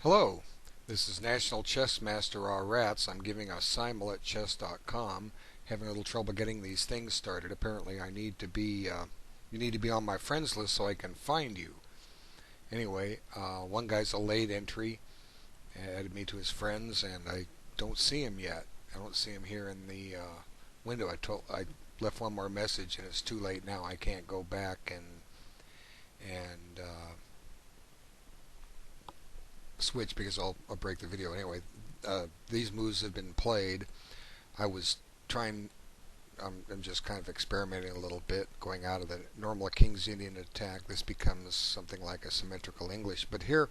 Hello, this is National Chess Master R Rats. I'm giving a simul at chess.com. Having a little trouble getting these things started. Apparently, I need to be you need to be on my friends list so I can find you. Anyway, one guy's a late entry, added me to his friends, and I don't see him yet. I don't see him here in the window. I left one more message, and it's too late now. I can't go back and switch because I'll break the video anyway. These moves have been played. I was trying. I'm just kind of experimenting a little bit, going out of the normal King's Indian attack. This becomes something like a symmetrical English. But here,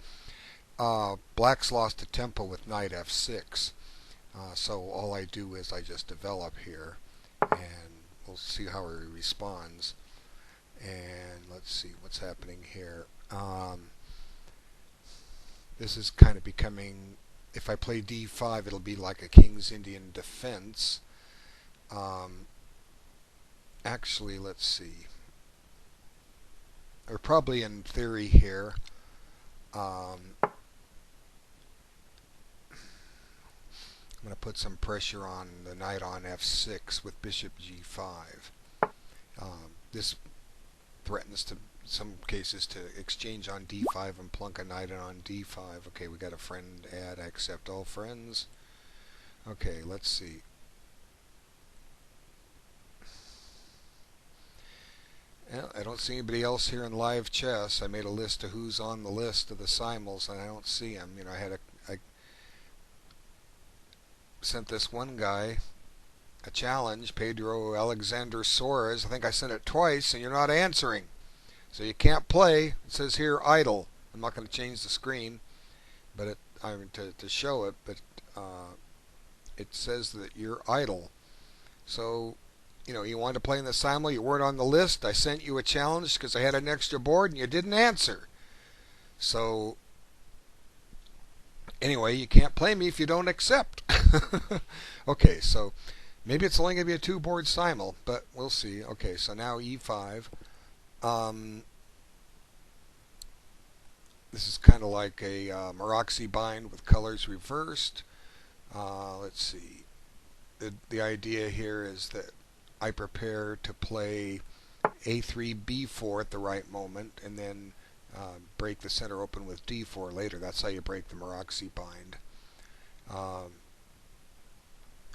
Black's lost a tempo with knight f6. So all I do is I just develop here, and we'll see how he responds. And let's see what's happening here. This is kind of becoming, if I play d5, it'll be like a King's Indian defense. Actually, let's see. Or probably in theory here. I'm going to put some pressure on the knight on f6 with bishop g5. This threatens to, some cases, to exchange on d5 and plunk a knight on d5. Okay, we got a friend add. I accept all friends. Okay, let's see. Well, I don't see anybody else here in live chess. I made a list of who's on the list of the simuls, and I don't see him. You know, I sent this one guy a challenge, Pedro Alexander Soares. I think I sent it twice, and you're not answering. So you can't play. It says here idle. I'm not going to change the screen, but to show it, but it says that you're idle. So, you know, you wanted to play in the simul, you weren't on the list. I sent you a challenge because I had an extra board and you didn't answer. So, anyway, you can't play me if you don't accept. Okay, so maybe it's only going to be a two-board simul, but we'll see. Okay, so now e5. This is kind of like a Maroczy bind with colors reversed. Let's see. The idea here is that I prepare to play a3, b4 at the right moment, and then break the center open with d4 later. That's how you break the Maroczy bind.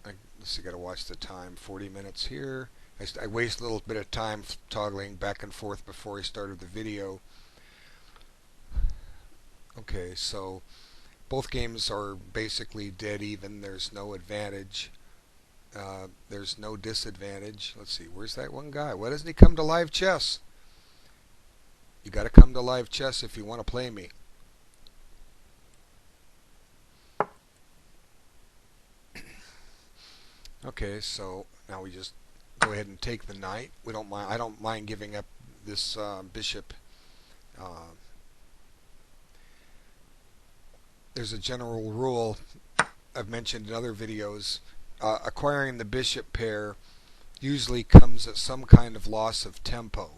Let's see, got to watch the time. 40 minutes here. I waste a little bit of time toggling back and forth before I started the video. Okay, so both games are basically dead even. There's no advantage. There's no disadvantage. Let's see, where's that one guy? Why doesn't he come to live chess? You got to come to live chess if you want to play me. Okay, so now we just go ahead and take the knight. We don't mind. I don't mind giving up this bishop. There's a general rule I've mentioned in other videos. Acquiring the bishop pair usually comes at some kind of loss of tempo,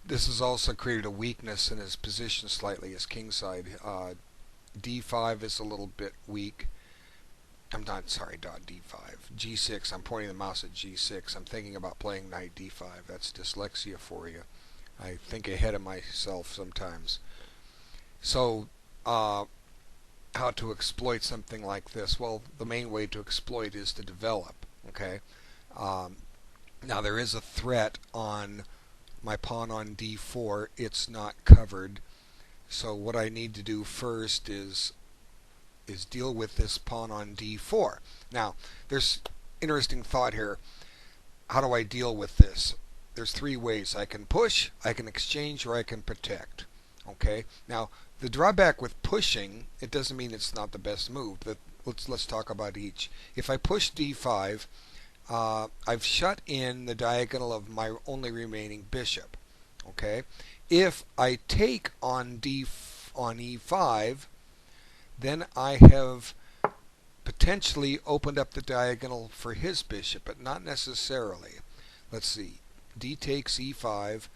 this has also created a weakness in his position slightly, his kingside. d5 is a little bit weak. I'm not sorry, d5. g6. I'm pointing the mouse at g6. I'm thinking about playing knight d5. That's dyslexia for you. I think ahead of myself sometimes. So, how to exploit something like this? Well, the main way to exploit is to develop. Okay. Now there is a threat on my pawn on d4. It's not covered. So what I need to do first is deal with this pawn on d4. Now, there's interesting thought here. How do I deal with this? There's three ways. I can push, I can exchange, or I can protect. Okay. Now, the drawback with pushing, it doesn't mean it's not the best move. But let's talk about each. If I push d5, I've shut in the diagonal of my only remaining bishop. Okay. If I take on e5, then I have potentially opened up the diagonal for his bishop, but not necessarily. Let's see. D takes e5.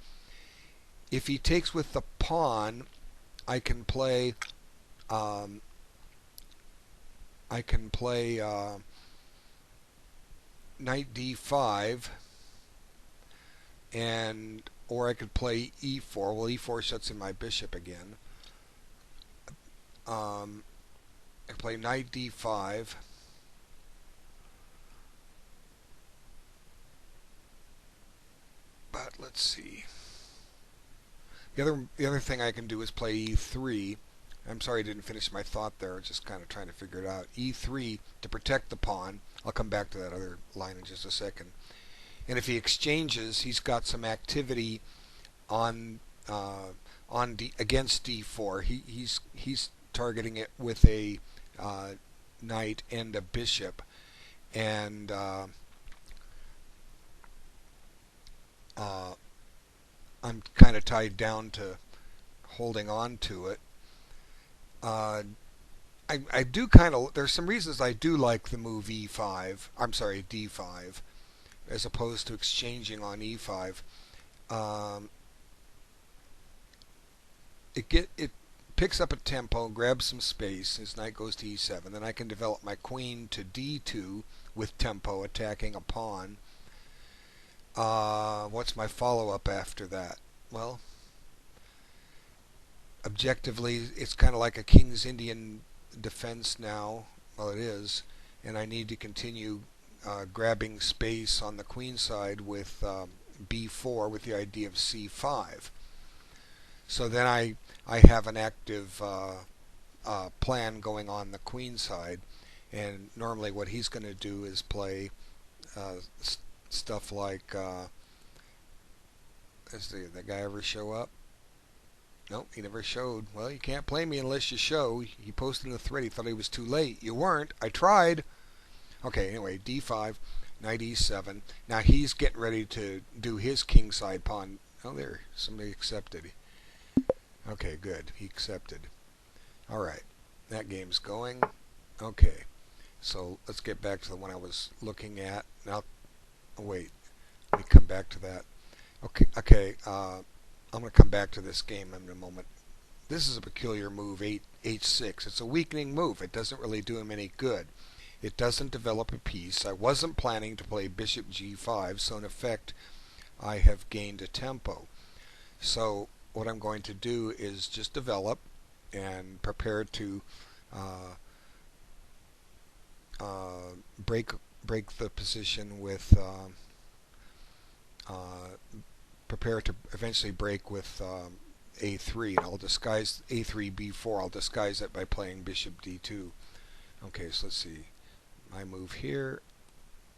If he takes with the pawn, I can play. Um, I can play knight d5, and or I could play e4. Well, e4 shuts in my bishop again. I play knight d5. But let's see. The other thing I can do is play e3. I'm sorry I didn't finish my thought there. I was just kind of trying to figure it out. e3 to protect the pawn. I'll come back to that other line in just a second. And if he exchanges, he's got some activity on against d4. He's targeting it with a knight and a bishop, and uh, I'm kind of tied down to holding on to it. Uh, I do kind of. There's some reasons I do like the move e5. I'm sorry, d5, as opposed to exchanging on e5. Um, it picks up a tempo, grabs some space. His knight goes to e7. Then I can develop my queen to d2 with tempo, attacking a pawn. What's my follow-up after that? Well, objectively, it's kind of like a King's Indian defense now. Well, it is, and I need to continue grabbing space on the queen side with b4 with the idea of c5. So then I have an active plan going on the queen side, and normally what he's going to do is play stuff like does the guy ever show up? Nope, he never showed. Well, you can't play me unless you show. He posted in the thread. He thought he was too late. You weren't. I tried. Okay, anyway, d5, knight e7. Now he's getting ready to do his kingside pawn. Oh, there, somebody accepted. Okay, good. He accepted. All right, that game's going. Okay, so let's get back to the one I was looking at. Now, oh, wait. Let me come back to that. Okay. I'm going to come back to this game in a moment. This is a peculiar move, h6. It's a weakening move. It doesn't really do him any good. It doesn't develop a piece. I wasn't planning to play bishop g5, so in effect, I have gained a tempo. So what I'm going to do is just develop and prepare to break the position with prepare to eventually break with a3, and I'll disguise a3 b4. I'll disguise it by playing bishop d2. Okay, so let's see my move here.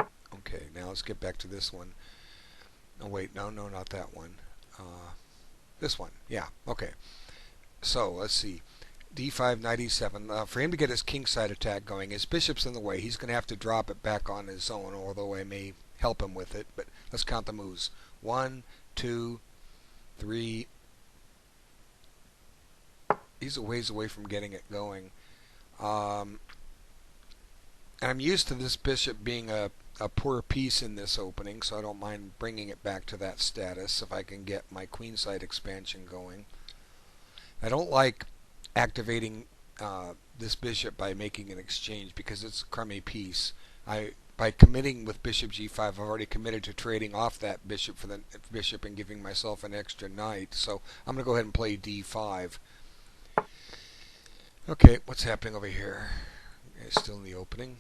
Okay, now let's get back to this one. Oh wait, no, not that one. This one, yeah. Okay, so let's see. d5, knight e7. For him to get his kingside attack going, his bishop's in the way. He's going to have to drop it back on his own, although I may help him with it. But let's count the moves. 1, 2, 3. He's a ways away from getting it going. And I'm used to this bishop being a poor piece in this opening, so I don't mind bringing it back to that status if I can get my queenside expansion going. I don't like activating this bishop by making an exchange because it's a crummy piece. By committing with bishop g5, I've already committed to trading off that bishop for the bishop and giving myself an extra knight. So I'm going to go ahead and play d5. Okay, what's happening over here? He's still in the opening.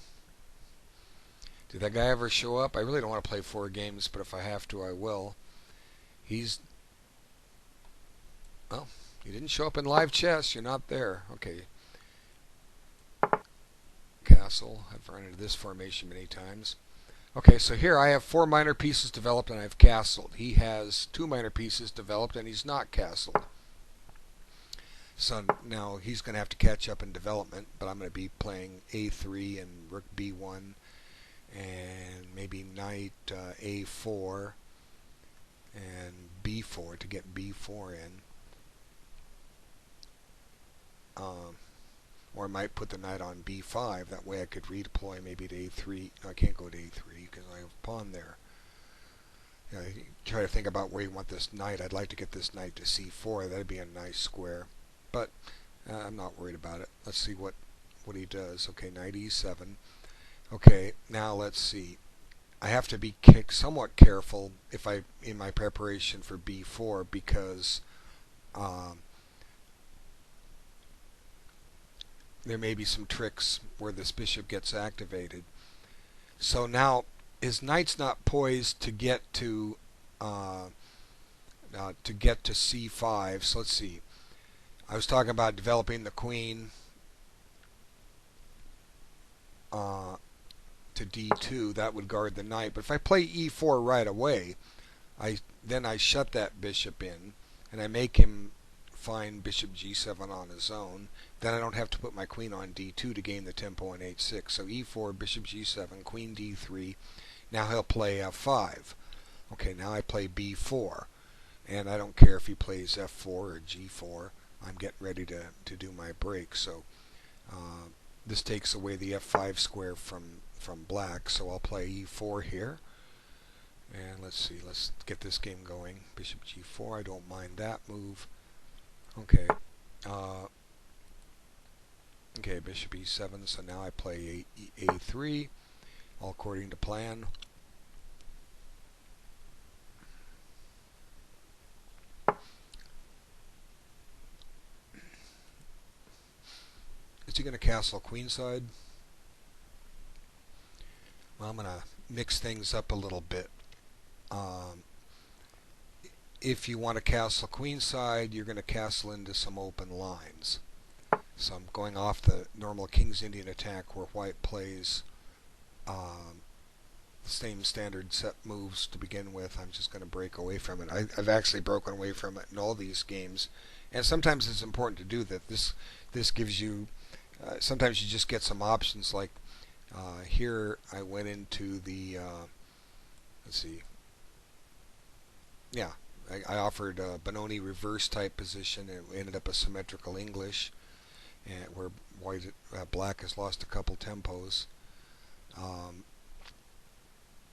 Did that guy ever show up? I really don't want to play 4 games, but if I have to, I will. Well, he didn't show up in live chess. You're not there. Okay. Castle. I've run into this formation many times. Okay, so here I have 4 minor pieces developed and I've castled. He has 2 minor pieces developed and he's not castled. So now he's going to have to catch up in development, but I'm going to be playing a3 and rook b1 and maybe knight a4 and b4 to get b4 in. Or I might put the knight on b5. That way I could redeploy maybe to a3. No, I can't go to a3 because I have a pawn there. try to think about where you want this knight. I'd like to get this knight to c4. That'd be a nice square. But I'm not worried about it. Let's see what he does. Okay, knight e7. Okay, now let's see. I have to be somewhat careful if I in my preparation for b4 because there may be some tricks where this bishop gets activated. So now his knight's not poised to get to c5. So let's see. I was talking about developing the queen to d2. That would guard the knight. But if I play e4 right away, then I shut that bishop in, and I make him find bishop g7 on his own. Then I don't have to put my queen on d2 to gain the tempo in h6. So e4, bishop g7, queen d3. Now he'll play f5. Okay, now I play b4. And I don't care if he plays f4 or g4. I'm getting ready to do my break. So this takes away the f5 square from black. So I'll play e4 here. And let's see, let's get this game going. Bishop g4, I don't mind that move. Okay. Okay, bishop e7, so now I play a3, all according to plan. Is he going to castle queenside? Well, I'm going to mix things up a little bit. If you want to castle queenside, you're going to castle into some open lines. So I'm going off the normal King's Indian attack where white plays the same standard set moves to begin with. I'm just going to break away from it. I've actually broken away from it in all these games. And sometimes it's important to do that. This gives you, sometimes you just get some options like here I went into the, let's see, yeah, I offered a Benoni reverse type position. It ended up a symmetrical English, and where black has lost a couple tempos.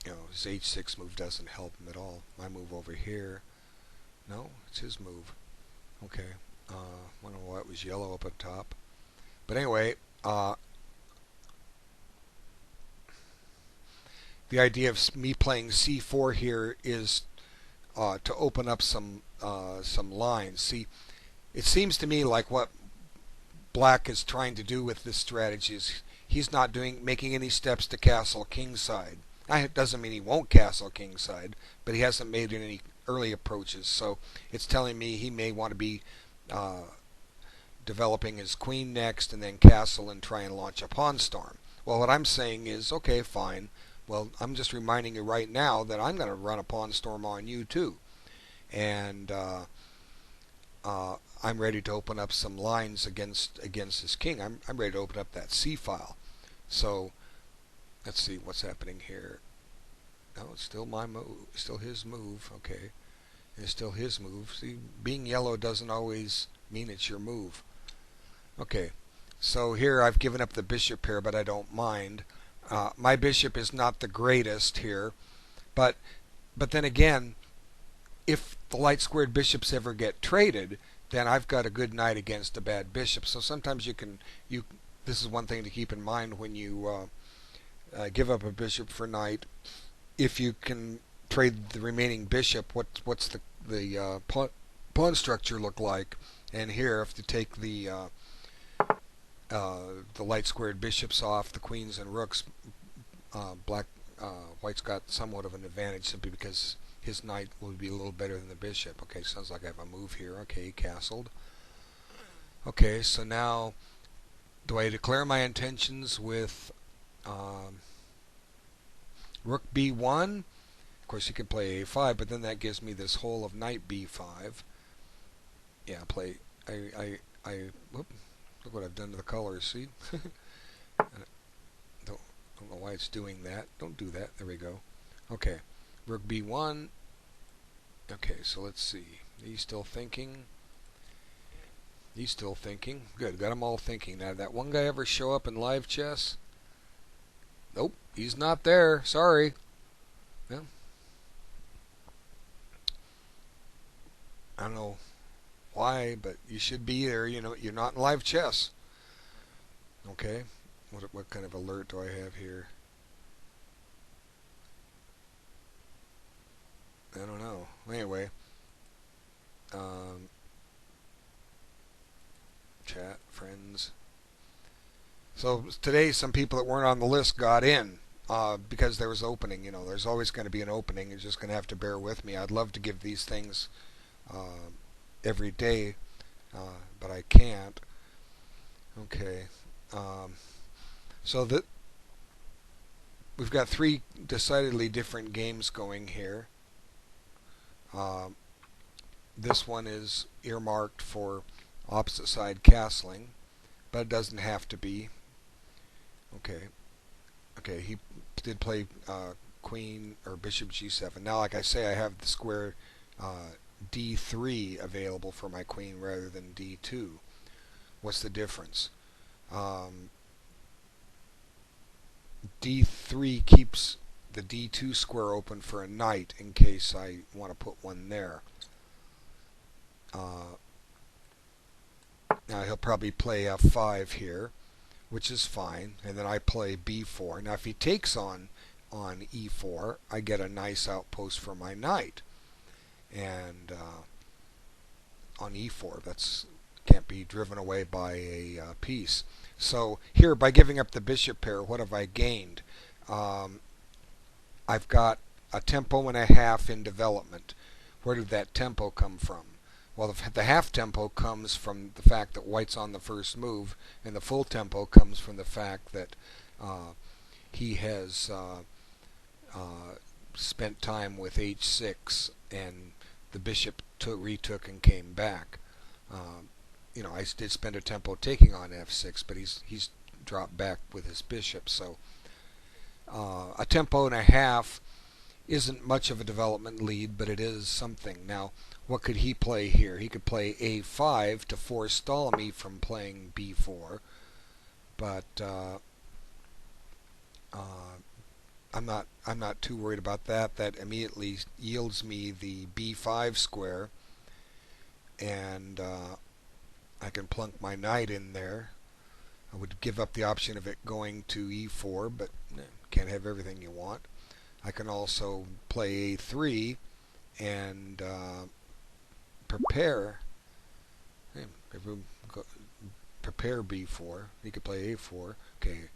His h6 move doesn't help him at all. My move over here, no, it's his move. Okay, I don't know why it was yellow up at top, but anyway, the idea of me playing c4 here is to open up some lines. See, it seems to me like what black is trying to do with this strategy is he's not making any steps to castle kingside. It doesn't mean he won't castle kingside, but he hasn't made any early approaches. So it's telling me he may want to be developing his queen next and then castle and try and launch a pawn storm. Well, what I'm saying is, okay, fine. Well, I'm just reminding you right now that I'm going to run a pawn storm on you too. And I'm ready to open up some lines against this king. I'm ready to open up that c file. So let's see what's happening here. No, it's still my move. Still his move. Okay, it's still his move. See, being yellow doesn't always mean it's your move. Okay, so here I've given up the bishop here, but I don't mind. My bishop is not the greatest here, but then again, if the light squared bishops ever get traded, then I've got a good knight against a bad bishop. So sometimes this is one thing to keep in mind when you give up a bishop for knight. If you can trade the remaining bishop, what's the pawn structure look like? And here, if you take the light squared bishops off, the queens and rooks, white's got somewhat of an advantage simply because his knight will be a little better than the bishop. Okay, sounds like I have a move here. Okay, he castled. Okay, so now do I declare my intentions with rook b1? Of course, you can play a5, but then that gives me this whole of knight b5. Yeah, play. Whoop, look what I've done to the colors. See? Don't know why it's doing that. Don't do that. There we go. Okay, rook b1. Okay, so let's see. He's still thinking. He's still thinking. Good, got them all thinking. Now, did that one guy ever show up in live chess? Nope, he's not there. Sorry. Well, why, but you should be there. You know, you're not in live chess. Okay. What kind of alert do I have here? I don't know. Anyway, um, chat friends. So today, some people that weren't on the list got in because there was opening. You know, there's always going to be an opening. You're just going to have to bear with me. I'd love to give these things uh, every day, but I can't. Okay. Um, so that we've got three decidedly different games going here. Um, this one is earmarked for opposite side castling, but it doesn't have to be. Okay. Okay, he did play queen or bishop g7. Now, like I say, I have the square d3 available for my queen rather than d2. What's the difference? Um, d3 keeps the d2 square open for a knight in case I want to put one there. Uh, Now he'll probably play f5 here, which is fine, and then I play b4. Now if he takes on e4, I get a nice outpost for my knight, and on e4 that's can't be driven away by a piece. So here, by giving up the bishop pair, what have I gained? Um, I've got a tempo and a half in development. Where did that tempo come from? Well, the half tempo comes from the fact that white's on the first move, and the full tempo comes from the fact that he has spent time with h6, and the bishop retook and came back. You know, I did spend a tempo taking on f6, but he's dropped back with his bishop. So a tempo and a half isn't much of a development lead, but it is something. Now, what could he play here? He could play a5 to forestall me from playing b4, but I'm not too worried about that. That immediately yields me the b5 square, and I can plunk my knight in there. I would give up the option of it going to e4, but can't have everything you want. I can also play a3 and prepare. Prepare b4. He could play a4. Okay.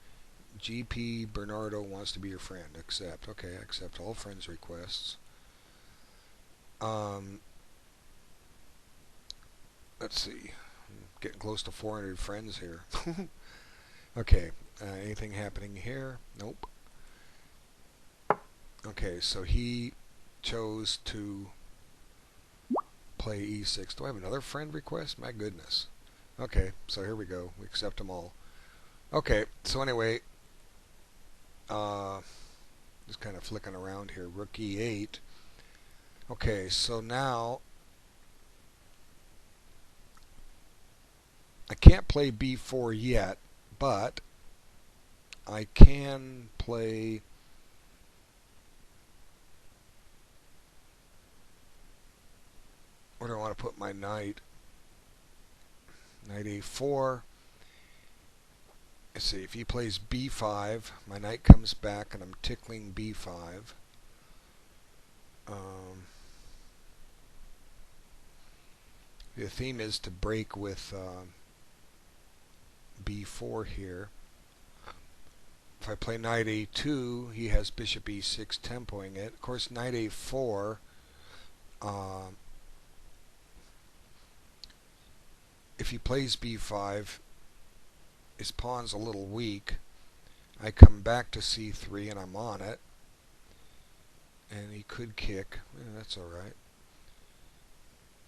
GP Bernardo wants to be your friend. Accept. Okay, I accept all friends requests. Let's see. I'm getting close to 400 friends here. Okay. Anything happening here? Nope. Okay, so he chose to play e6. Do I have another friend request? My goodness. Okay, so here we go. We accept them all. Okay, so anyway, just kind of flicking around here. Rook e8. Okay, so now I can't play b4 yet, but I can play. Where do I want to put my knight? Knight a4. Let's see, if he plays b5, my knight comes back and I'm tickling b5. The theme is to break with b4 here. If I play knight a2, he has bishop e6 tempoing it. Of course, knight a4, if he plays b5, his pawn's a little weak. I come back to c3 and I'm on it. And he could kick. That's alright.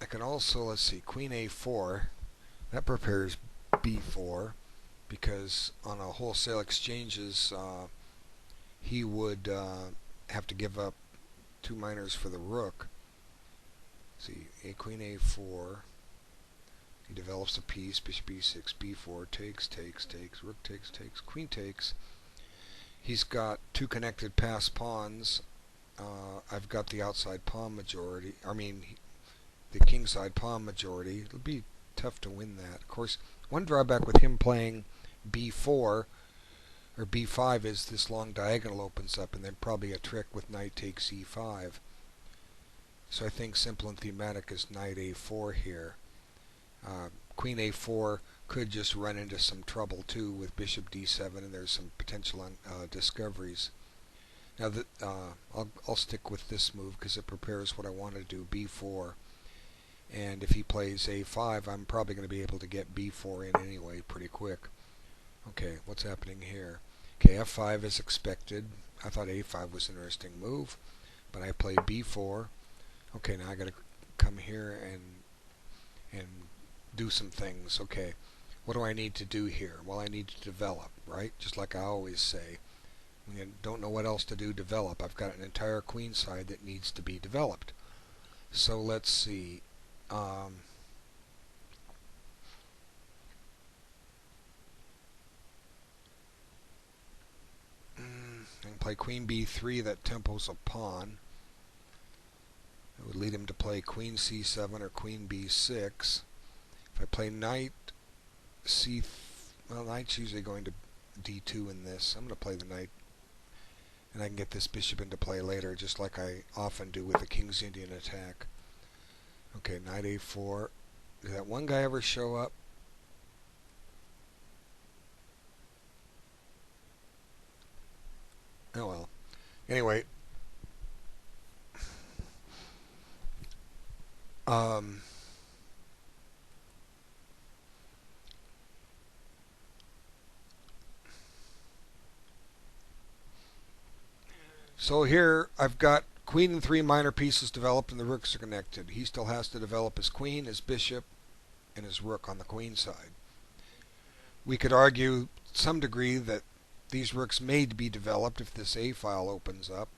I can also, let's see, queen a4. That prepares b4, because on a wholesale exchanges he would have to give up 2 minors for the rook. Let's see, a queen a4. He develops a piece, bishop e6, b4, takes, rook takes, queen takes. He's got 2 connected passed pawns. I've got the outside pawn majority. I mean, the kingside pawn majority. It'll be tough to win that. Of course, one drawback with him playing b4 or b5 is this long diagonal opens up, and then probably a trick with knight takes e5. So I think simple and thematic is knight a4 here. Queen a4 could just run into some trouble too with bishop d7, and there's some potential discoveries. Now that I'll stick with this move because it prepares what I want to do, b4. And if he plays a5, I'm probably going to be able to get b4 in anyway pretty quick. Okay, what's happening here? Okay, f5 is expected. I thought a5 was an interesting move, but I play b4. Okay, now I got to come here and do some things. Okay, what do I need to do here? Well, I need to develop, right? Just like I always say. When you don't know what else to do, develop. I've got an entire queen side that needs to be developed. So let's see. I can play queen b3. That tempos a pawn. It would lead him to play queen c7 or queen b6. If I play knight c, well, knight's usually going to d2 in this. I'm going to play the knight, and I can get this bishop into play later, just like I often do with the King's Indian attack. Okay, knight a4. Did that one guy ever show up? Oh well. Anyway, so here I've got queen and 3 minor pieces developed, and the rooks are connected. He still has to develop his queen, his bishop, and his rook on the queen side. We could argue to some degree that these rooks may be developed if this a file opens up.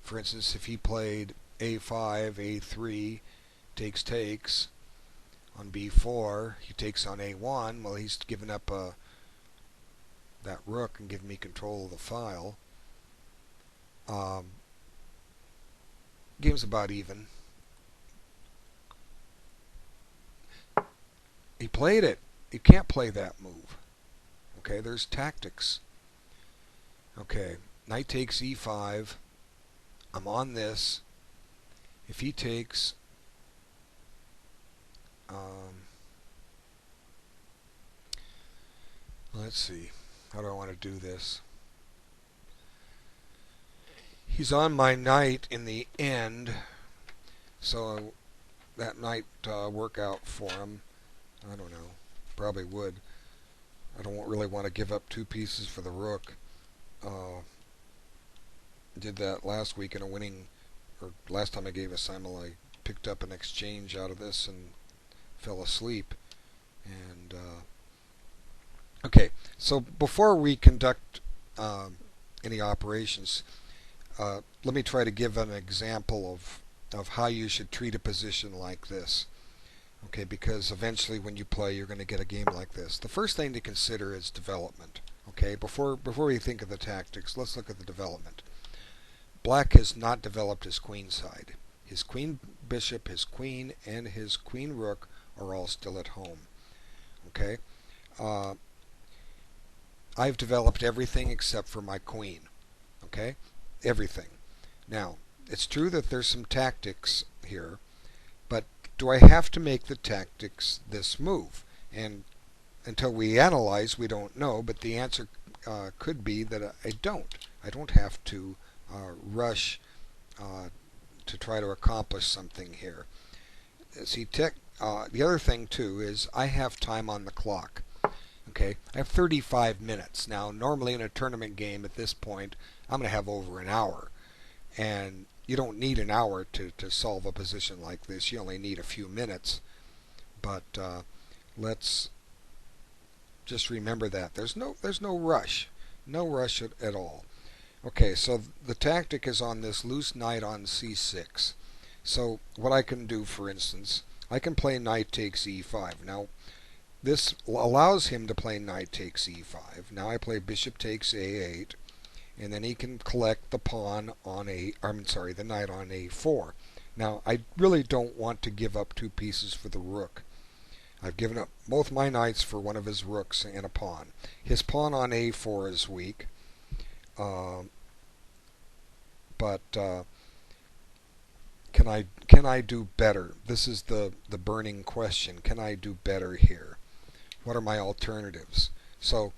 For instance, if he played a5, a3, takes on b4, he takes on a1. Well, he's given up that rook and given me control of the file. Game's about even. He played it. You can't play that move. Okay, there's tactics. Okay, knight takes e5. I'm on this. If he takes, let's see, how do I want to do this? He's on my knight in the end, so that might work out for him. I don't know, probably would. I don't really want to give up 2 pieces for the rook. Did that last week in a winning, or last time I gave a simul, I picked up an exchange out of this and fell asleep. And okay, so before we conduct any operations, let me try to give an example of how you should treat a position like this. Okay, because eventually when you play, you're going to get a game like this. The first thing to consider is development. Okay, before we think of the tactics, let's look at the development. Black has not developed his queen side. His queen bishop, his queen, and his queen rook are all still at home. Okay, I've developed everything except for my queen. Okay, everything. Now, it's true that there's some tactics here, but do I have to make the tactics this move? And until we analyze, we don't know, but the answer could be that I don't. I don't have to rush to try to accomplish something here. See, the other thing too is I have time on the clock. Okay, I have 35 minutes. Now, normally in a tournament game at this point, I'm going to have over an hour. And you don't need an hour to solve a position like this. You only need a few minutes. But let's just remember that. There's no rush. No rush at all. Okay, so the tactic is on this loose knight on c6. So what I can do, for instance, I can play knight takes e5. Now, this allows him to play knight takes e5. Now I play bishop takes a8, and then he can collect the pawn on the knight on a4. Now, I really don't want to give up two pieces for the rook. I've given up both my knights for one of his rooks and a pawn. His pawn on a4 is weak, uh, but can I do better? This is the burning question. Can I do better here? What are my alternatives? So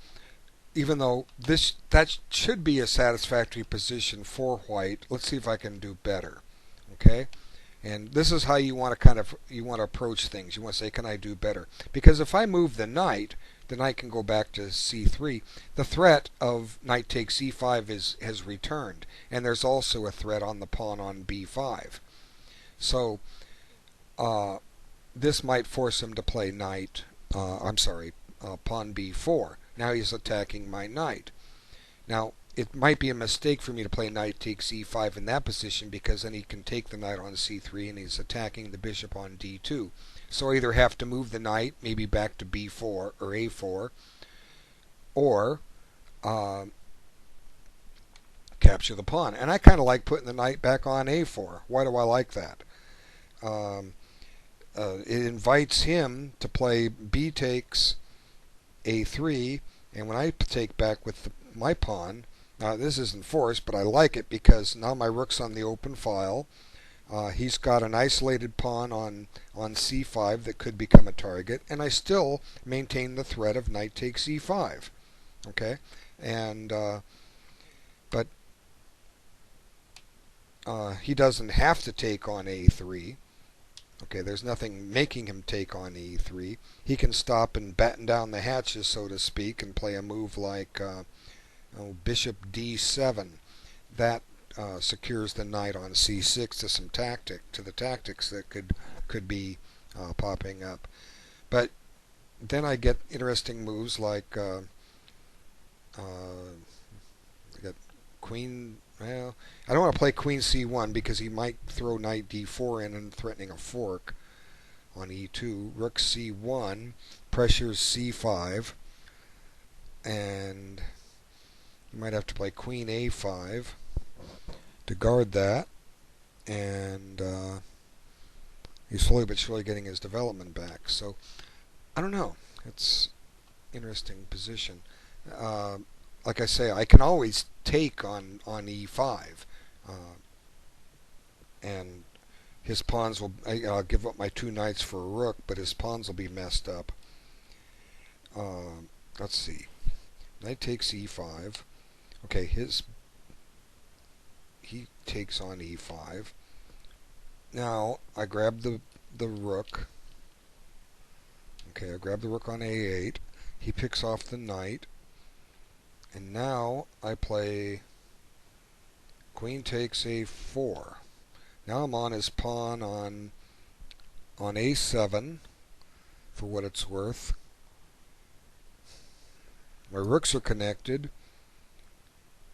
even though that should be a satisfactory position for white, let's see if I can do better. Okay? And this is how you want to approach things. You want to say, can I do better? Because if I move the knight can go back to c3. The threat of knight takes e5 has returned, and there's also a threat on the pawn on b5. So uh, this might force him to play pawn b4. Now he's attacking my knight. Now, it might be a mistake for me to play knight takes e5 in that position, because then he can take the knight on c3 and he's attacking the bishop on d2. So I either have to move the knight, maybe back to b4 or a4, or uh, capture the pawn. And I kind of like putting the knight back on a4. Why do I like that? Um, it invites him to play b takes a3, and when I take back with my pawn, this isn't forced, but I like it because now my rook's on the open file. He's got an isolated pawn on c5 that could become a target, and I still maintain the threat of knight takes e5. Okay, and but he doesn't have to take on a3. Okay, there's nothing making him take on e3. He can stop and batten down the hatches, so to speak, and play a move like bishop d7. That secures the knight on c6 to the tactics that could be popping up. But then I get interesting moves like I got queen. Well, I don't want to play queen c1 because he might throw knight d4 in and threatening a fork on e2. Rook c1 pressures c5, and you might have to play queen a5 to guard that, and he's slowly but surely getting his development back. So I don't know. It's an interesting position. Uh, like I say, I can always take on e5, uh, and his pawns will. I'll give up my two knights for a rook, but his pawns will be messed up. Let's see. Knight takes e5. Okay, he takes on e5. Now I grab the rook. Okay, I grab the rook on a8. He picks off the knight. And now I play queen takes a4. Now I'm on his pawn on a7 for what it's worth. My rooks are connected.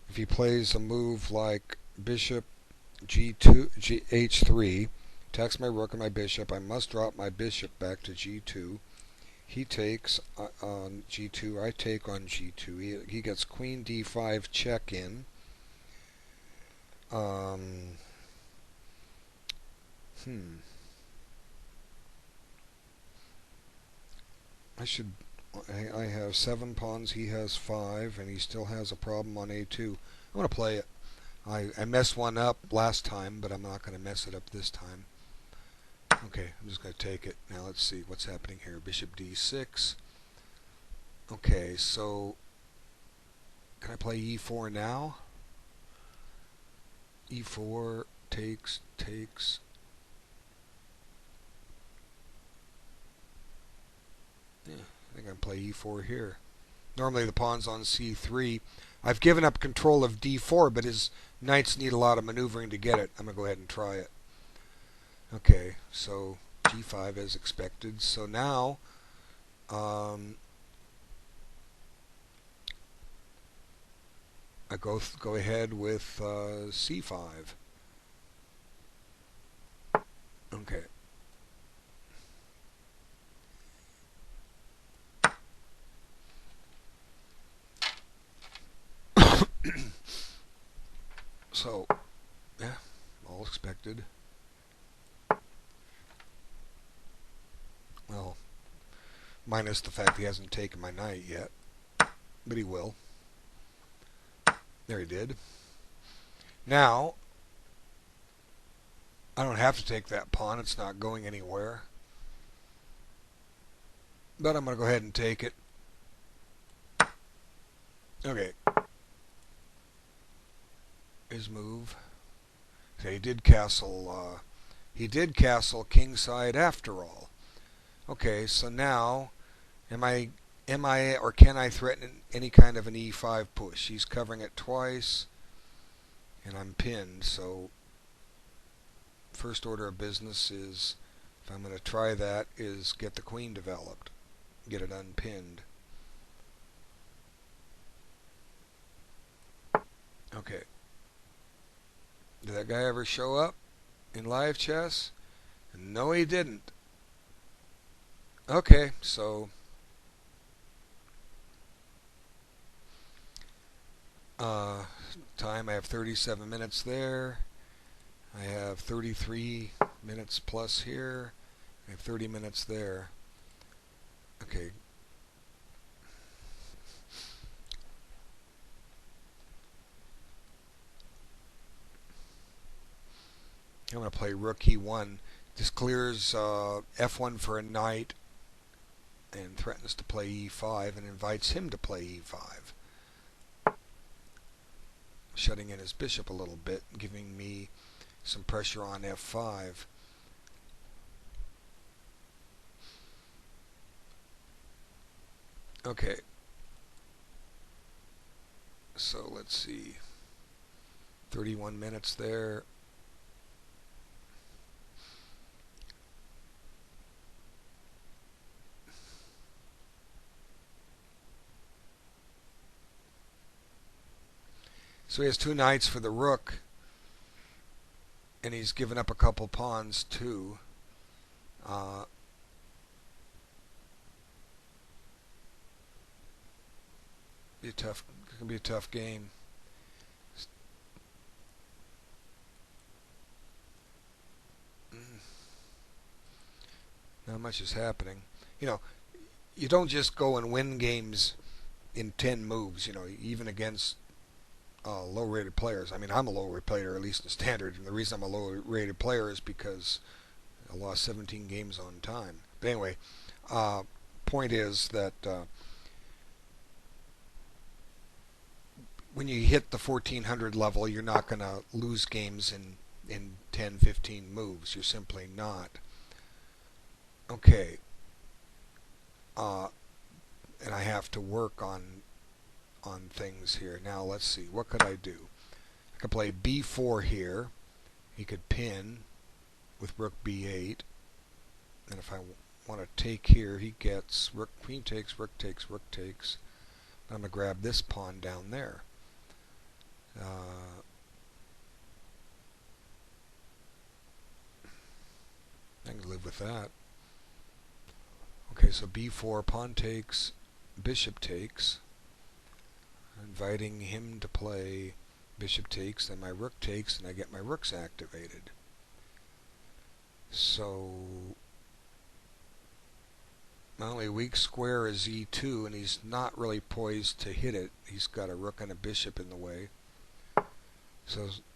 If he plays a move like bishop h3, attacks my rook and my bishop, I must drop my bishop back to g2. He takes on g2, I take on g2. He gets queen d5 check in. I have 7 pawns, he has 5, and he still has a problem on a2. I'm going to play it. I messed one up last time, but I'm not going to mess it up this time. Okay, I'm just going to take it. Now let's see what's happening here. Bishop d6. Okay, so can I play e4 now? e4 takes. Yeah, I think I can play e4 here. Normally the pawn's on c3. I've given up control of d4, but his knights need a lot of maneuvering to get it. I'm going to go ahead and try it. Okay, so g5 as expected. So now I go ahead with c5. Okay. So, yeah, all expected. minus the fact he hasn't taken my knight yet, but he will. There he did. Now, I don't have to take that pawn. It's not going anywhere. But I'm going to go ahead and take it. Okay. His move. Okay, he did castle kingside after all. Okay, so now am I or can I threaten any kind of an e5 push? He's covering it twice and I'm pinned, so first order of business is, if I'm going to try that, is get the queen developed, get it unpinned. Okay. Did that guy ever show up in live chess? No, he didn't. Okay, so time, I have 37 minutes there. I have 33 minutes plus here. I have 30 minutes there. Okay. I'm going to play rook e1. This clears f1 for a knight and threatens to play e5 and invites him to play e5. Shutting in his bishop a little bit, giving me some pressure on f5. Okay. So let's see. 31 minutes there. So he has two knights for the rook, and he's given up a couple pawns too. It's gonna be a tough game. Not much is happening. You know, you don't just go and win games in 10 moves. You know, even against low-rated players. I mean, I'm a low-rated player, at least in standard, and the reason I'm a low-rated player is because I lost 17 games on time. But anyway, point is that when you hit the 1400 level, you're not going to lose games in 10, 15 moves. You're simply not. Okay. And I have to work on things here. Now let's see. What could I do? I could play b4 here. He could pin with rook b8. And if I want to take here, he gets rook, queen takes, rook takes, rook takes. I'm going to grab this pawn down there. I can live with that. Okay, so b4, pawn takes, bishop takes. Inviting him to play bishop takes, then my rook takes, and I get my rooks activated. So my only weak square is e2, and he's not really poised to hit it. He's got a rook and a bishop in the way.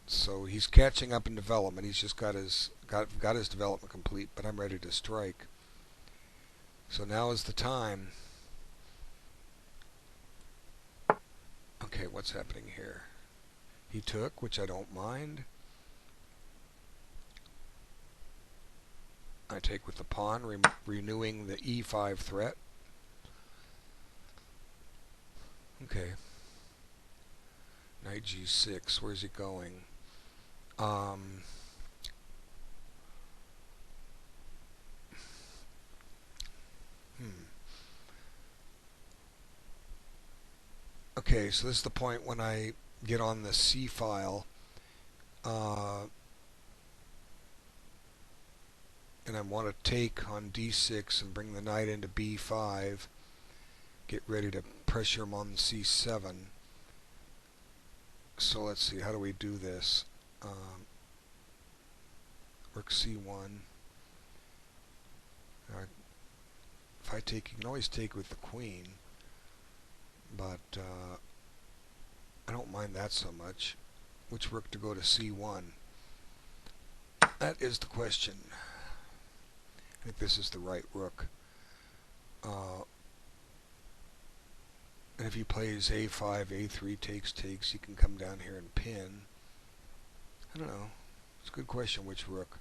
So he's catching up in development. He's just got his development complete, but I'm ready to strike. So now is the time. Okay, what's happening here? He took, which I don't mind. I take with the pawn, renewing the e5 threat. Okay. Knight g6. Where's he going? Okay, so this is the point when I get on the C file, and I want to take on d6 and bring the knight into b5, get ready to pressure him on c7. So let's see, how do we do this? Rook c1. If I take, you can always take with the queen, but I don't mind that so much. Which rook to go to c1? That is the question. I think this is the right rook. And if he plays a5, a3 takes, he can come down here and pin. I don't know. It's a good question, which rook.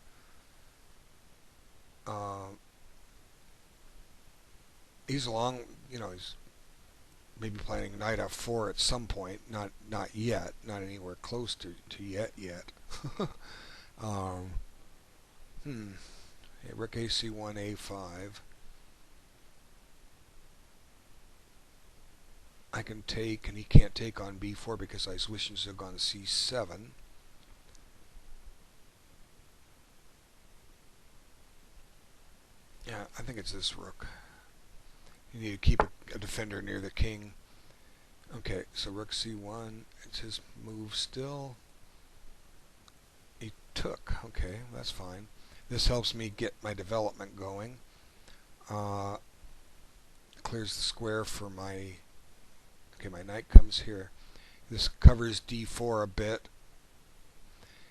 He's long, he's maybe playing knight f4 at some point. Not yet. Not anywhere close to yet. Yeah, rook ac1, a5. I can take, and he can't take on b4 because I was wishing to have gone c7. Yeah, I think it's this rook. You need to keep a defender near the king. Okay, so rook c1. It's his move still. He took. Okay, that's fine. This helps me get my development going. Clears the square for my... Okay, my knight comes here. This covers d4 a bit.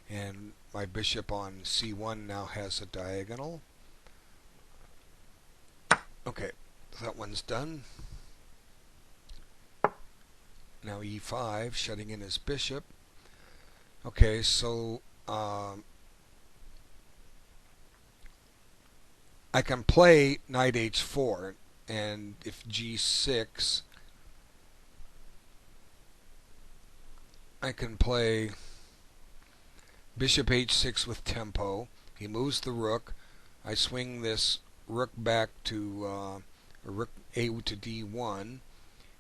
And my bishop on c1 now has a diagonal. Okay, that one's done. Now e5, shutting in his bishop. Okay, so I can play knight h4, and if g6, I can play bishop h6 with tempo. He moves the rook. I swing this rook back to rook a to d1,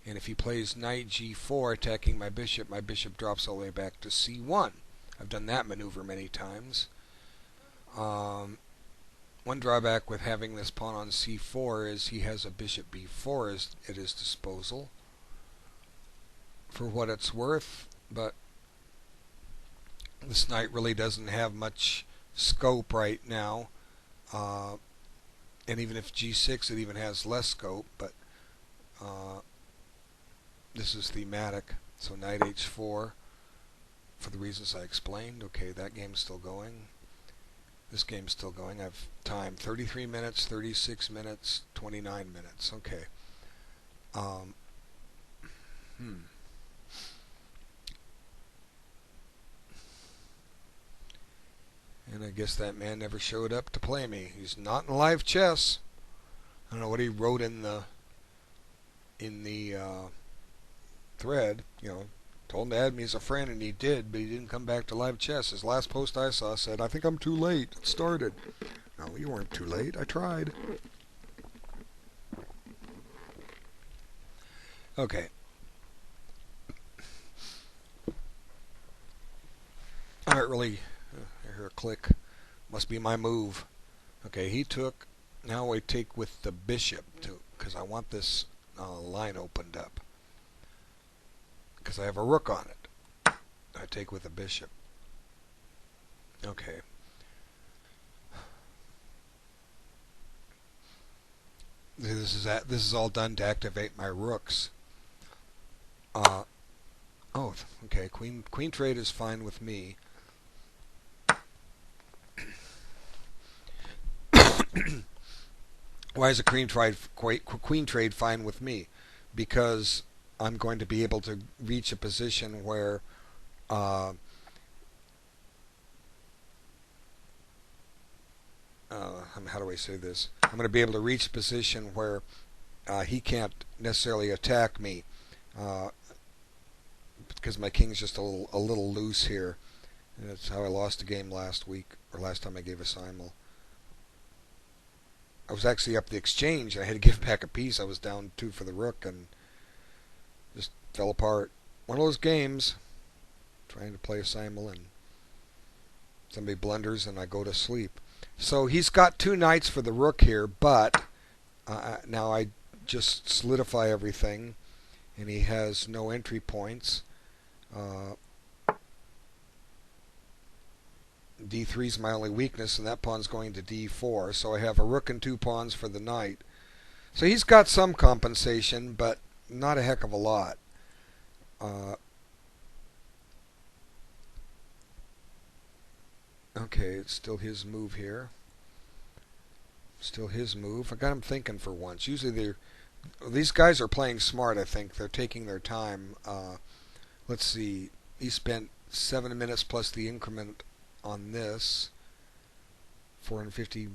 and if he plays knight g4 attacking my bishop drops all the way back to c1. I've done that maneuver many times. One drawback with having this pawn on c4 is he has a bishop b4 at his disposal, for what it's worth, but this knight really doesn't have much scope right now. And even if g6, it even has less scope, but this is thematic. So knight h4 for the reasons I explained. Okay, that game's still going. This game's still going. I've time 33 minutes, 36 minutes, 29 minutes. Okay. And I guess that man never showed up to play me. He's not in live chess. I don't know what he wrote in the thread. Told him to add me as a friend, and he did, but he didn't come back to live chess. His last post I saw said, "I think I'm too late. It started." No, you weren't too late. I tried. Okay. I don't really... I hear a click. Must be my move. Okay, he took. Now I take with the bishop, because I want this line opened up. Because I have a rook on it. I take with a bishop. Okay. This is all done to activate my rooks. Oh, okay. Queen trade is fine with me. Why is a queen trade fine with me? Because I'm going to be able to reach a position where how do I say this? I'm going to be able to reach a position where he can't necessarily attack me because my king's just a little loose here. And that's how I lost a game last week, or last time I gave a simul. I was actually up the exchange, and I had to give back a piece. I was down 2 for the rook, and just fell apart. One of those games, trying to play a simul, and somebody blunders, and I go to sleep. So he's got 2 knights for the rook here, but now I just solidify everything, and he has no entry points. D3 is my only weakness, and that pawn's going to D4. So I have a rook and 2 pawns for the knight. So he's got some compensation, but not a heck of a lot. Uh, okay, it's still his move here. Still his move. I got him thinking for once. Usually these guys are playing smart, I think. They're taking their time. Let's see. He spent 7 minutes plus the increment on this. 450.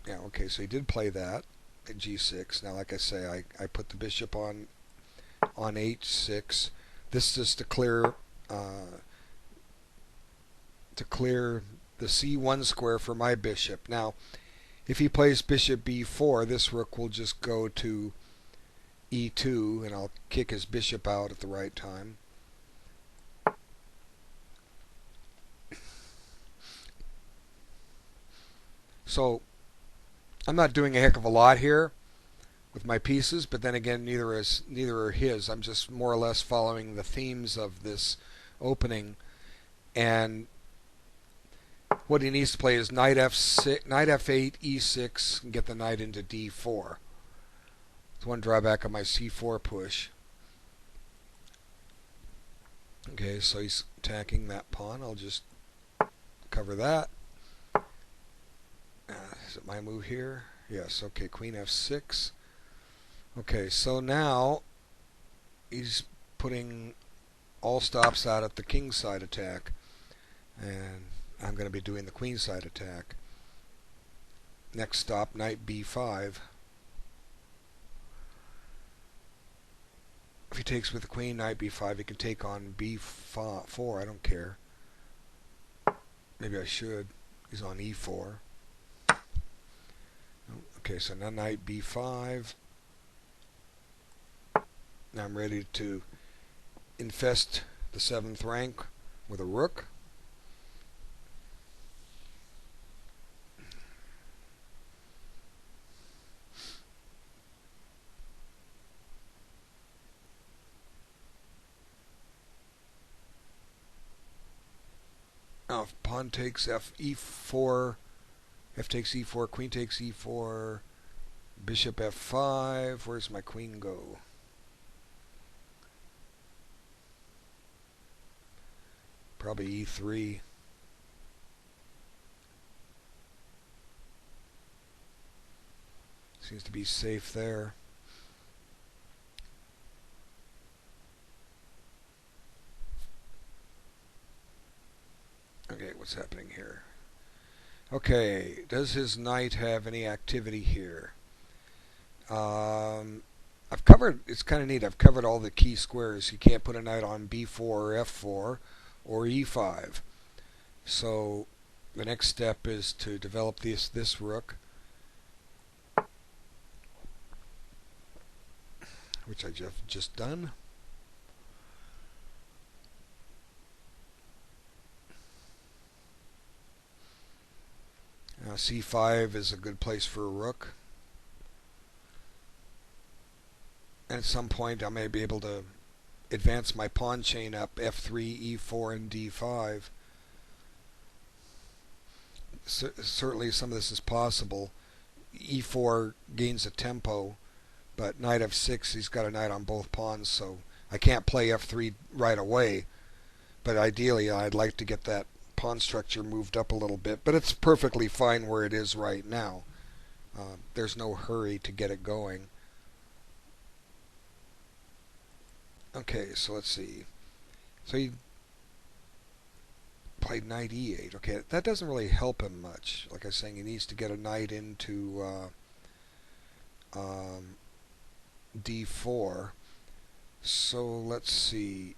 Yeah, okay, so he did play that at g6. Now, like I say, I put the bishop on h6. This is to clear the c1 square for my bishop. Now, if he plays bishop b4, this rook will just go to e2, and I'll kick his bishop out at the right time. So I'm not doing a heck of a lot here with my pieces, but then again, neither are his. I'm just more or less following the themes of this opening, and what he needs to play is knight f6, knight f8, e6, and get the knight into d4. It's one drawback of my c4 push. Okay, so he's attacking that pawn. I'll just cover that. Is it my move here? Yes, okay, queen f6. Okay, so now he's putting all stops out at the king side attack. And I'm going to be doing the queen side attack. Next stop, knight b5. If he takes with the queen, knight b5, he can take on b4. I don't care. Maybe I should. He's on e4. Okay, so now knight b5. Now I'm ready to infest the 7th rank with a rook. Now if pawn takes e4, f takes e4, queen takes e4, bishop f5, where's my queen go? Probably e3. Seems to be safe there. Okay, what's happening here? Okay, does his knight have any activity here? I've covered, it's kind of neat, I've covered all the key squares. He can't put a knight on b4 or f4 or e5. So the next step is to develop this rook, which I just done. Now c5 is a good place for a rook. And at some point I may be able to advance my pawn chain up f3, e4, and d5. Certainly some of this is possible. e4 gains a tempo, but knight f6, he's got a knight on both pawns, so I can't play f3 right away. But ideally I'd like to get that pawn structure moved up a little bit, but it's perfectly fine where it is right now. There's no hurry to get it going. Okay, so let's see. So he played knight e8. Okay, that doesn't really help him much. Like I was saying, he needs to get a knight into d4. So let's see.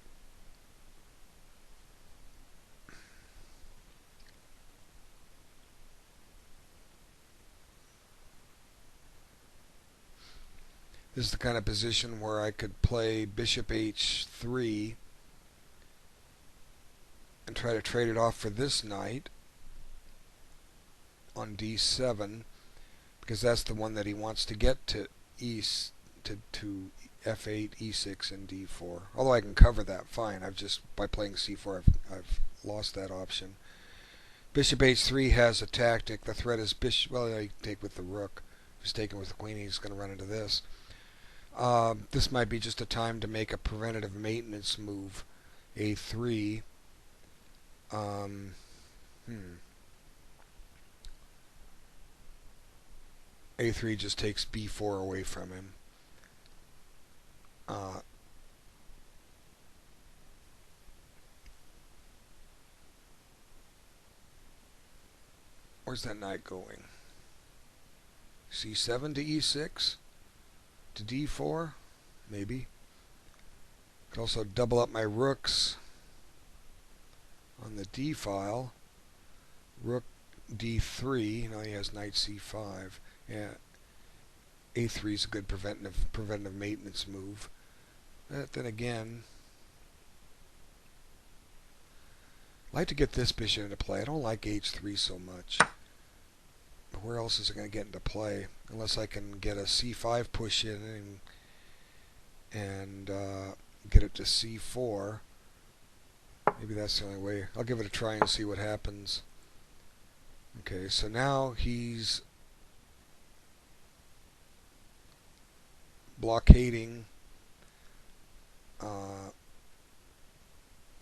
This is the kind of position where I could play bishop h3 and try to trade it off for this knight on d7, because that's the one that he wants to get to to f8, e6, and d4. Although I can cover that fine. By playing c4, I've lost that option. Bishop h3 has a tactic. The threat is bishop. Well, I take with the rook. If he's taken with the queen, he's going to run into this. This might be just a time to make a preventative maintenance move. A3. Um, A3 just takes B4 away from him. Where's that knight going? C7 to E6 to D4, maybe. Could also double up my rooks on the D file. Rook D3. Now he has knight C5. Yeah, A3 is a good preventive maintenance move. But then again, I like to get this bishop into play. I don't like H3 so much. But where else is it going to get into play? Unless I can get a C5 push in and get it to C4. Maybe that's the only way. I'll give it a try and see what happens. Okay, so now he's blockading on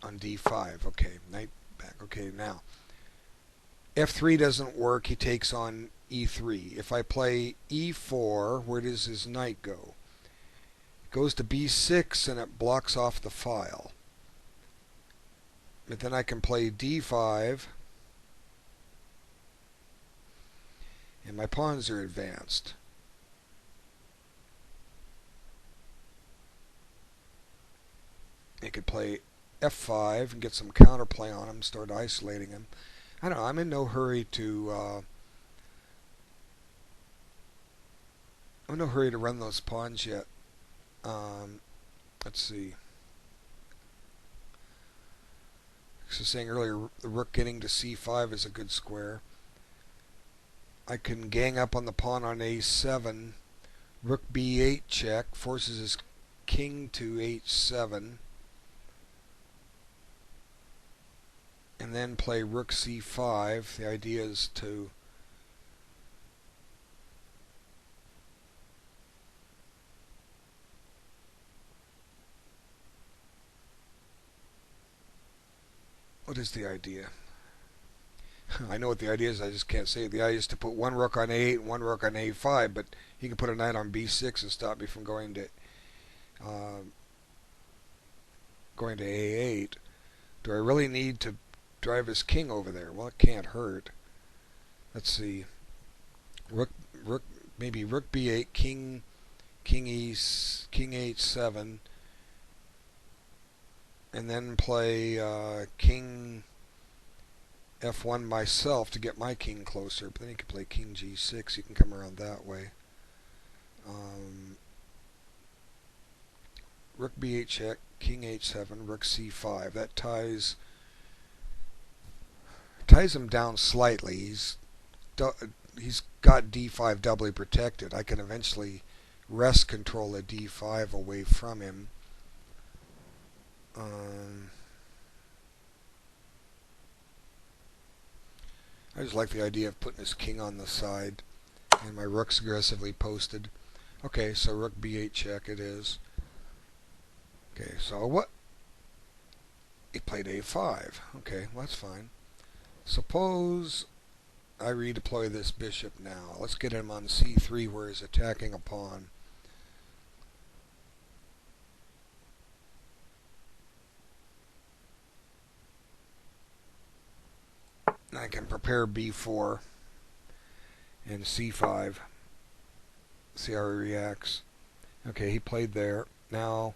D5. Okay, knight back. Okay, now F3 doesn't work. He takes on E3. If I play E4, where does his knight go? It goes to B6 and it blocks off the file. But then I can play D5 and my pawns are advanced. I could play F5 and get some counterplay on him, start isolating him. I don't know, I'm in no hurry to run those pawns yet. Let's see. So saying earlier, the rook getting to C5 is a good square. I can gang up on the pawn on A7. Rook B8 check forces his king to H7. And then play rook C5. The idea is to what is the idea? I know what the idea is, I just can't say it. The idea is to put one rook on A8 and one rook on A5, but he can put a knight on B6 and stop me from going to A8. Do I really need to drive his king over there? Well, it can't hurt. Let's see. Maybe rook B8, king H7, and then play king F1 myself to get my king closer. But then he can play king G6. He can come around that way. Rook B8 check, king H7, rook C5. That ties him down slightly. He's got D5 doubly protected. I can eventually wrest control of D5 away from him. I just like the idea of putting his king on the side and my rook's aggressively posted. Okay, so rook B8 check it is. Okay, so what? He played A5. Okay, well, that's fine. Suppose I redeploy this bishop now. Let's get him on C3 where he's attacking a pawn. And I can prepare B4 and C5. See how he reacts. Okay, he played there. Now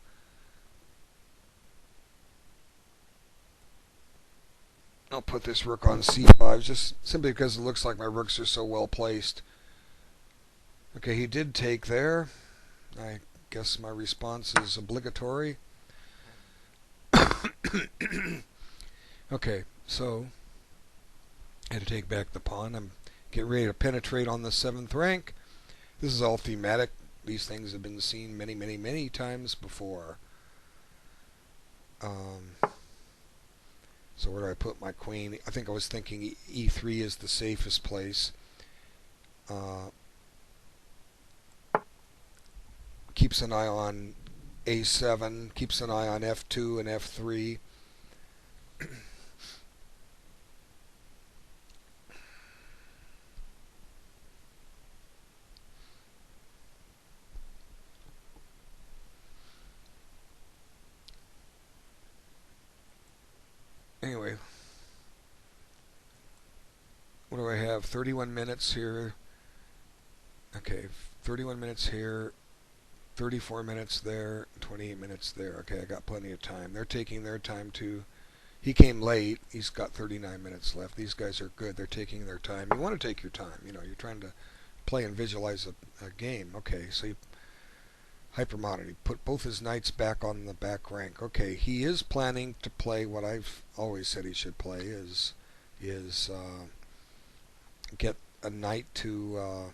I'll put this rook on C5 just simply because it looks like my rooks are so well placed. Okay, he did take there. I guess my response is obligatory. Okay, so I had to take back the pawn. I'm getting ready to penetrate on the 7th rank. This is all thematic. These things have been seen many, many, many times before. So where do I put my queen? I think I was thinking E3 is the safest place. keeps an eye on A7, keeps an eye on F2 and F3. Anyway, what do I have? 31 minutes here. Okay, 31 minutes here, 34 minutes there, 28 minutes there. Okay, I got plenty of time. They're taking their time too. He came late. He's got 39 minutes left. These guys are good. They're taking their time. You want to take your time. You know, you're trying to play and visualize a game. Okay, so you hypermodern. He put both his knights back on the back rank. Okay, he is planning to play what I've always said he should play is get a knight to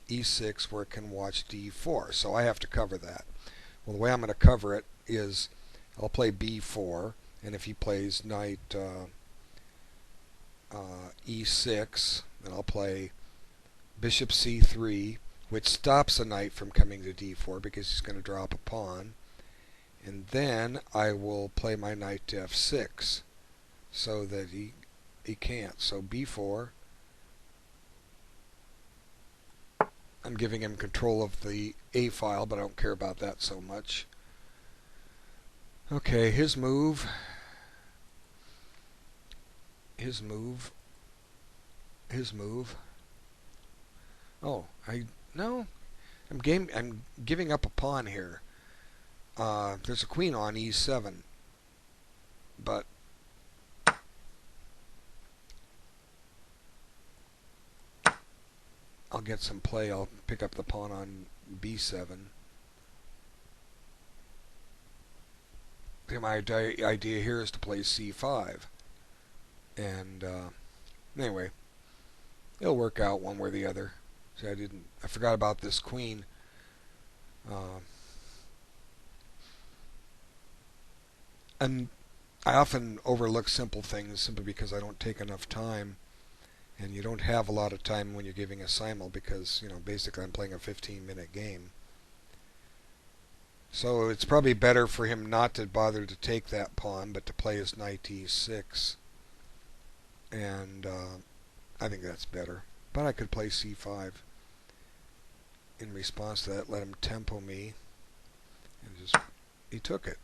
e6 where it can watch d4. So I have to cover that. Well, the way I'm going to cover it is I'll play b4, and if he plays knight e6, then I'll play bishop c3, which stops a knight from coming to d4 because he's going to drop a pawn. And then I will play my knight to f6 so that he can't. So b4, I'm giving him control of the A file, but I don't care about that so much. Okay, his move. Oh, I'm giving up a pawn here. There's a queen on e7, but I'll get some play. I'll pick up the pawn on b7. My idea here is to play c5, and anyway, it'll work out one way or the other. See, I forgot about this queen. And I often overlook simple things simply because I don't take enough time, and you don't have a lot of time when you're giving a simul because, you know, basically I'm playing a 15-minute game. So it's probably better for him not to bother to take that pawn, but to play his knight e6. And I think that's better. But I could play c5 in response to that, let him tempo me, and he took it.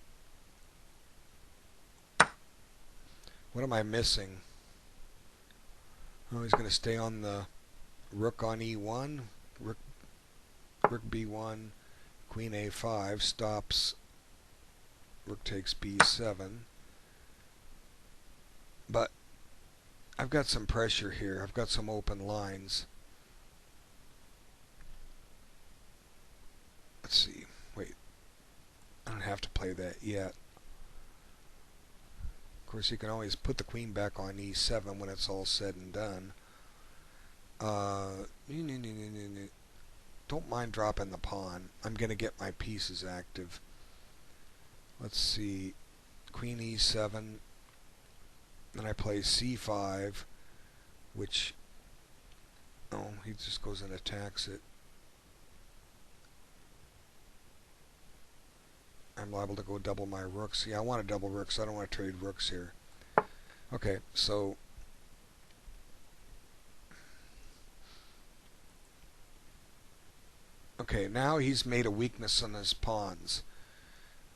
What am I missing? Oh, he's going to stay on the rook on e1, rook b1, queen a5 stops, rook takes b7. But I've got some pressure here. I've got some open lines. Let's see. Wait. I don't have to play that yet. Of course, you can always put the queen back on e7 when it's all said and done. Don't mind dropping the pawn. I'm going to get my pieces active. Let's see. Queen e7. Then I play c5, which... Oh, he just goes and attacks it. I'm liable to go double my rooks. Yeah, I want to double rooks. I don't want to trade rooks here. Okay, so... Okay, now he's made a weakness on his pawns.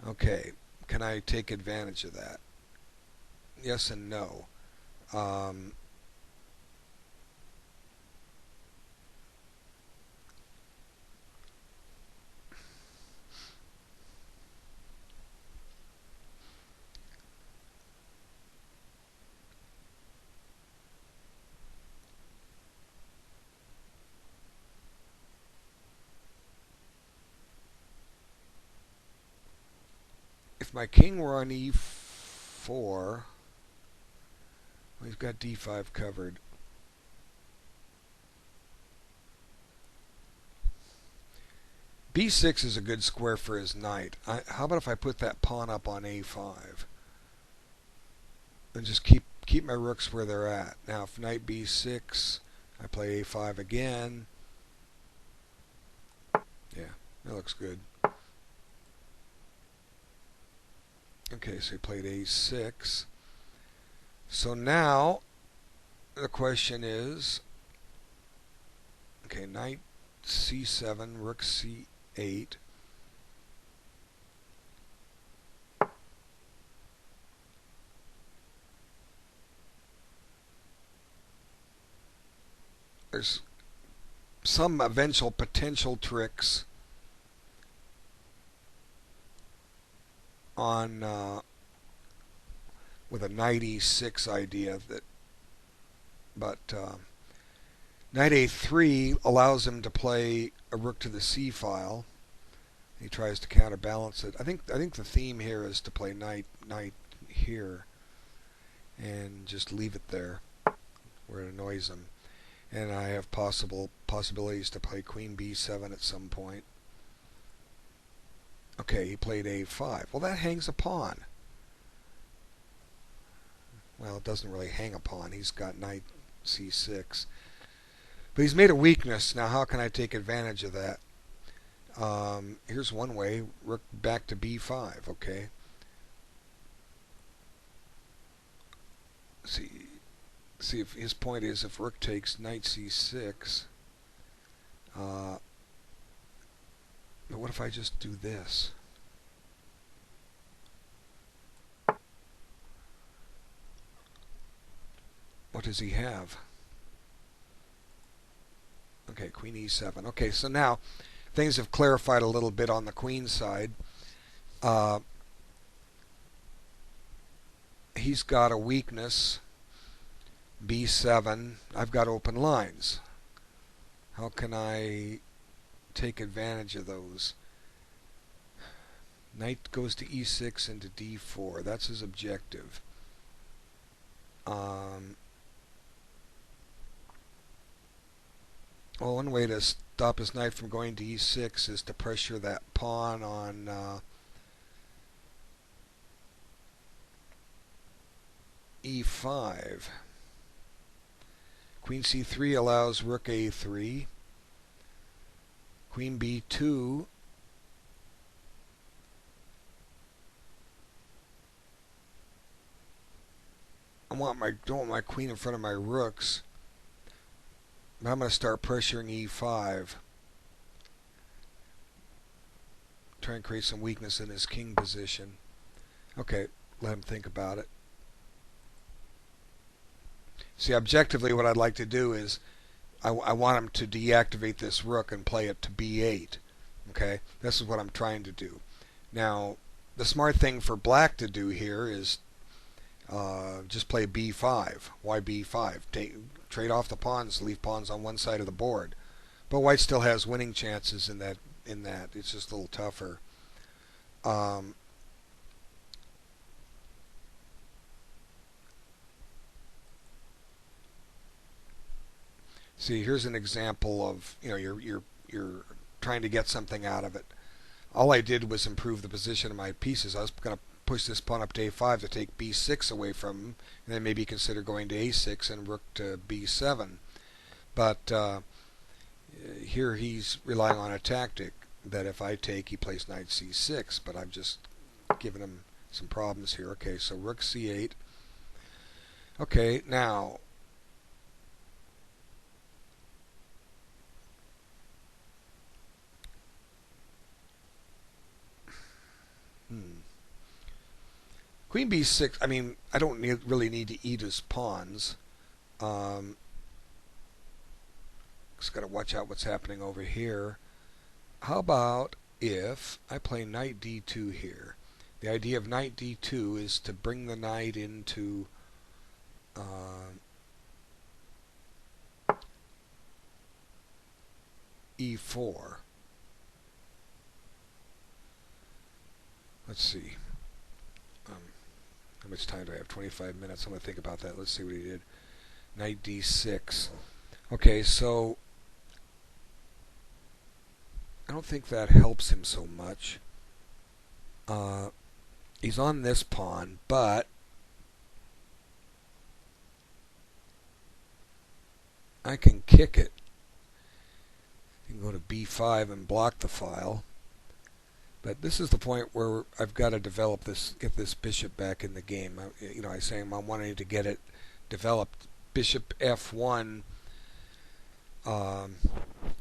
Okay, can I take advantage of that? Yes and no. If my king were on e4, well, he's got d5 covered. b6 is a good square for his knight. How about if I put that pawn up on a5 and just keep my rooks where they're at? Now, if knight b6, I play a5 again. Yeah, that looks good. Okay, so he played a6. So now the question is, okay, knight c7, rook c8. There's some eventual potential tricks on with a knight e6 idea that, but knight a3 allows him to play a rook to the c file. He tries to counterbalance it. I think the theme here is to play knight here and just leave it there where it annoys him. And I have possibilities to play queen b7 at some point. Okay, he played a5. Well, that hangs a pawn. Well, it doesn't really hang a pawn. He's got knight c6. But he's made a weakness. Now, how can I take advantage of that? Here's one way. Rook back to b5, okay? See if his point is if rook takes knight c6. But what if I just do this? What does he have? Okay, queen e7. Okay, so now things have clarified a little bit on the queen side. He's got a weakness, b7. I've got open lines. How can I take advantage of those? Knight goes to e6 into d4. That's his objective. Well, one way to stop his knight from going to e6 is to pressure that pawn on e5. Queen c3 allows rook a3. Queen b2. Don't want my queen in front of my rooks. But I'm going to start pressuring e5. Try and create some weakness in his king position. Okay, let him think about it. See, objectively, what I'd like to do is I want him to deactivate this rook and play it to b8. Okay, this is what I'm trying to do. Now, the smart thing for black to do here is just play b5. Why b5? Trade off the pawns, leave pawns on one side of the board. But white still has winning chances in that. It's just a little tougher. See, here's an example of, you're trying to get something out of it. All I did was improve the position of my pieces. I was going to push this pawn up to a5 to take b6 away from him, and then maybe consider going to a6 and rook to b7. But here he's relying on a tactic that if I take, he plays knight c6, but I've just given him some problems here. Okay, so rook c8. Okay, now queen b6. I mean, I don't really need to eat his pawns. Just got to watch out what's happening over here. How about if I play knight d2 here? The idea of knight d2 is to bring the knight into e4. Let's see. How much time do I have? 25 minutes. I'm going to think about that. Let's see what he did. Knight d6. Okay, so I don't think that helps him so much. He's on this pawn, but I can kick it. You can go to b5 and block the file. But this is the point where I've got to develop this, get this bishop back in the game. I say I'm wanting to get it developed. Bishop f1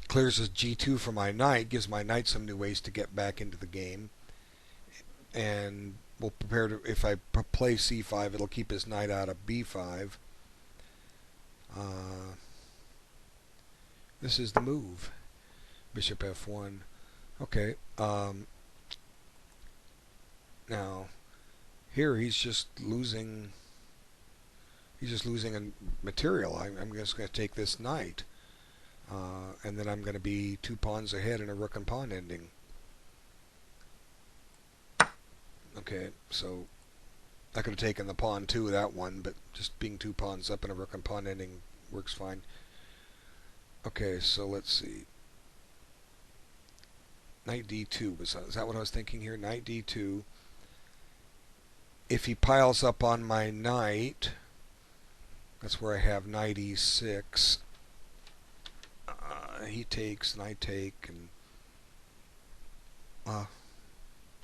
clears as g2 for my knight, gives my knight some new ways to get back into the game, and we'll prepare to, if I play c5, it'll keep his knight out of b5. This is the move, bishop f1. Okay. Now, here he's just losing. He's just losing a material. I'm just going to take this knight, and then I'm going to be 2 pawns ahead in a rook and pawn ending. Okay, so I could have taken the pawn too, that one, but just being 2 pawns up in a rook and pawn ending works fine. Okay, so let's see. Knight d2 is that what I was thinking here? Knight d2. If he piles up on my knight, that's where I have knight e6. He takes and I take, and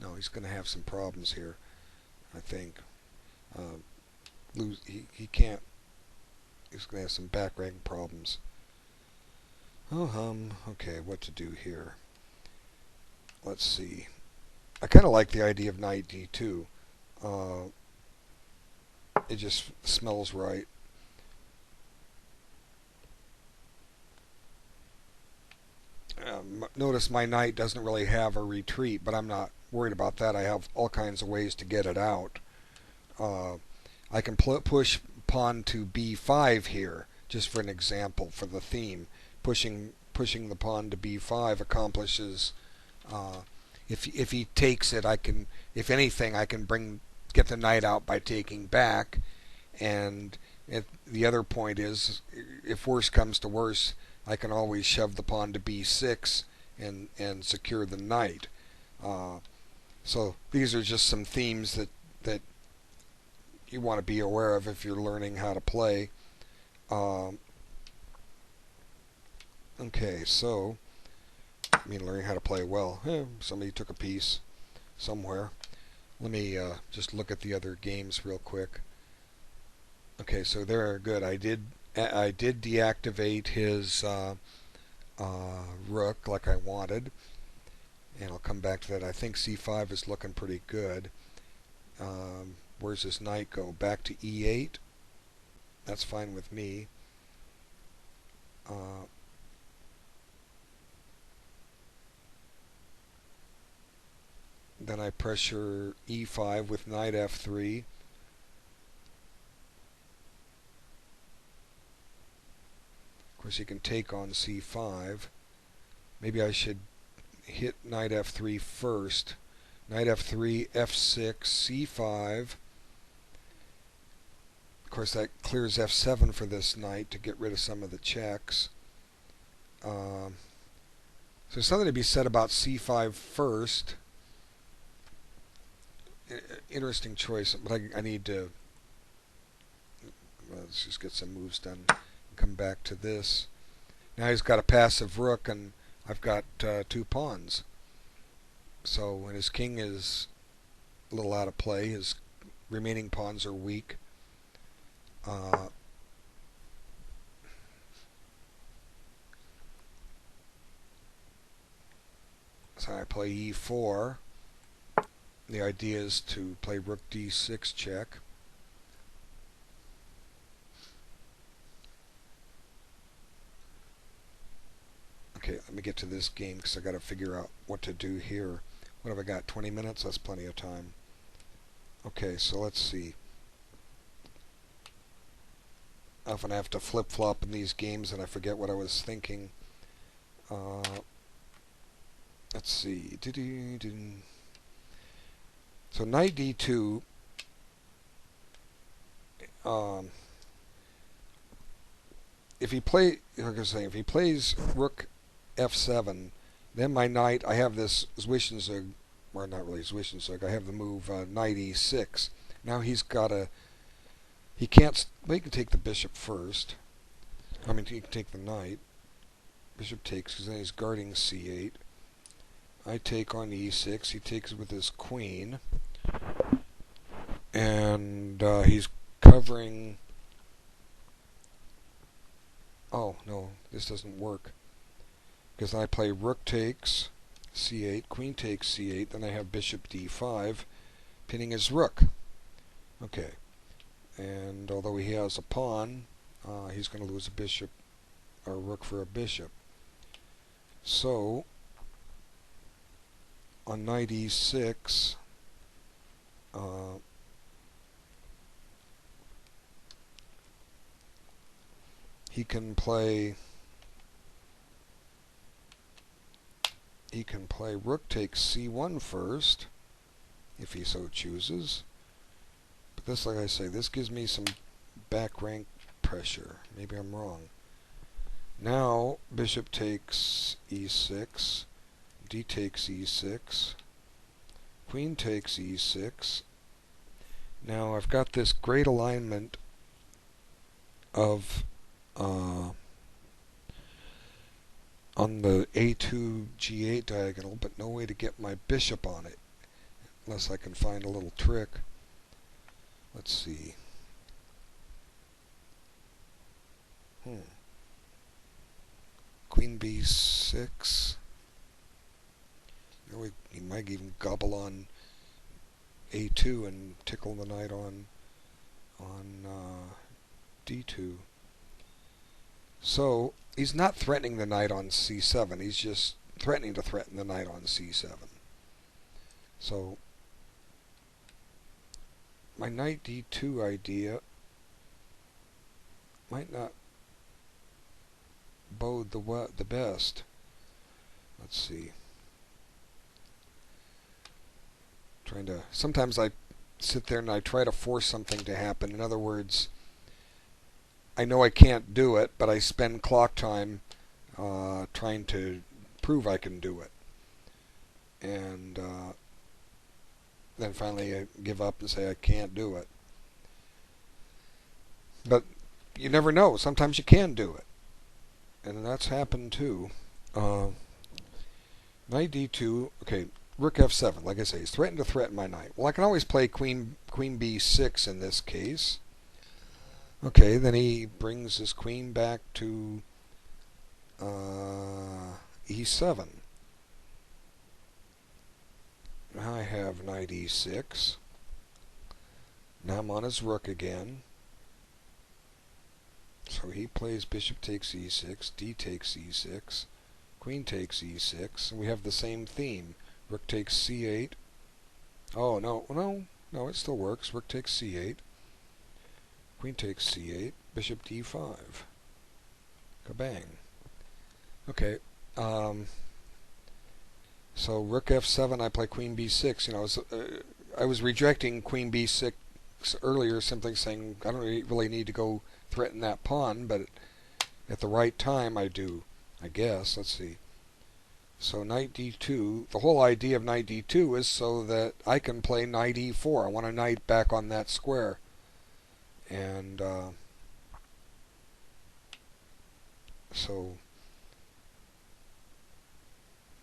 no, he's going to have some problems here, I think. He can't. He's going to have some back rank problems. Okay, what to do here? Let's see. I kind of like the idea of knight d2. It just smells right. Notice my knight doesn't really have a retreat, but I'm not worried about that. I have all kinds of ways to get it out. I can push pawn to b5 here, just for an example, for the theme. Pushing the pawn to b5 accomplishes. If he takes it, I can, if anything, I can get the knight out by taking back. And the other point is, if worse comes to worse, I can always shove the pawn to b6 and secure the knight. So these are just some themes that you want to be aware of if you're learning how to play. Okay, so learning how to play well. Somebody took a piece somewhere. Let me just look at the other games real quick. Okay, so they're good. I did deactivate his rook like I wanted, and I'll come back to that. I think c5 is looking pretty good. Where's this knight go? Back to e8. That's fine with me. Then I pressure e5 with knight f3. Of course, you can take on c5. Maybe I should hit knight f3 first. Knight f3, f6, c5. Of course, that clears f7 for this knight to get rid of some of the checks. So there's something to be said about c5 first. Interesting choice, but I need to, let's just get some moves done and come back to this. Now he's got a passive rook, and I've got 2 pawns. So when his king is a little out of play, his remaining pawns are weak. So I play e4. The idea is to play rook d6 check. Okay, let me get to this game because I got to figure out what to do here. What have I got? 20 minutes? That's plenty of time. Okay, so let's see. I often have to flip-flop in these games and I forget what I was thinking. Let's see. So knight d2. If he plays rook f7, then my knight, I have this Zwischenzug, or not really Zwischenzug, I have the move knight e6. Now he's got a, he can't, well, he can take the bishop first. I mean, he can take the knight. Bishop takes, because then he's guarding c8. I take on e6. He takes with his queen. And he's covering... Oh, no, this doesn't work. Because I play rook takes c8, queen takes c8, then I have bishop d5, pinning his rook. Okay. And although he has a pawn, he's going to lose a bishop, or a rook for a bishop. So, on knight e6, he can play rook takes c1 first, if he so chooses. But this, like I say, this gives me some back rank pressure. Maybe I'm wrong. Now, bishop takes e6, d takes e6, queen takes e6. Now I've got this great alignment of on the a2 g8 diagonal, but no way to get my bishop on it unless I can find a little trick. Let's see. Queen b6. He might even gobble on a2 and tickle the knight on d2. So he's not threatening the knight on c7. He's just threatening to threaten the knight on c7. So my knight d2 idea might not bode the best. Let's see. Sometimes I sit there and I try to force something to happen. In other words, I know I can't do it, but I spend clock time trying to prove I can do it. And then finally I give up and say I can't do it. But you never know. Sometimes you can do it. And that's happened too. Knight d2, okay, rook f7, like I say, he's threatened to threaten my knight. Well, I can always play queen b6 in this case. Okay, then he brings his queen back to e7. Now I have knight e6. Now I'm on his rook again. So he plays bishop takes e6, d takes e6, queen takes e6, and we have the same theme. Rook takes c8. Oh, no, it still works. Rook takes c8, queen takes c8, bishop d5. Kabang. Okay, so rook f7, I play queen b6. You know, I was rejecting queen b6 earlier, simply saying I don't really need to go threaten that pawn, but at the right time I do, I guess. Let's see. So knight d2, the whole idea of knight d2 is so that I can play knight e4. I want a knight back on that square. And so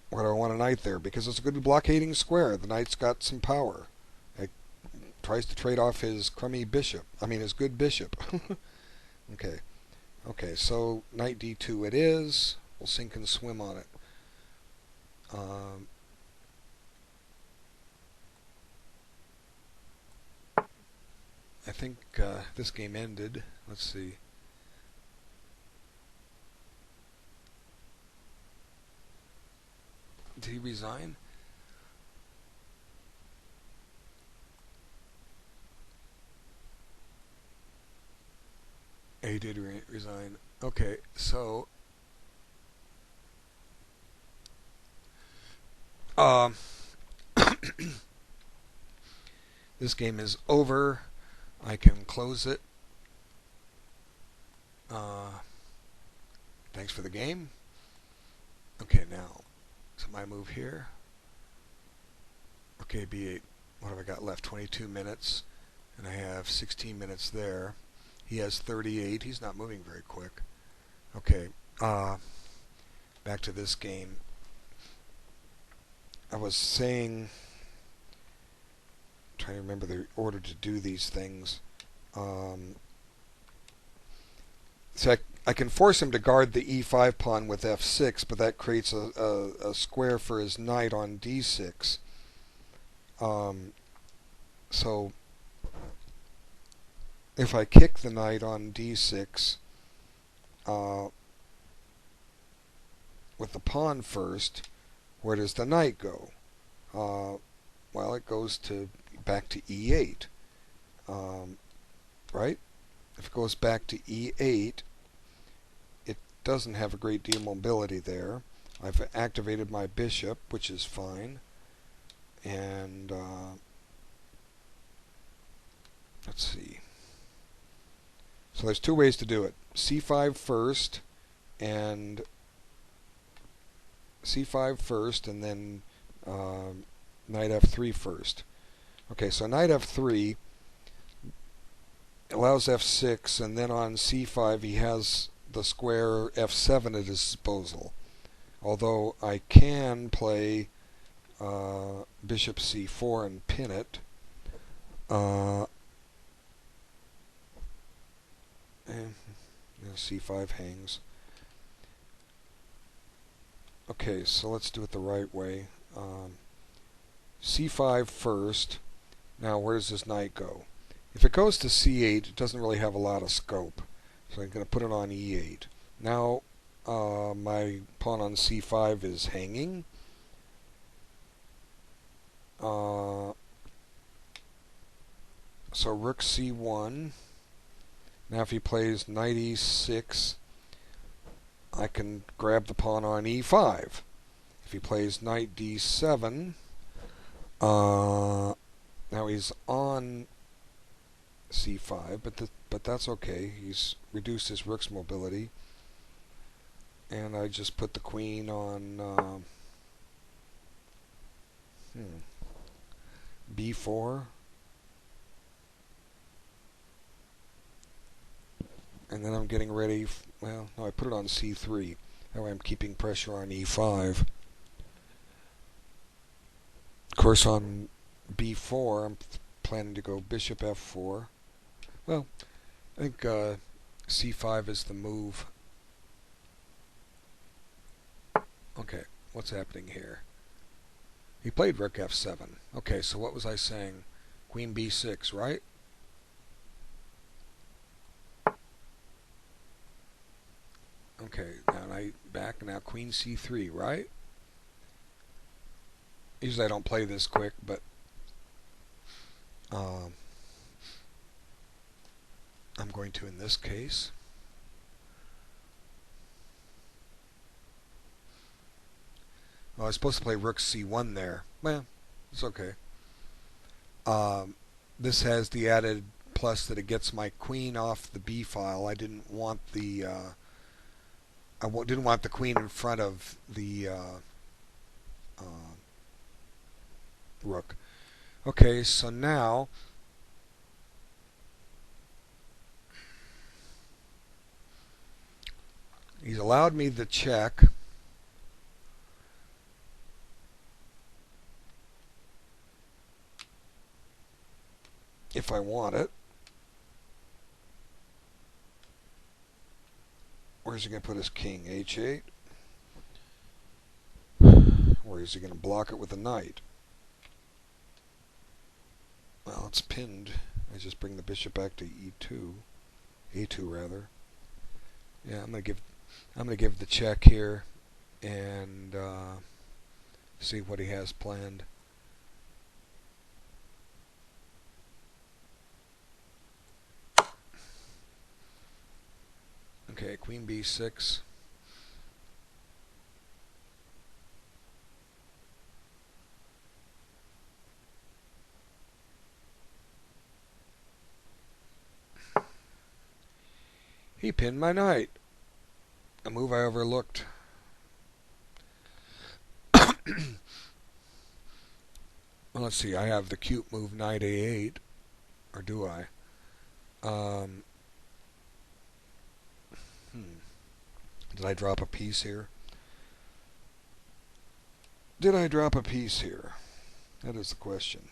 why do I want a knight there? Because it's a good blockading square. The knight's got some power. It tries to trade off his crummy bishop. His good bishop. Okay, so knight d2 it is. We'll sink and swim on it. I think this game ended. Let's see. Did he resign? He did resign. Okay, so this game is over. I can close it. Thanks for the game. Okay, now, so my move here. Okay, b8. What have I got left? 22 minutes. And I have 16 minutes there. He has 38. He's not moving very quick. Okay, back to this game. I was saying, trying to remember the order to do these things. So I can force him to guard the e5 pawn with f6, but that creates a square for his knight on d6. So if I kick the knight on d6 with the pawn first, where does the knight go? Well, it goes back to e8, right? If it goes back to e8, it doesn't have a great deal of mobility there. I've activated my bishop, which is fine. And let's see. So there's two ways to do it. c5 first, and c5 first, and then knight f3 first. Okay, so knight f3 allows f6, and then on c5 he has the square f7 at his disposal. Although I can play bishop c4 and pin it. And c5 hangs. Okay, so let's do it the right way. c5 first. Now, where does this knight go? If it goes to c8, it doesn't really have a lot of scope. So I'm going to put it on e8. Now, my pawn on c5 is hanging. So rook c1. Now if he plays knight e6, I can grab the pawn on e5. If he plays knight d7, now he's on c5, but that's okay. He's reduced his rook's mobility. And I just put the queen on b4. And then I'm getting ready. Well, no, I put it on c3. That way I'm keeping pressure on e5. Of course, on b4, I'm planning to go bishop f4. Well, I think c5 is the move. Okay, what's happening here? He played rook f7. Okay, so what was I saying? Queen b6, right? Okay, now knight back. Now queen c3, right? Usually I don't play this quick, but I'm going to in this case. Well, I was supposed to play rook c1 there. Well, it's okay. This has the added plus that it gets my queen off the b file. I didn't want the didn't want the queen in front of the rook. Okay, so now he's allowed me the check. If I want it. Where's he going to put his king? h8? Or is he going to block it with a knight? Well, it's pinned. I just bring the bishop back to e2. a2 rather. Yeah, I'm going to give the check here and see what he has planned. Okay, queen b6. He pinned my knight. A move I overlooked. Well, let's see. I have the cute move knight a8. Or do I? Did I drop a piece here? Did I drop a piece here? That is the question.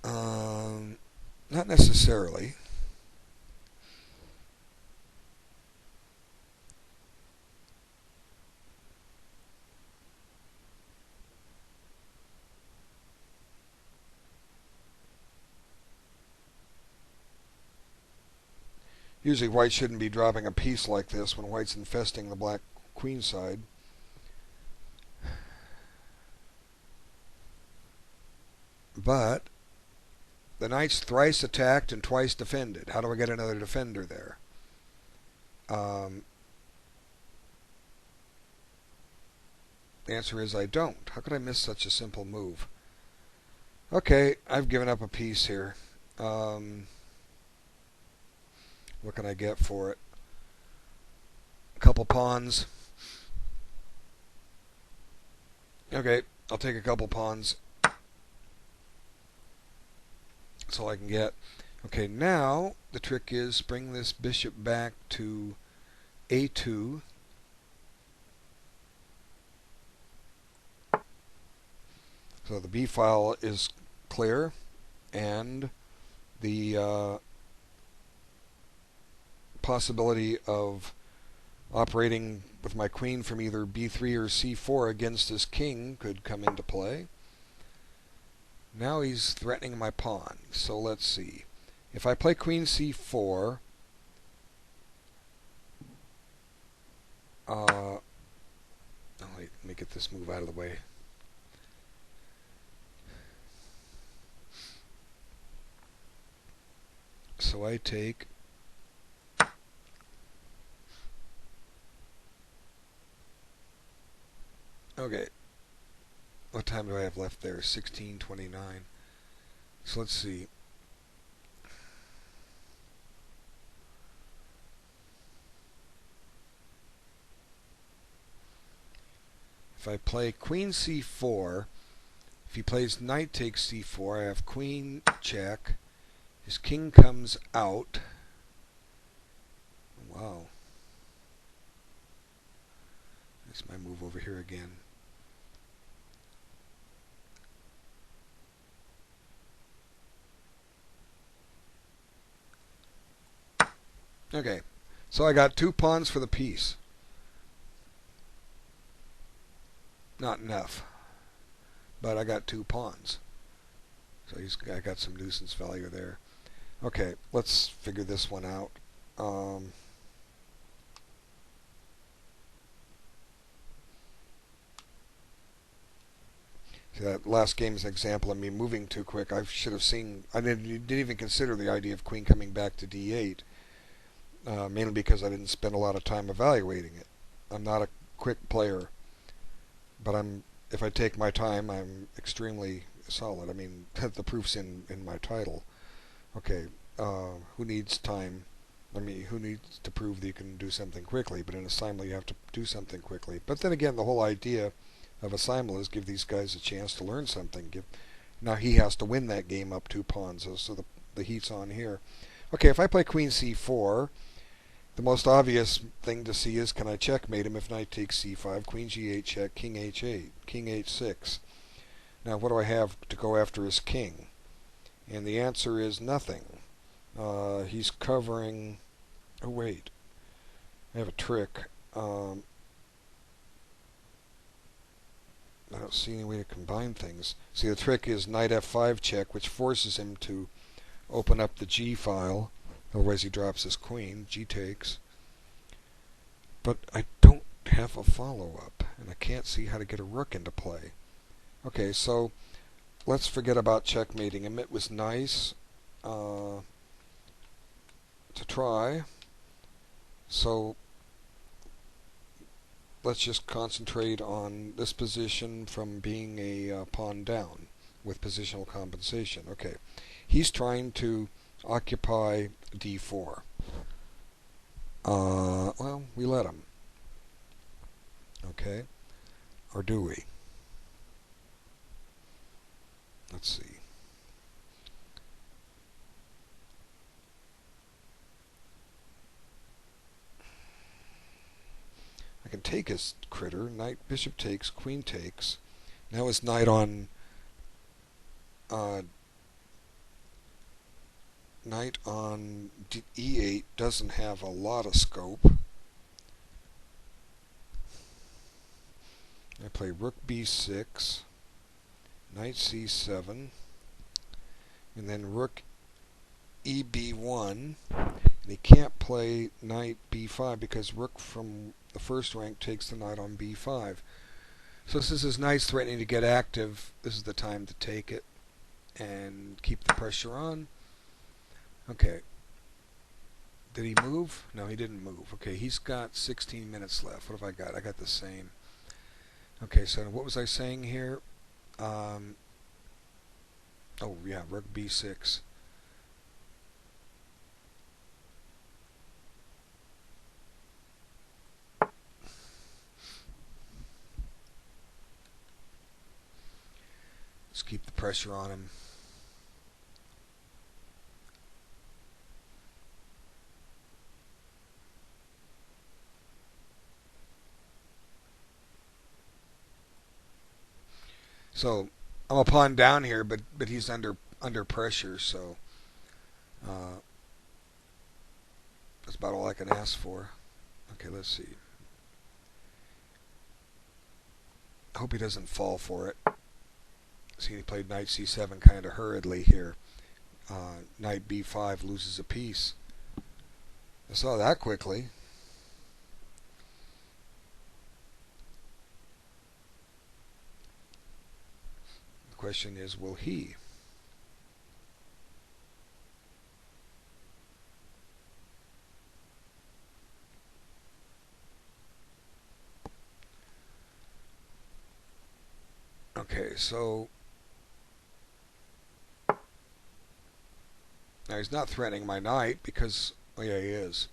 Not necessarily. Usually white shouldn't be dropping a piece like this when white's infesting the black queen side. But the knight's thrice attacked and twice defended. How do I get another defender there? The answer is I don't. How could I miss such a simple move? Okay, I've given up a piece here. What can I get for it? A couple pawns. Okay, I'll take a couple pawns. That's all I can get. Okay, now the trick is bring this bishop back to a2. So the b file is clear, and the possibility of operating with my queen from either b3 or c4 against his king could come into play. Now he's threatening my pawn. So let's see. If I play queen c4, let me get this move out of the way. So I take okay. What time do I have left there? 16:29. So let's see. If I play queen c4, if he plays knight takes c4, I have queen check. His king comes out. Wow. That's my move over here again. Okay, so I got 2 pawns for the piece. Not enough, but I got 2 pawns. So I got some nuisance value there. Okay, let's figure this one out. See, that last game is an example of me moving too quick. I should have seen. I didn't even consider the idea of queen coming back to d8, mainly because I didn't spend a lot of time evaluating it. I'm not a quick player, but if I take my time, I'm extremely solid. I mean, the proof's in my title. Okay, who needs time? I mean, who needs to prove that you can do something quickly? But in a simul, you have to do something quickly. But then again, the whole idea of a simul is give these guys a chance to learn something. Now he has to win that game up 2 pawns, so the heat's on here. Okay, if I play queen c4, the most obvious thing to see is can I checkmate him if knight takes c5, queen g8 check, king h8, king h6. Now what do I have to go after his king? And the answer is nothing. He's covering... Oh wait, I have a trick. I don't see any way to combine things. See, the trick is knight f5 check, which forces him to open up the g file. Otherwise he drops his queen. G takes. But I don't have a follow-up, and I can't see how to get a rook into play. Okay, so let's forget about checkmating him. It was nice to try. So let's just concentrate on this position from being a pawn down with positional compensation. Okay, he's trying to occupy d4. Well, we let him. Okay, or do we? Let's see. I can take his critter. Knight, bishop takes, queen takes. Now his knight on uh, e8 doesn't have a lot of scope. I play rook b6, knight c7, and then rook eb1. And he can't play knight b5 because rook from the first rank takes the knight on b5. So since his knight's threatening to get active, this is the time to take it and keep the pressure on. Okay. Did he move? No, he didn't move. Okay, he's got 16 minutes left. What have I got? I got the same. Okay, so what was I saying here? Oh, yeah, rook b6. Let's keep the pressure on him. So I'm a pawn down here, but he's under pressure, so that's about all I can ask for. Okay, let's see. I hope he doesn't fall for it. See, he played knight c7 kind of hurriedly here. Knight b5 loses a piece. I saw that quickly. The question is, will he? Okay, so now he's not threatening my knight because, oh yeah, he is.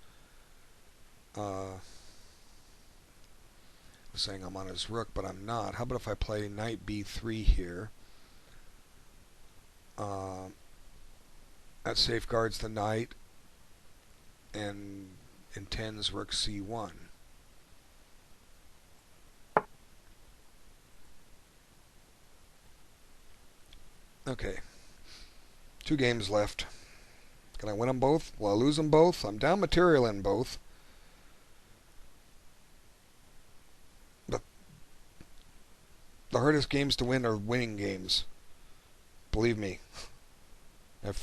Saying I'm on his rook, but I'm not. How about if I play knight b3 here? That safeguards the knight and intends rook c1. Okay, 2 games left. Can I win them both? Will I lose them both? I'm down material in both. But the hardest games to win are winning games. Believe me. You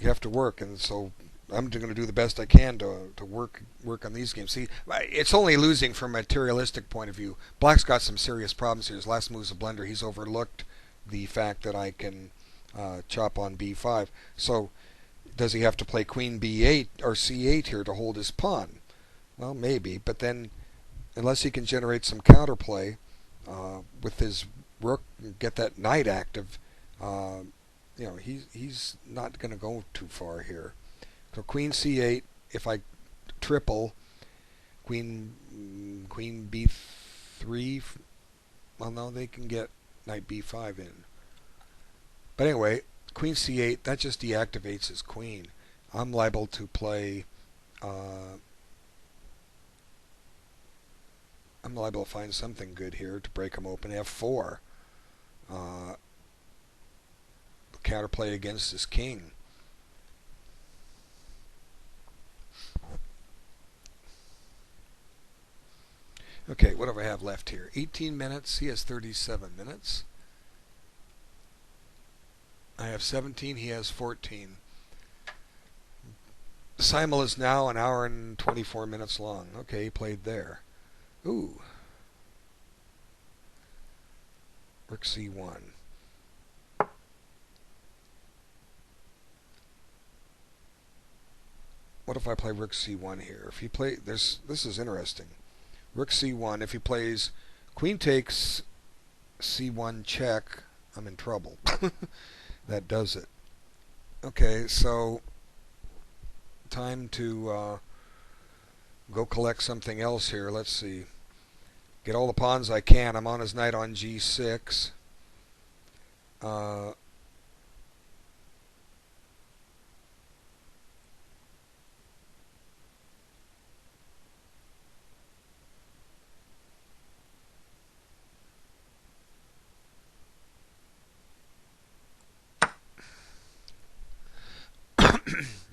have to work, and so I'm going to do the best I can to work on these games. See, it's only losing from a materialistic point of view. Black's got some serious problems here. His last move's a blunder. He's overlooked the fact that I can chop on b5. So does he have to play queen b8 or c8 here to hold his pawn? Well, maybe, but then unless he can generate some counterplay with his rook and get that knight active, he's not going to go too far here. So queen c8. If I triple, queen b3. Well, no, they can get knight b5 in. But anyway, queen c8. That just deactivates his queen. I'm liable to play. I'm liable to find something good here to break him open. f4. Counterplay against his king. Okay, what do I have left here? 18 minutes. He has 37 minutes. I have 17. He has 14. The Simul is now an hour and 24 minutes long. Okay, he played there. Ooh. Rook c1. What if I play rook c1 here? If he play this is interesting. Rook c1. If he plays queen takes c1 check, I'm in trouble. That does it. Okay, so time to go collect something else here. Let's see. Get all the pawns I can. I'm on his knight on g6.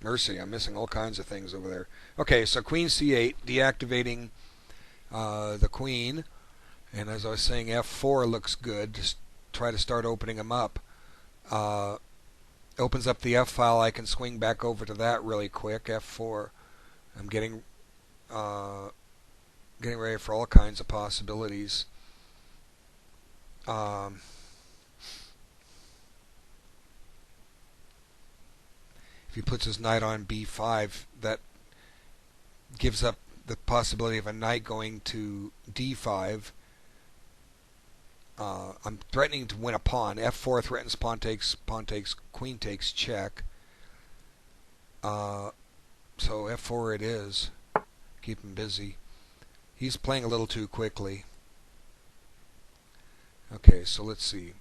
Mercy, I'm missing all kinds of things over there. Okay, so queen c8, deactivating the queen. And as I was saying, f4 looks good. Just try to start opening them up. Opens up the F file. I can swing back over to that really quick. F4. I'm getting ready for all kinds of possibilities. If he puts his knight on b5, that gives up the possibility of a knight going to d5. I'm threatening to win a pawn. F4 threatens pawn takes, queen takes, check. So F4 it is. Keep him busy. He's playing a little too quickly. Okay, so let's see.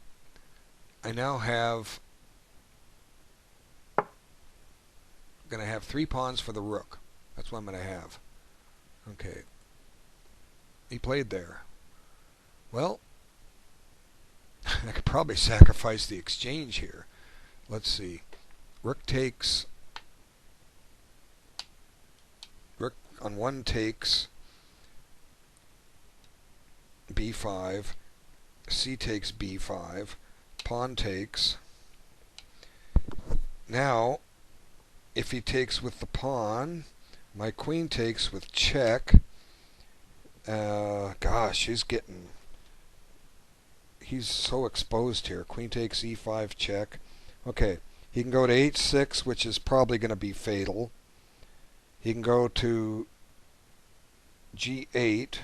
I now have going to have 3 pawns for the rook. That's what I'm going to have. Okay. He played there. Well, I could probably sacrifice the exchange here. Let's see. Rook takes. Rook on 1 takes b5. C takes b5. Pawn takes. Now, if he takes with the pawn, my queen takes with check. Gosh, he's so exposed here. Queen takes e5 check. Okay, he can go to h6, which is probably going to be fatal. He can go to g8,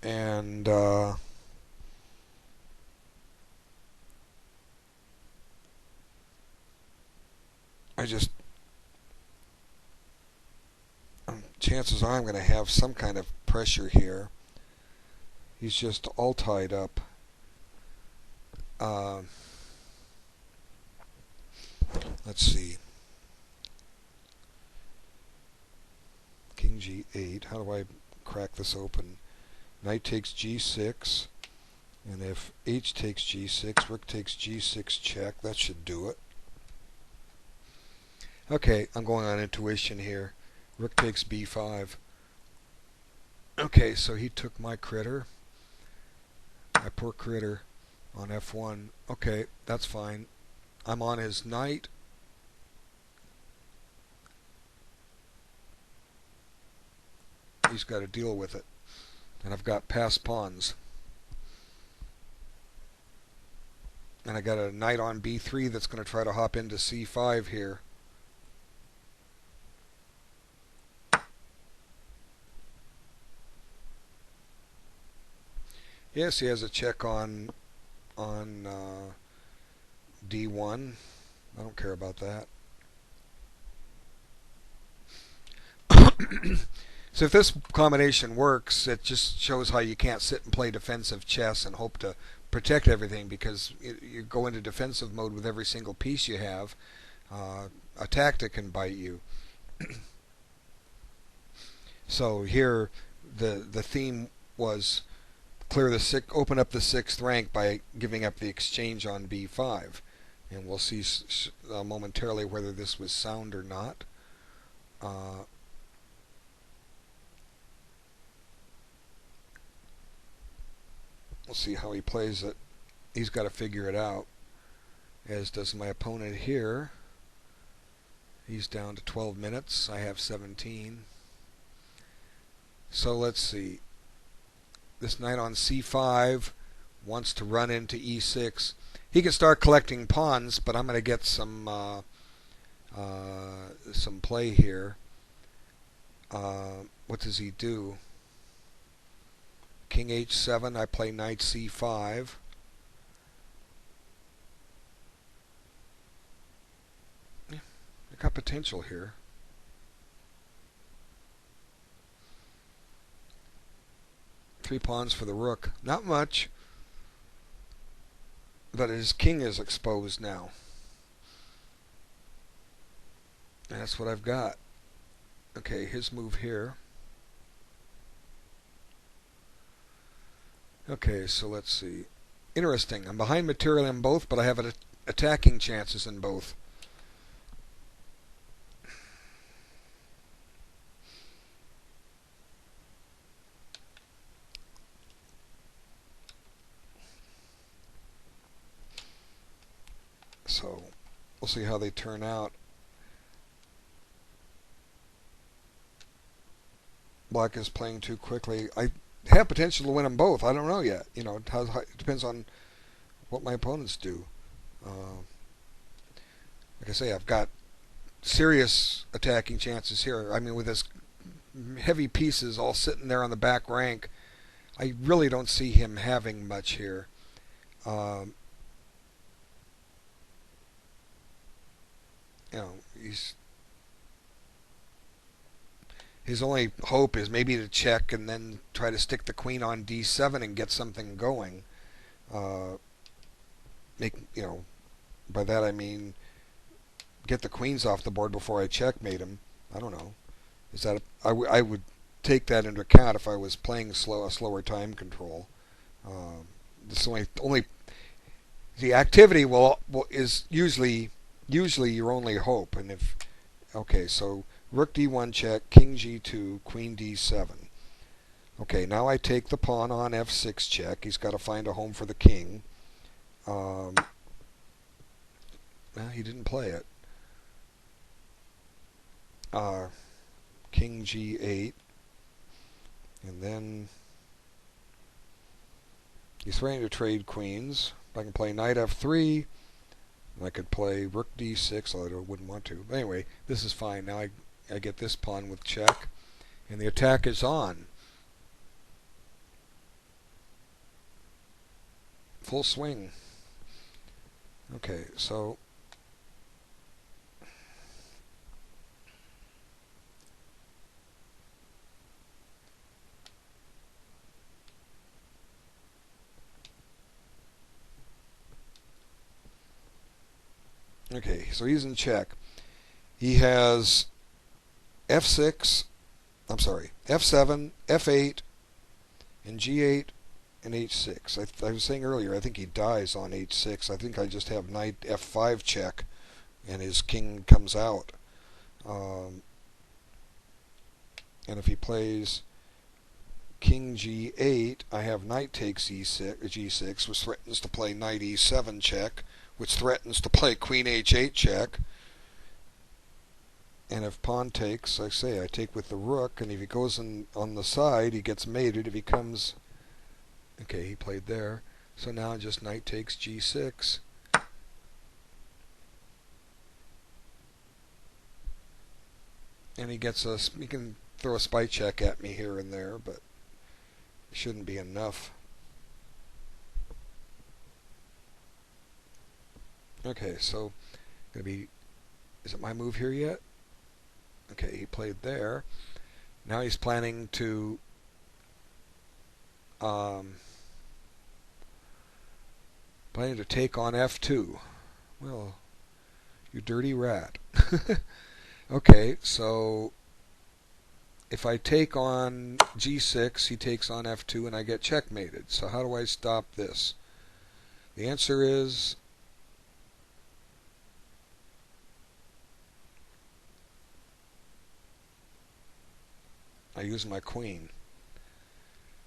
and chances are I'm going to have some kind of pressure here. He's just all tied up. Let's see. King g8. How do I crack this open? Knight takes g6. And if h takes g6, rook takes g6 check. That should do it. Okay, I'm going on intuition here. Rook takes b5. Okay, so he took my critter. My poor critter on f1. Okay, that's fine. I'm on his knight. He's got to deal with it. And I've got passed pawns. And I got a knight on b3 that's going to try to hop into c5 here. Yes, he has a check on d1. I don't care about that. So if this combination works, it just shows how you can't sit and play defensive chess and hope to protect everything, because you go into defensive mode with every single piece you have. A tactic can bite you. So here the theme was open up the 6th rank by giving up the exchange on b5, and we'll see momentarily whether this was sound or not. We'll see how he plays it. He's got to figure it out, as does my opponent here. He's down to 12 minutes. I have 17. So let's see. This knight on c5 wants to run into e6. He can start collecting pawns, but I'm going to get some play here. What does he do? King h7. I play knight c5. Yeah, I got potential here. Three pawns for the rook. Not much, but his king is exposed now. And that's what I've got. Okay, his move here. Okay, so let's see. Interesting. I'm behind material in both, but I have attacking chances in both. We'll see how they turn out. Black is playing too quickly. I have potential to win them both. I don't know yet. You know, it depends on what my opponents do. Like I say, I've got serious attacking chances here. I mean, with this heavy pieces all sitting there on the back rank, I really don't see him having much here. Um, you know, his only hope is maybe to check and then try to stick the queen on d7 and get something going. Uh, by that I mean get the queens off the board before I checkmate him. I don't know. Is that I would take that into account if I was playing a slower time control. This only the activity is usually your only hope. And if okay, so rook d1 check, king g2, queen d7. Okay, now I take the pawn on f6 check. He's got to find a home for the king. Well, he didn't play it. King g8, and then he's trying to trade queens. I can play knight f3, and I could play rook d6, although I wouldn't want to. But anyway, this is fine. Now I get this pawn with check, and the attack is on. Full swing. Okay, so he's in check. He has f6, I'm sorry, f7, f8, and g8, and h6. I was saying earlier, I think he dies on h6. I think I just have knight f5 check, and his king comes out. And if he plays king g8, I have knight takes g6, which threatens to play knight e7 check, which threatens to play queen h8 check. And if pawn takes, I take with the rook, and if he goes on the side, he gets mated. If he comes, okay, he played there. So now just knight takes g6. And he can throw a spy check at me here and there, but it shouldn't be enough. Okay, so is it my move here yet? Okay, he played there. Now he's planning to take on f2. Well, you dirty rat. Okay, so if I take on g6, he takes on f2, and I get checkmated. So how do I stop this? The answer is I use my queen.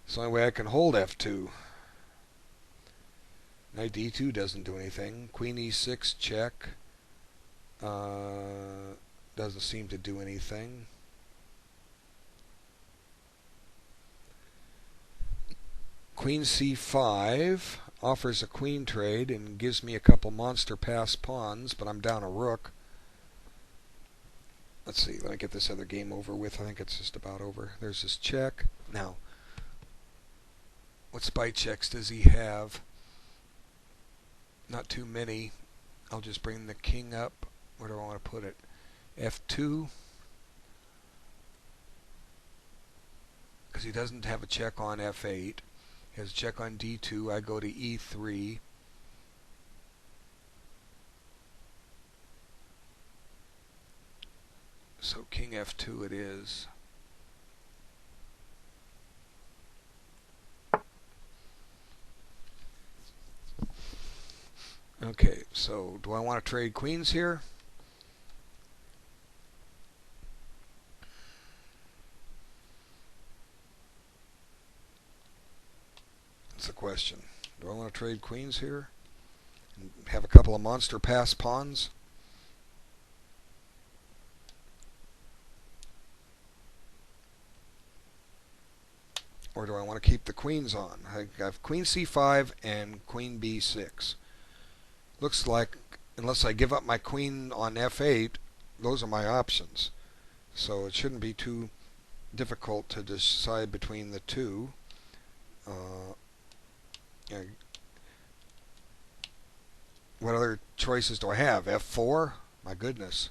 It's the only way I can hold f2. Knight d2 doesn't do anything. Queen e6 check. Doesn't seem to do anything. Queen c5 offers a queen trade and gives me a couple monster pass pawns, but I'm down a rook. Let's see, let me get this other game over with. I think it's just about over. There's his check. Now, what spy checks does he have? Not too many. I'll just bring the king up. Where do I want to put it? f2. Because he doesn't have a check on f8. He has a check on d2. I go to e3. So king f2 it is. Okay, so do I want to trade queens here? That's the question. Do I want to trade queens here? And have a couple of monster pass pawns? Or do I want to keep the queens on? I have queen c5 and queen b6. Looks like, unless I give up my queen on f8, those are my options. So it shouldn't be too difficult to decide between the two. Yeah, what other choices do I have? f4? My goodness.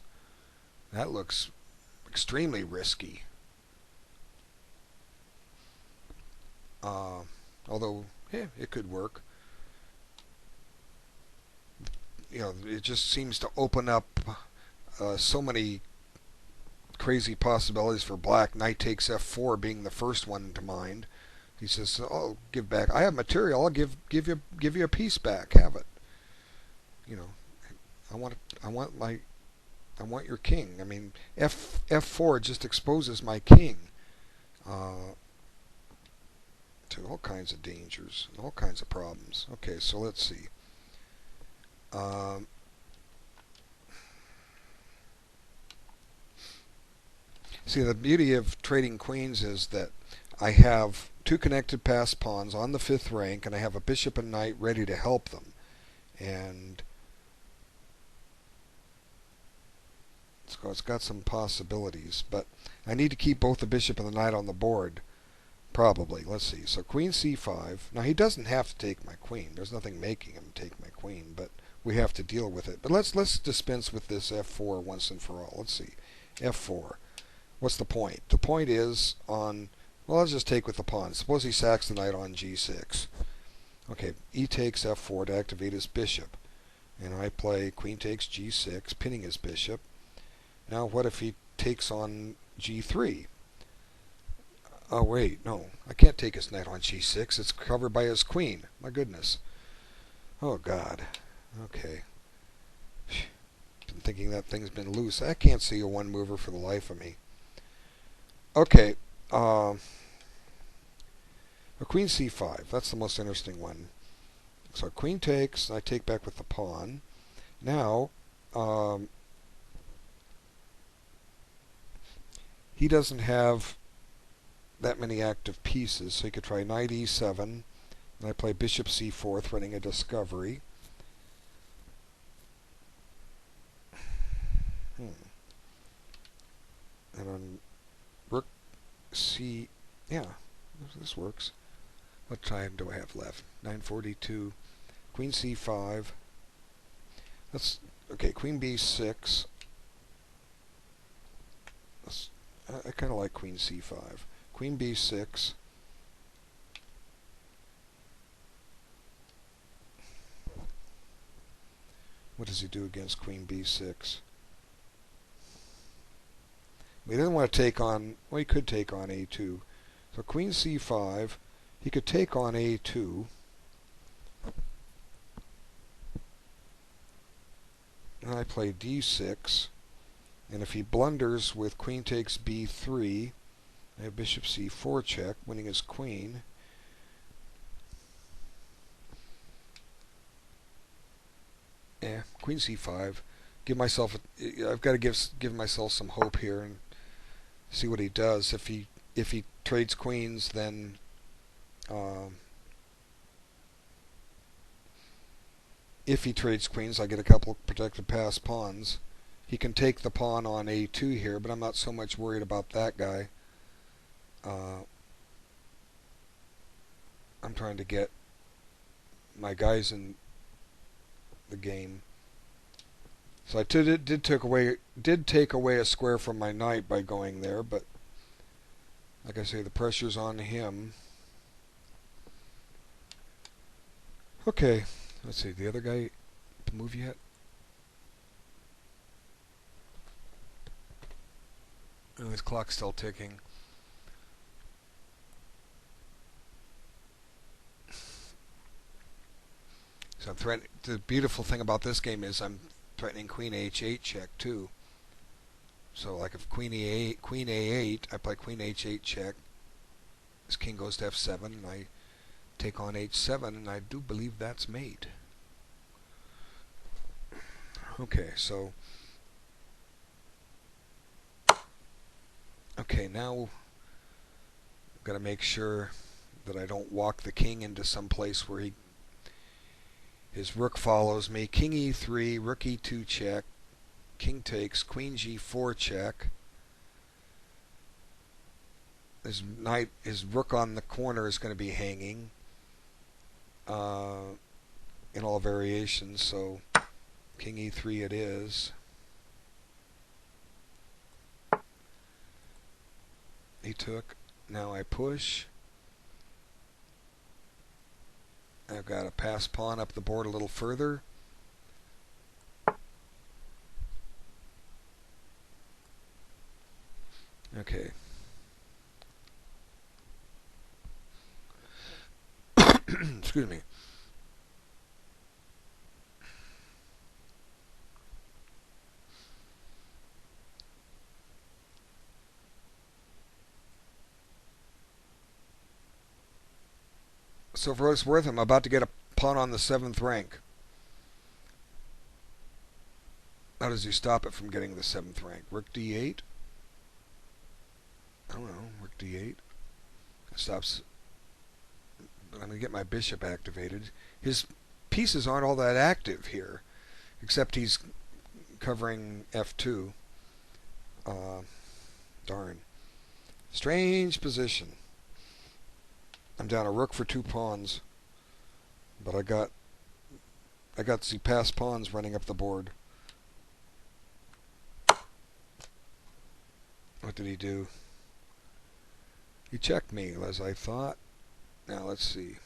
That looks extremely risky. Although, yeah, it could work. It just seems to open up so many crazy possibilities for black. Knight takes f4 being the first one to mind. He says, "Oh, give back. I have material. I'll give you a piece back. Have it. You know, I want I want your king. I mean, f4 just exposes my king to all kinds of dangers and all kinds of problems." Okay, so let's see. Um, See, the beauty of trading queens is that I have two connected passed pawns on the fifth rank, and I have a bishop and knight ready to help them. And so it's got some possibilities, but I need to keep both the bishop and the knight on the board, probably. Let's see. So queen c5. Now, he doesn't have to take my queen. There's nothing making him take my queen, but we have to deal with it. But let's dispense with this f4 once and for all. Let's see. f4. What's the point? The point is on, well, let's just take with the pawn. Suppose he sacks the knight on g6. Okay, e takes f4 to activate his bishop. And I play queen takes g6, pinning his bishop. Now what if he takes on g3? Oh, wait, no. I can't take his knight on g6. It's covered by his queen. My goodness. Oh, God. Okay. Been thinking that thing's been loose. I can't see a one-mover for the life of me. Okay, queen c5. That's the most interesting one. So queen takes, I take back with the pawn. Now, he doesn't have that many active pieces, so he could try knight e7, and I play bishop c4, threatening a discovery. And on rook c, yeah, this works. What time do I have left? 9:42. Queen c5. That's okay. Queen b6. I kind of like queen c5. Queen b6. What does he do against queen b6? He doesn't want to take on, well, he could take on a2. So queen c5, he could take on a2. And I play d6. And if he blunders with queen takes b3, I have bishop c4 check, winning his queen. Yeah, queen c5. I've got to give myself some hope here and see what he does. If he trades queens, then if he trades queens, I get a couple protected passed pawns. He can take the pawn on a2 here, but I'm not so much worried about that guy. I'm trying to get my guys in the game. So I did take away a square from my knight by going there, but like I say, the pressure's on him. Okay, let's see. The other guy to move yet? Oh, his clock's still ticking. So I'm threatening. The beautiful thing about this game is I'm threatening queen h8 check too. So like if queen a8, I play queen h8 check. His king goes to f7, and I take on h7, and I do believe that's mate. Okay, so now I've got to make sure that I don't walk the king into some place where his rook follows me. King e3, rook e2 check, king takes, queen g4 check. His rook on the corner is going to be hanging in all variations, so king e3 it is. He took. Now I push. I've got to pass pawn up the board a little further. Okay. Excuse me. So for what it's worth, I'm about to get a pawn on the 7th rank. How does he stop it from getting the 7th rank? Rook d8? I don't know. Rook d8. It stops. But I'm going to get my bishop activated. His pieces aren't all that active here, except he's covering f2. Darn. Strange position. I'm down a rook for 2 pawns, but I got the passed pawns running up the board. What did he do? He checked me, as I thought. Now let's see.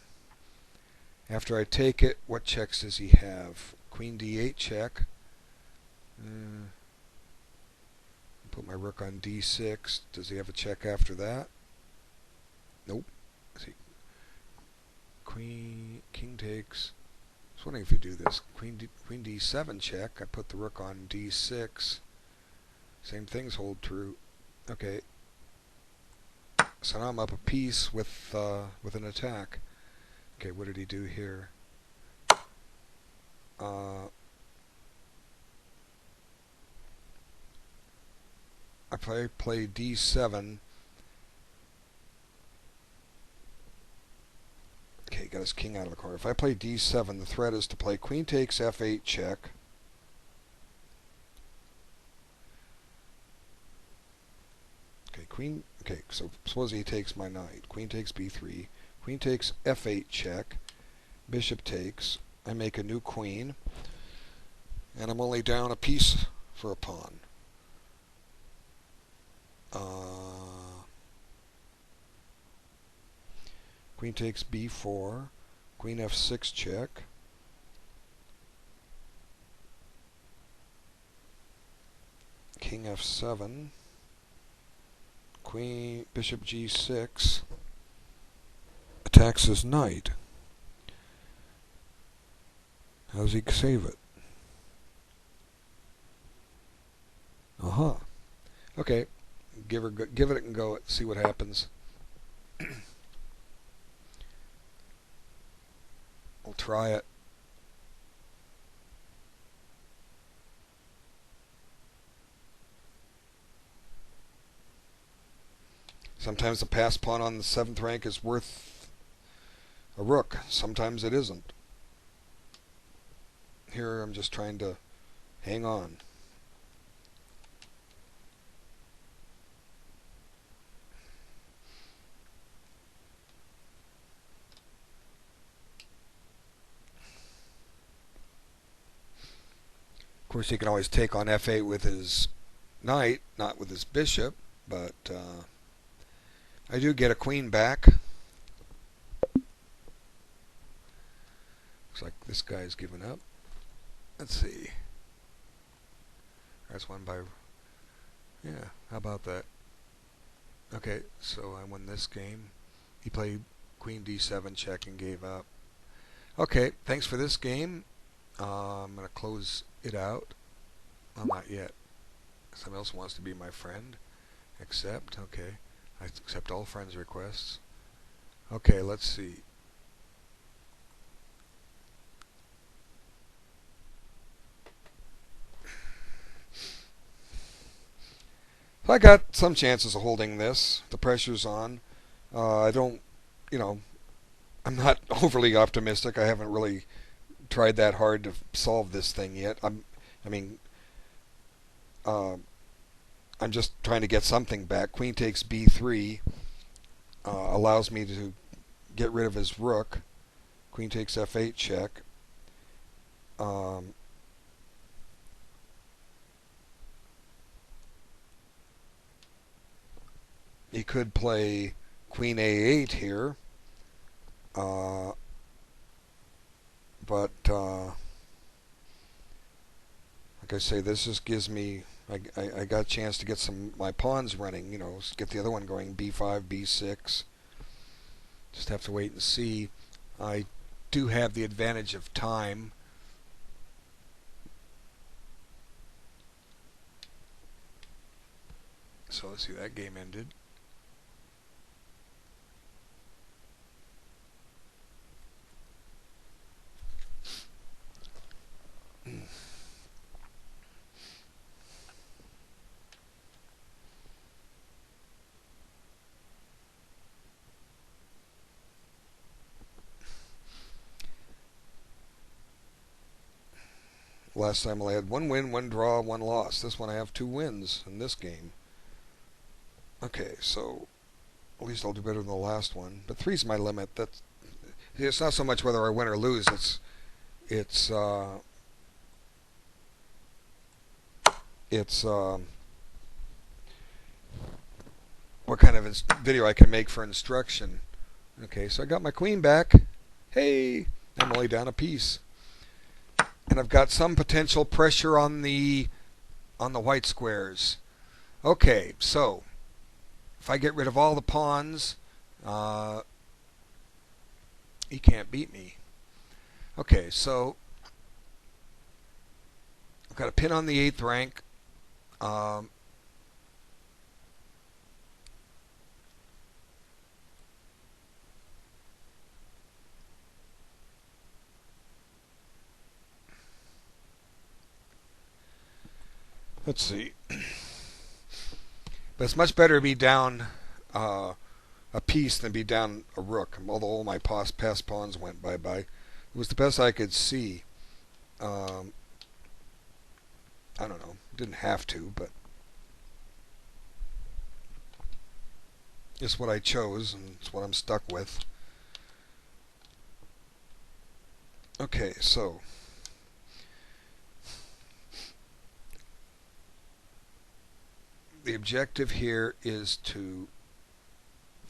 After I take it, what checks does he have? Queen d8 check. Put my rook on d6. Does he have a check after that? Nope. See. King takes. I was wondering if you do this. Queen d7 check. I put the rook on d6. Same things hold true. Okay. So now I'm up a piece with an attack. Okay, what did he do here? If I play d7, okay, got his king out of the corner. If I play d7, the threat is to play queen takes f8 check. Okay, queen. Okay, so suppose he takes my knight. Queen takes b3. Queen takes f8 check. Bishop takes. I make a new queen, and I'm only down a piece for a pawn. Queen takes b4. Queen f6 check. King f7. Queen, bishop g6. Attacks his knight. How does he save it? Okay, give it and go. See what happens. We'll try it. Sometimes the passed pawn on the 7th rank is worth a rook. Sometimes it isn't. Here I'm just trying to hang on. Of course, he can always take on f8 with his knight, not with his bishop, but I do get a queen back. Looks like this guy's given up. Let's see. That's won by... Yeah, how about that? Okay, so I won this game. He played queen d7 check and gave up. Okay, thanks for this game. I'm going to close it out. Well, not yet. Someone else wants to be my friend. Accept. Okay. I accept all friends' requests. Okay, let's see. So I got some chances of holding this. The pressure's on. I don't, I'm not overly optimistic. I haven't really tried that hard to solve this thing yet. I mean, uh, I'm just trying to get something back. Queen takes b3 allows me to get rid of his rook. Queen takes f8 check. Um, he could play Queen a8 here, but like I say, this just gives me I got a chance to get some my pawns running. You know, get the other one going. b5, b6. Just have to wait and see. I do have the advantage of time. So let's see, that game ended. Last time I had one win, one draw, one loss. This one I have 2 wins in this game. Okay, so at least I'll do better than the last one. But three's my limit. It's not so much whether I win or lose. It's it's what kind of video I can make for instruction. Okay, so I got my queen back. Hey, I'm only down a piece, and I've got some potential pressure on the white squares. Okay, so if I get rid of all the pawns, uh, he can't beat me. Okay, so I've got a pin on the 8th rank. Um, let's see. But it's much better to be down uh, a piece than be down a rook. Although all my past pawns went bye-bye. It was the best I could see. Um, I don't know. Didn't have to, but it's what I chose, and it's what I'm stuck with. Okay, so the objective here is to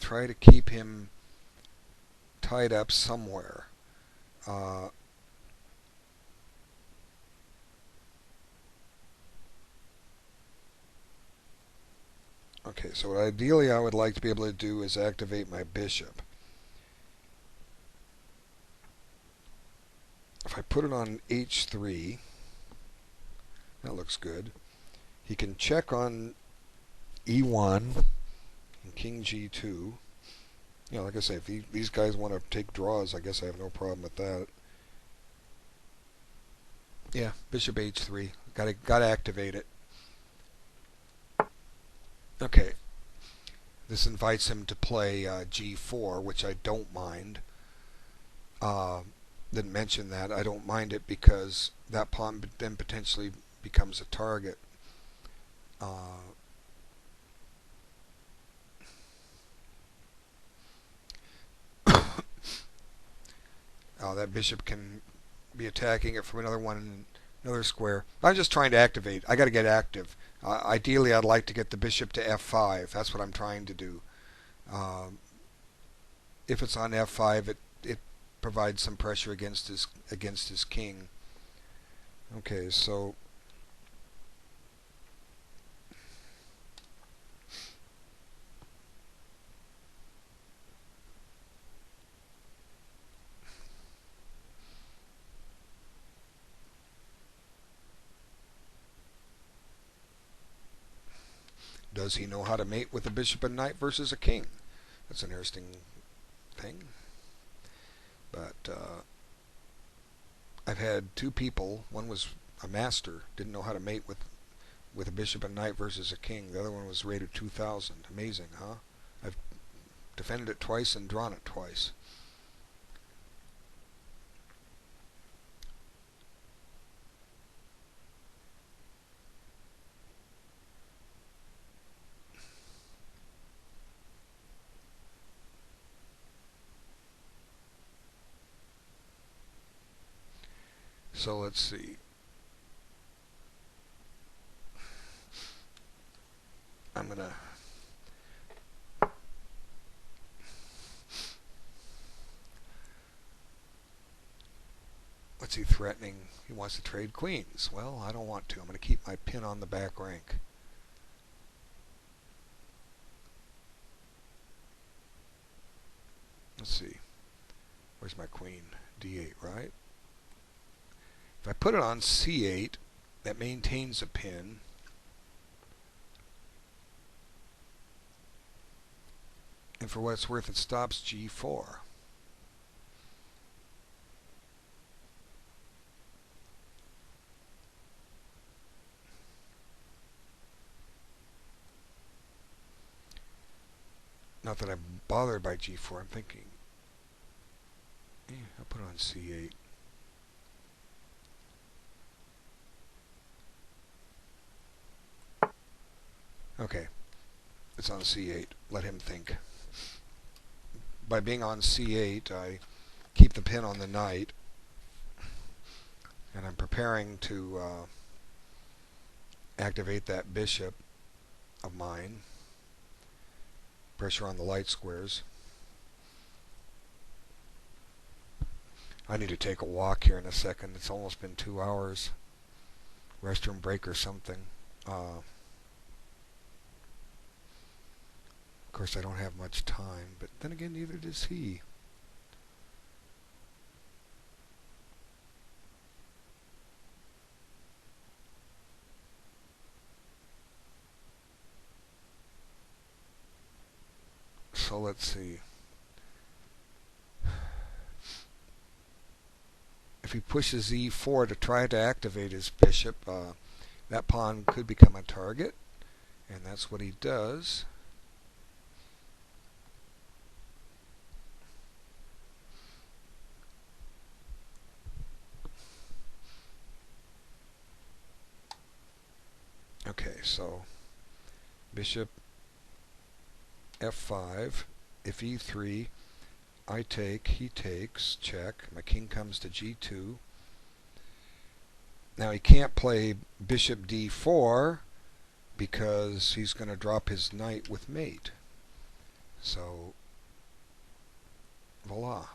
try to keep him tied up somewhere. Uh, okay, so what ideally I would like to be able to do is activate my bishop. If I put it on h3, that looks good. He can check on e1 and king g2. You know, like I say, if these guys want to take draws, I guess I have no problem with that. Yeah, bishop h3. Gotta activate it. Okay, this invites him to play g4, which I don't mind. Didn't mention that. I don't mind it because that pawn then potentially becomes a target. That bishop can be attacking it from another square. I'm just trying to activate. I got to get active. Ideally, I'd like to get the bishop to f5. That's what I'm trying to do. Um, if it's on f5, it provides some pressure against his king. Okay, so does he know how to mate with a bishop and knight versus a king? That's an interesting thing. But I've had 2 people. One was a master, didn't know how to mate with a bishop and knight versus a king. The other one was rated 2,000. Amazing, huh? I've defended it twice and drawn it twice. So let's see. I'm going to what's he threatening? He wants to trade queens. Well, I don't want to. I'm going to keep my pin on the back rank. Let's see. Where's my queen? D8, right? If I put it on C8, that maintains a pin. And for what it's worth, it stops G4. Not that I'm bothered by G4. I'm thinking, I'll put it on C8. Okay, it's on C8. Let him think. By being on C8, I keep the pin on the knight, and I'm preparing to activate that bishop of mine. Pressure on the light squares. I need to take a walk here in a second. It's almost been 2 hours. Restroom break or something. Of course, I don't have much time, but then again, neither does he. So let's see. If he pushes E4 to try to activate his bishop, that pawn could become a target, and that's what he does. Okay, so bishop F5. If E3, I take, he takes, check. My king comes to G2. Now he can't play bishop D4 because he's going to drop his knight with mate. So, voila.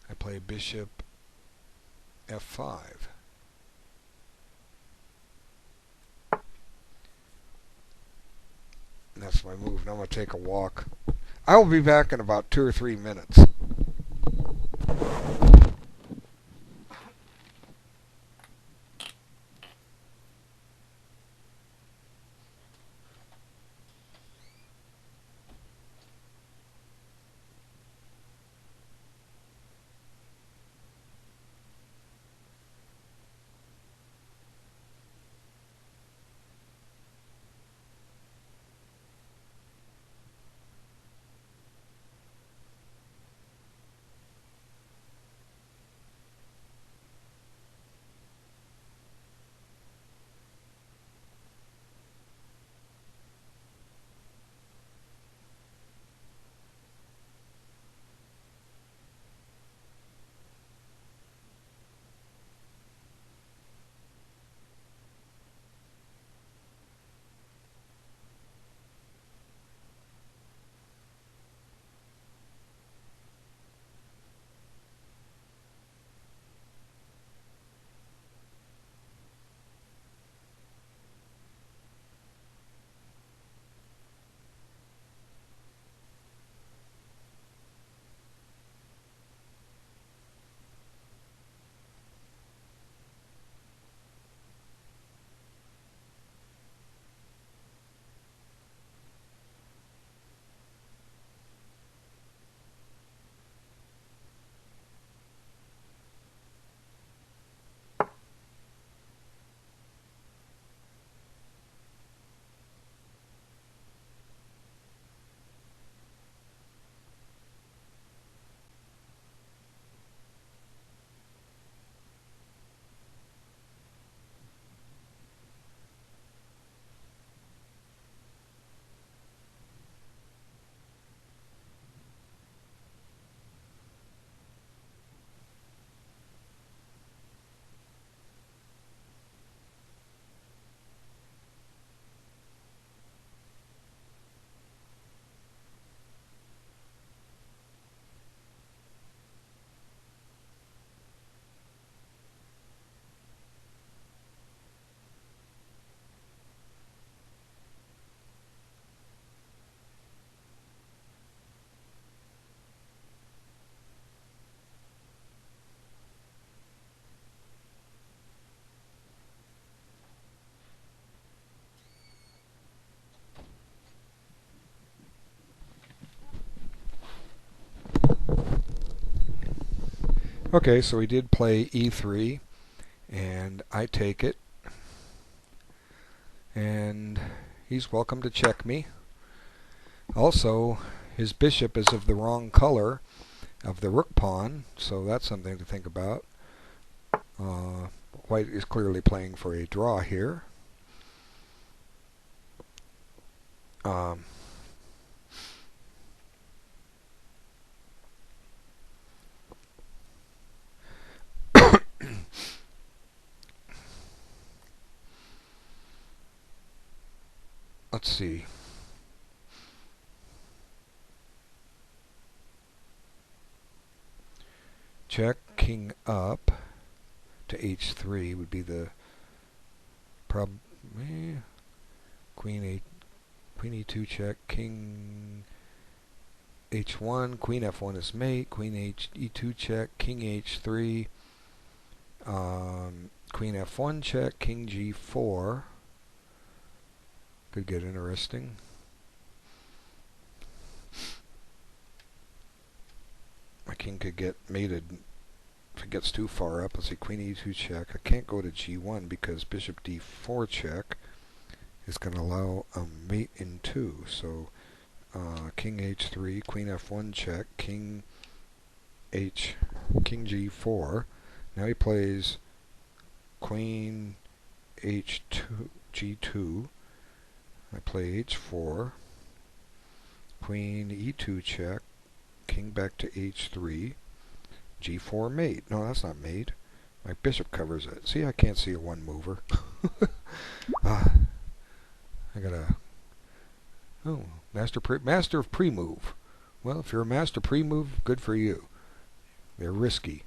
I play bishop F5. And that's my move. Now I'm going to take a walk. I will be back in about 2 or 3 minutes. Okay, so he did play e3, and I take it, and he's welcome to check me. Also, his bishop is of the wrong color of the rook pawn, so that's something to think about. White is clearly playing for a draw here. Let's see. Check, king up to h3 would be the problem. Queen e2 check, king h1, queen f1 is mate, queen e2 check, king h3, queen f1 check, king g4. Could get interesting. My king could get mated if it gets too far up. Let's see, queen e2 check. I can't go to g1 because bishop d4 check is going to allow a mate in 2. So king h3, queen f1 check, king g4. Now he plays queen h2 g2. I play h4, queen e2 check, king back to h3, g4 mate. No, that's not mate. My bishop covers it. See, I can't see a one mover. I gotta. Oh, master of pre-move. Well, if you're a master pre-move, good for you. They're risky.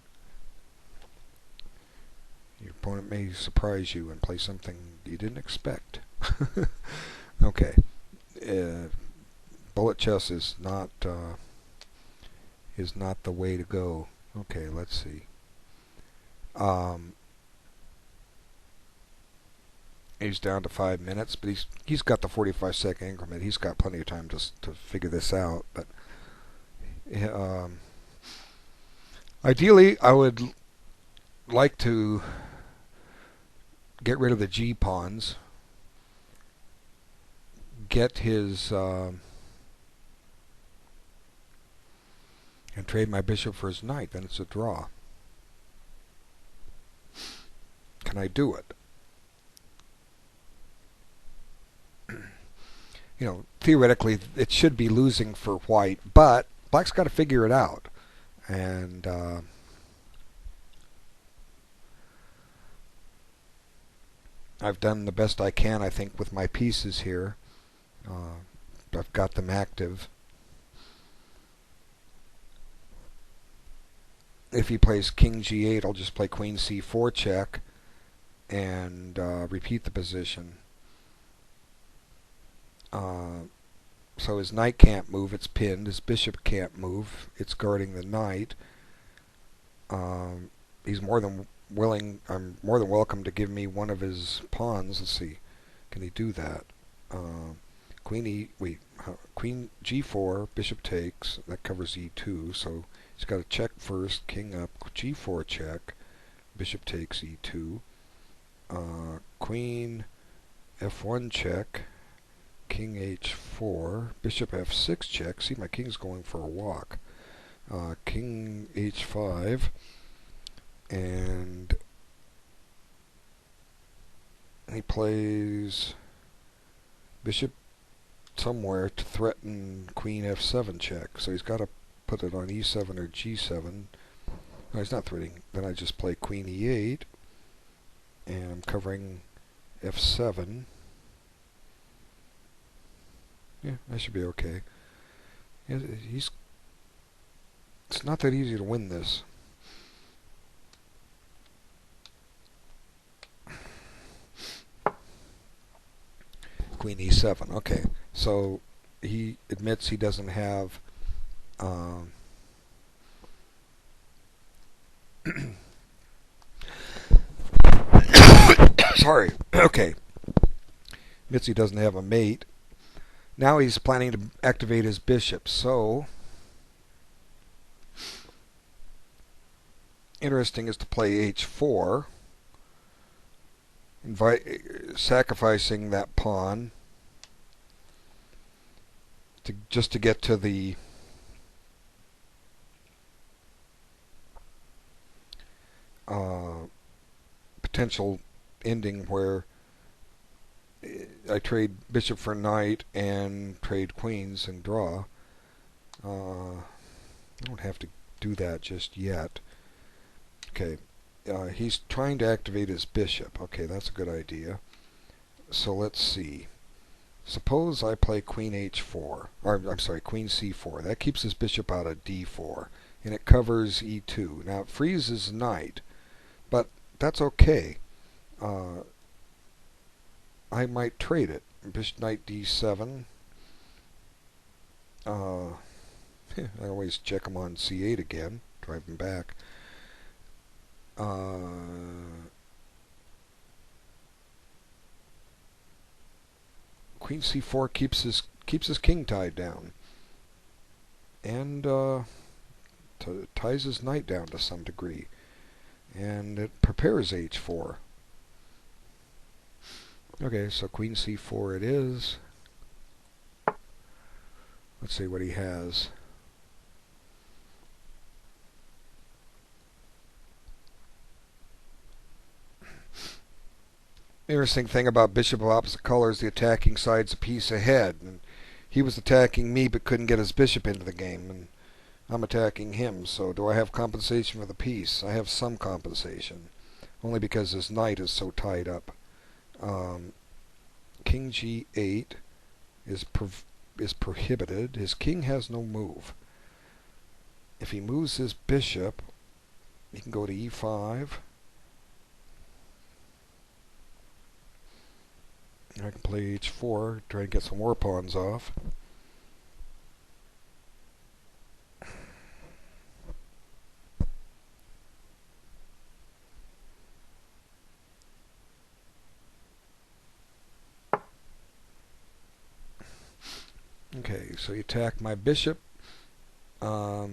Your opponent may surprise you and play something you didn't expect. Okay. Bullet chess is not the way to go. Okay, let's see. He's down to 5 minutes, but he's got the 45-second increment. He's got plenty of time to figure this out. But ideally, I would like to get rid of the G pawns, get his and trade my bishop for his knight. Then it's a draw. Can I do it? You know, theoretically, it should be losing for white, but black's got to figure it out. And I've done the best I can, I think, with my pieces here. I've got them active. If he plays king g8, I'll just play queen c4 check and repeat the position. So his knight can't move, it's pinned. His bishop can't move, it's guarding the knight. He's more than willing, I'm more than welcome to give me one of his pawns. Let's see, can he do that? Queen g4, bishop takes, that covers e2, so he's got to check first, king up, g4 check, bishop takes e2, queen f1 check, king h4, bishop f6 check. See, my king's going for a walk. King h5, and he plays bishop somewhere to threaten queen f7 check. So he's got to put it on e7 or g7. No, he's not threatening. Then I just play queen e8, and I'm covering f7. Yeah, that should be okay. It's not that easy to win this. Queen e7. Okay, so he admits he doesn't have sorry. Okay, admits he doesn't have a mate. Now he's planning to activate his bishop, so interesting is to play h4, sacrificing that pawn just to get to the potential ending where I trade bishop for knight and trade queens and draw. I don't have to do that just yet. Okay, he's trying to activate his bishop. Okay, that's a good idea. So let's see. Suppose I play queen h4, or I'm sorry, queen c4. That keeps his bishop out of d4, and it covers e2. Now it frees his knight, but that's okay. I might trade it. Bishop knight d7. I always check him on c8 again, drive him back. Queen c4 keeps his king tied down, and ties his knight down to some degree, and it prepares h4. Okay, so queen c4 it is. Let's see what he has. Interesting thing about bishop of opposite colors, the attacking side's a piece ahead, and he was attacking me but couldn't get his bishop into the game, and I'm attacking him. So do I have compensation for the piece? I have some compensation, only because his knight is so tied up. King g8 is prohibited. His king has no move. If he moves his bishop, he can go to e5. I can play h4, try and get some war pawns off. Okay, so he attacked my bishop. I'll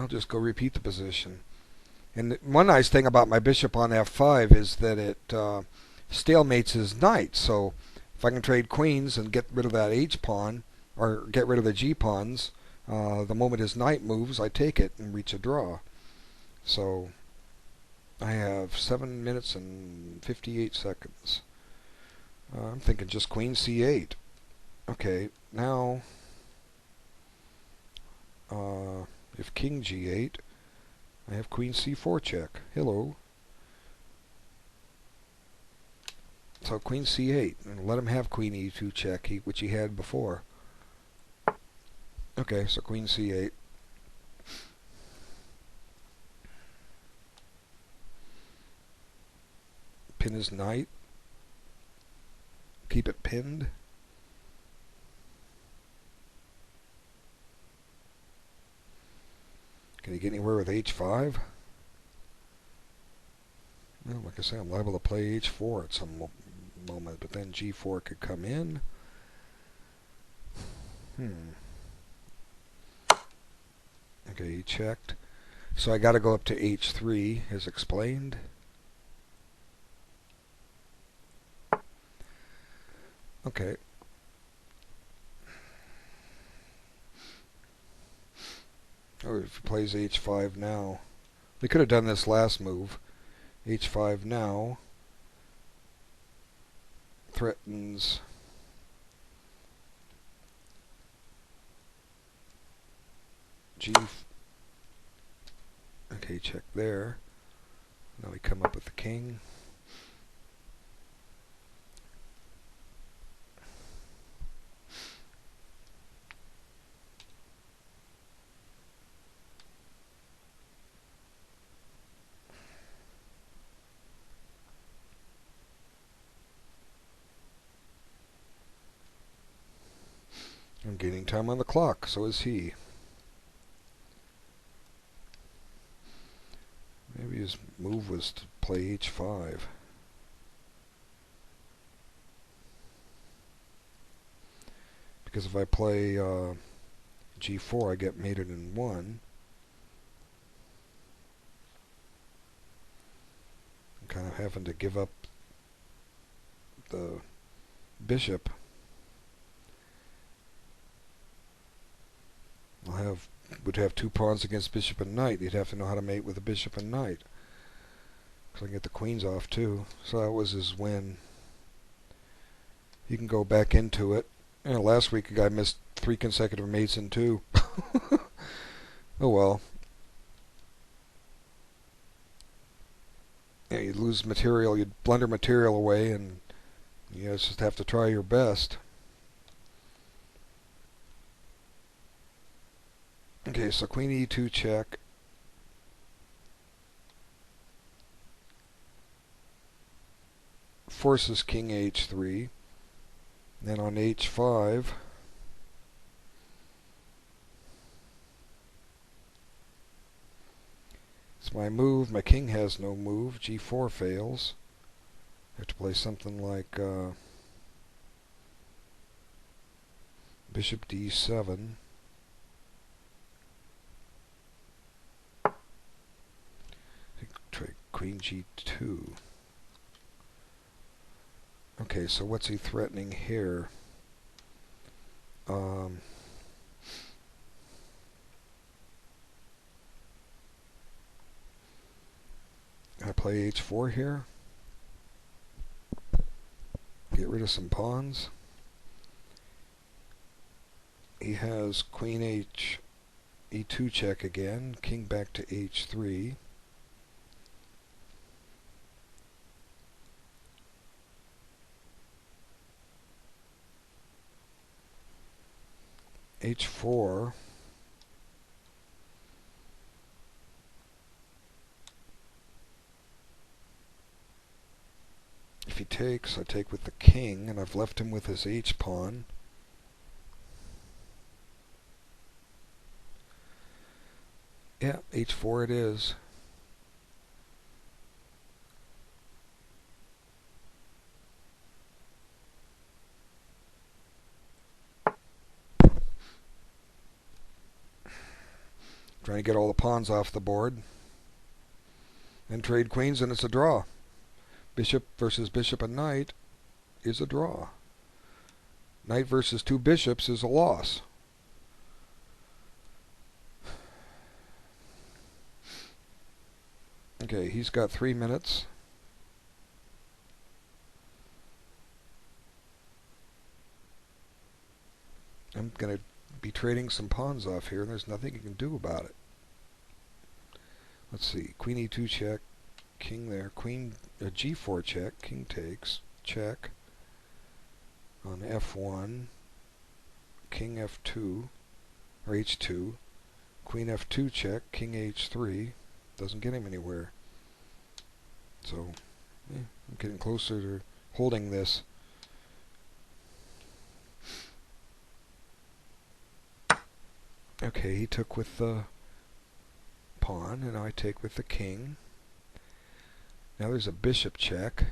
just go repeat the position. And one nice thing about my bishop on f5 is that it stalemates his knight. So if I can trade queens and get rid of that h pawn, or get rid of the g pawns, the moment his knight moves, I take it and reach a draw. So I have 7 minutes and 58 seconds. I'm thinking just queen c8. Okay, now if king g8, I have queen c4 check. Hello. So queen c8, and let him have queen e2 check, which he had before. Okay, so queen c8. Pin his knight. Keep it pinned. Can he get anywhere with h5? Well, like I say, I'm liable to play h4 at some moment, but then g4 could come in. Okay, he checked. So I got to go up to h3, as explained. Okay. Or if he plays h5 now. They could have done this last move. h5 now threatens g. Okay, check there. Now we come up with the king. I'm gaining time on the clock, so is he. Maybe his move was to play h5. Because if I play g4, I get mated in 1. I'm kind of having to give up the bishop. Would have 2 pawns against bishop and knight. You'd have to know how to mate with a bishop and knight. So I can get the queens off too. So that was his win. He can go back into it. You know, last week a guy missed 3 consecutive mates in 2. Oh well. Yeah, you lose material, you blunder material away, and you just have to try your best. Okay, so queen e2 check. Forces king h3. Then on h5, it's my move. My king has no move. g4 fails. I have to play something like bishop d7. Try queen g2. Okay, so what's he threatening here? I play h4 here. Get rid of some pawns. He has queen e2 check again. King back to h3. h4. If he takes, I take with the king, and I've left him with his h-pawn. Yeah, h4 it is. Trying to get all the pawns off the board. And trade queens, and it's a draw. Bishop versus bishop and knight is a draw. Knight versus 2 bishops is a loss. Okay, he's got 3 minutes. I'm going to be trading some pawns off here, and there's nothing you can do about it. Let's see. Queen e2 check. King there. Queen g4 check. King takes. Check. On f1. King f2. Or h2. Queen f2 check. King h3. Doesn't get him anywhere. So, I'm getting closer to holding this. Okay, he took with the pawn, and I take with the king. Now there's a bishop check.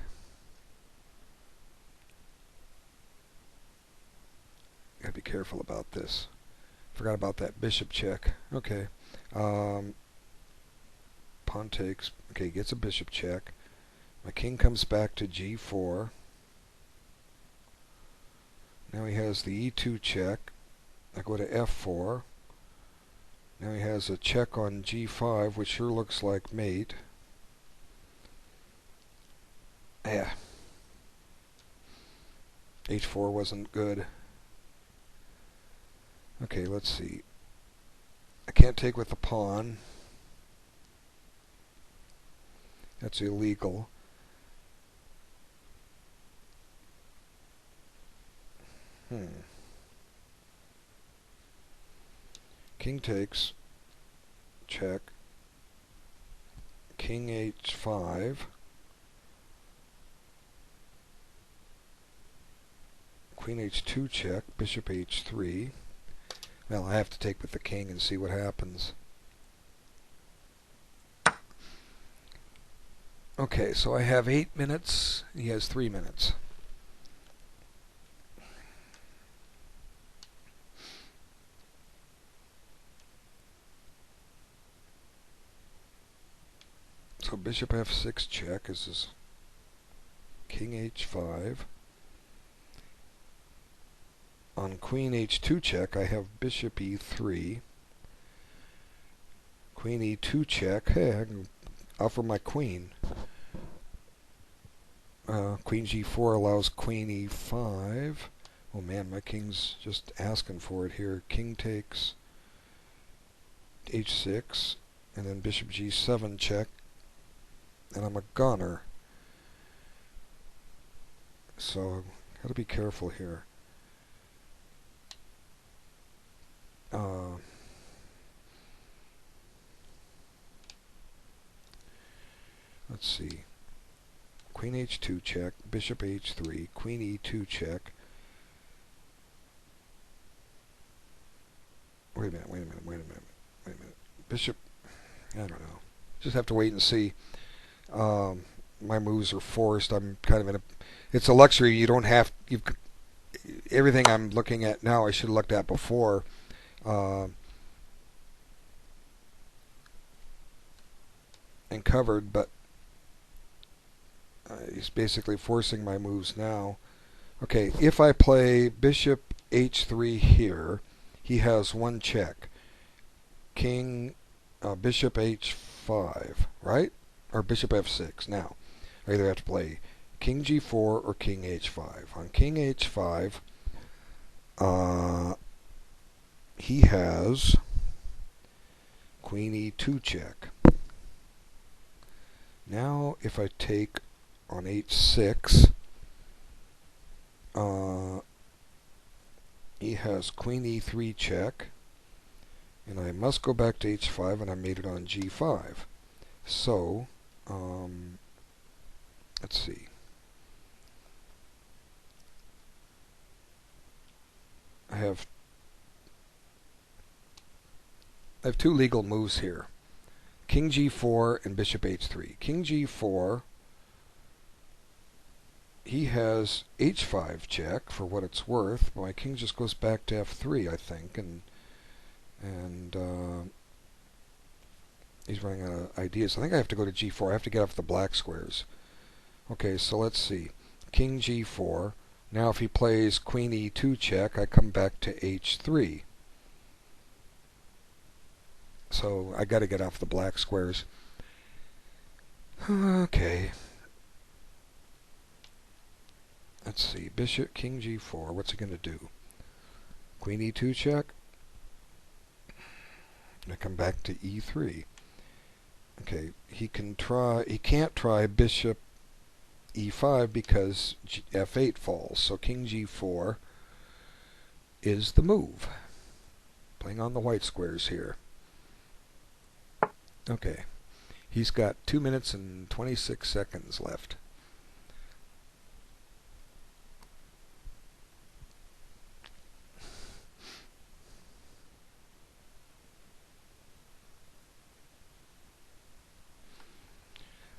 Gotta be careful about this. Forgot about that bishop check. Okay. Pawn takes. Okay, gets a bishop check. My king comes back to g4. Now he has the e2 check. I go to f4. Now he has a check on g5, which sure looks like mate. Yeah. h4 wasn't good. Okay, let's see. I can't take with the pawn. That's illegal. King takes. Check. King h5. Queen h2 check. Bishop h3. Well, I have to take with the king and see what happens. Okay, so I have 8 minutes. He has 3 minutes. So bishop f6 check is this king h5. On queen h2 check, I have bishop e3. Queen e2 check. Hey, I can offer my queen. Queen g4 allows queen e5. Oh man, my king's just asking for it here. King takes h6, and then bishop g7 check, and I'm a goner. So, gotta be careful here. Let's see. Queen h2 check, bishop h3, queen e2 check. Wait a minute. Bishop, I don't know. Just have to wait and see. My moves are forced. I'm kind of in a, it's a luxury. You don't have, everything I'm looking at now I should have looked at before. And covered, but he's basically forcing my moves now. Okay, if I play bishop h3 here, he has one check. King, bishop h5, right? Or bishop f6. Now, I either have to play king g4 or king h5. On king h5, he has queen e2 check. Now, if I take on h6, he has queen e3 check, and I must go back to h5, and I made it on g5. So, let's see. I have two legal moves here. King g4 and bishop h3. King g4, he has h5 check for what it's worth. My king just goes back to f3, I think, and he's running out of ideas. I think I have to go to g4. I have to get off the black squares. Okay, so let's see. King g4. Now if he plays queen e2 check, I come back to h3. So I got to get off the black squares. Okay. Let's see. Bishop, king g4. What's he going to do? Queen e2 check. I come back to e3. Okay. He can't try bishop e5 because f8 falls. So king g4 is the move. Playing on the white squares here. Okay. He's got 2 minutes and 26 seconds left.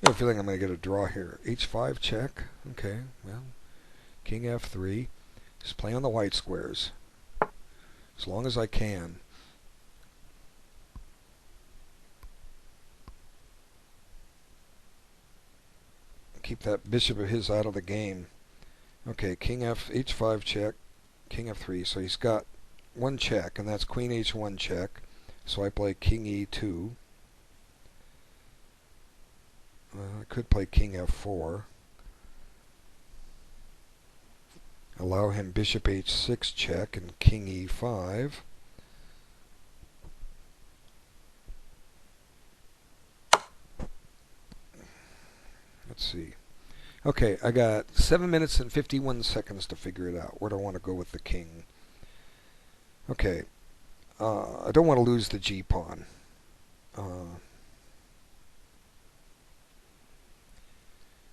I have a feeling I'm going to get a draw here. h5 check. Okay, well, king f3. Just play on the white squares. As long as I can. Keep that bishop of his out of the game. Okay, h5 check, king f3. So he's got one check, and that's queen h1 check. So I play king e2. I could play king f4. Allow him bishop h6 check and king e5. Let's see. Okay, I got 7 minutes and 51 seconds to figure it out. Where do I want to go with the king? Okay. I don't want to lose the g-pawn.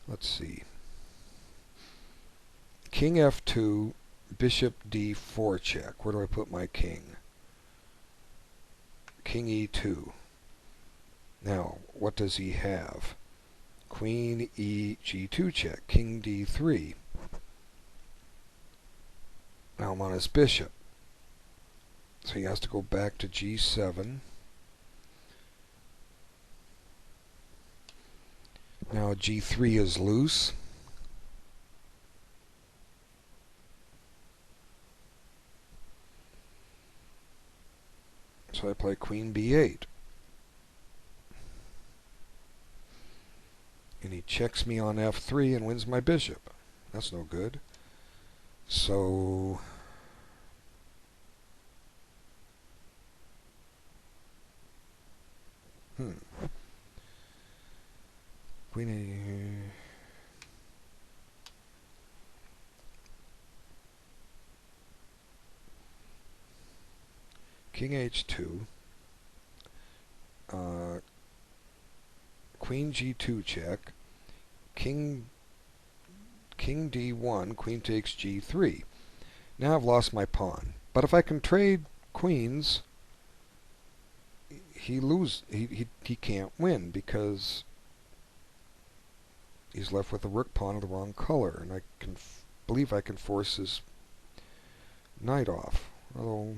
Let's see. King f2, bishop d4 check. Where do I put my king? King e2. Now, what does he have? Queen e g2 check. King d3. Now I'm on his bishop. So he has to go back to g7. Now G3 is loose. So I play Queen B8. And he checks me on F3 and wins my bishop. That's no good. So Queen A. King H2. Queen G2 check. King D1. Queen takes G3. Now I've lost my pawn. But if I can trade queens, he can't win because he's left with a rook pawn of the wrong color, and I can believe I can force his knight off. Although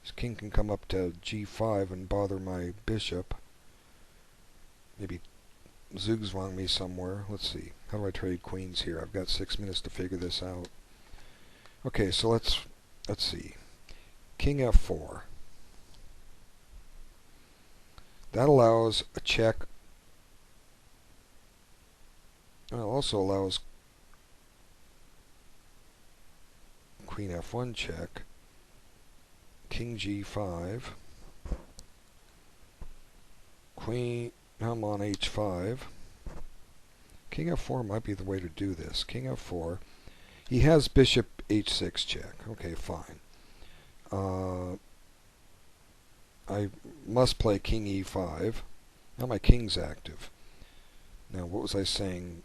his king can come up to G5 and bother my bishop. Maybe zugzwang me somewhere. Let's see. How do I trade queens here? I've got 6 minutes to figure this out. Okay, so let's see. King F4. That allows a check. It also allows Queen F1 check. King G5. Queen. Now I'm on H5. King F4 might be the way to do this. King F4. He has bishop H6 check. Okay, fine. I must play King E5. Now my king's active. Now what was I saying?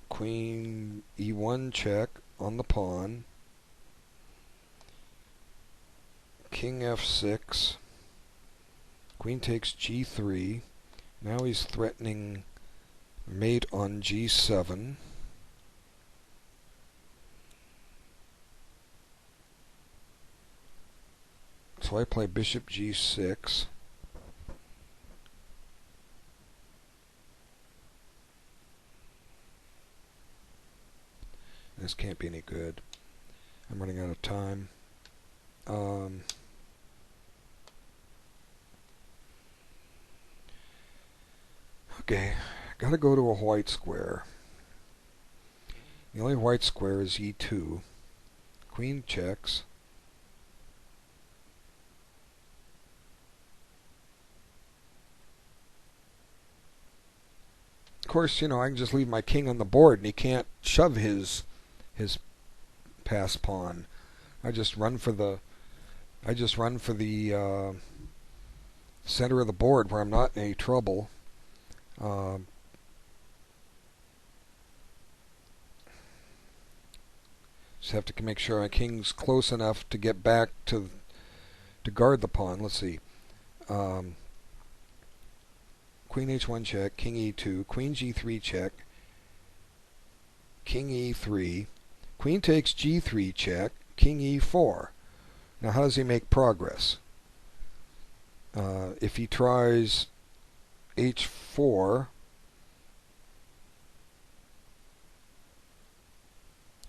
Queen E1 check on the pawn. King F6. Queen takes G3. Now he's threatening mate on G7. So I play bishop G6. This can't be any good. I'm running out of time. Okay, gotta go to a white square. The only white square is E2. Queen checks. Of course, you know, I can just leave my king on the board and he can't shove his pass pawn. I just run for the center of the board where I'm not in any trouble. Just have to make sure my king's close enough to get back to guard the pawn. Let's see. Queen H1 check, King E2, Queen G3 check, King E3, Queen takes G3 check, King E4. Now how does he make progress? If he tries H4,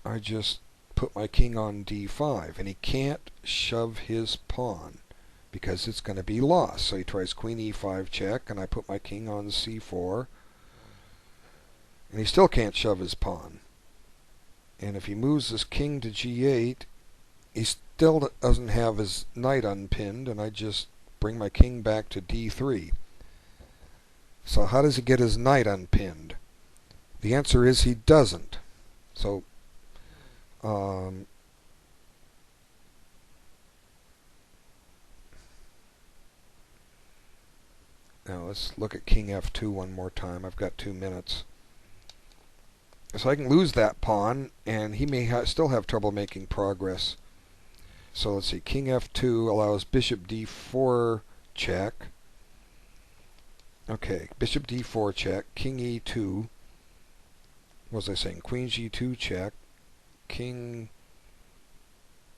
I just put my king on D5, and he can't shove his pawn because it's going to be lost. So he tries Queen E5 check, and I put my king on C4, and he still can't shove his pawn. And if he moves his king to G8, he still doesn't have his knight unpinned, and I just bring my king back to D3. So how does he get his knight unpinned? The answer is he doesn't. So now let's look at King F2 one more time. I've got 2 minutes. So I can lose that pawn, and he may still have trouble making progress. So let's see. King F2 allows bishop D4 check. Okay, bishop D4 check. King E2. What was I saying? Queen G2 check. King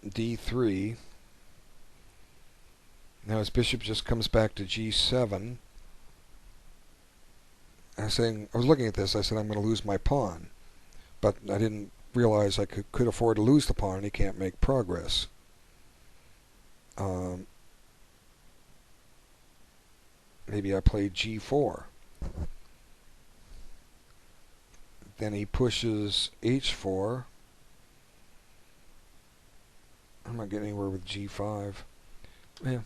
D3. Now his bishop just comes back to G7. I was looking at this. I said I'm going to lose my pawn, but I didn't realize I could afford to lose the pawn, and he can't make progress. Maybe I played g4. Then he pushes h4. I'm not getting anywhere with g5. Yeah.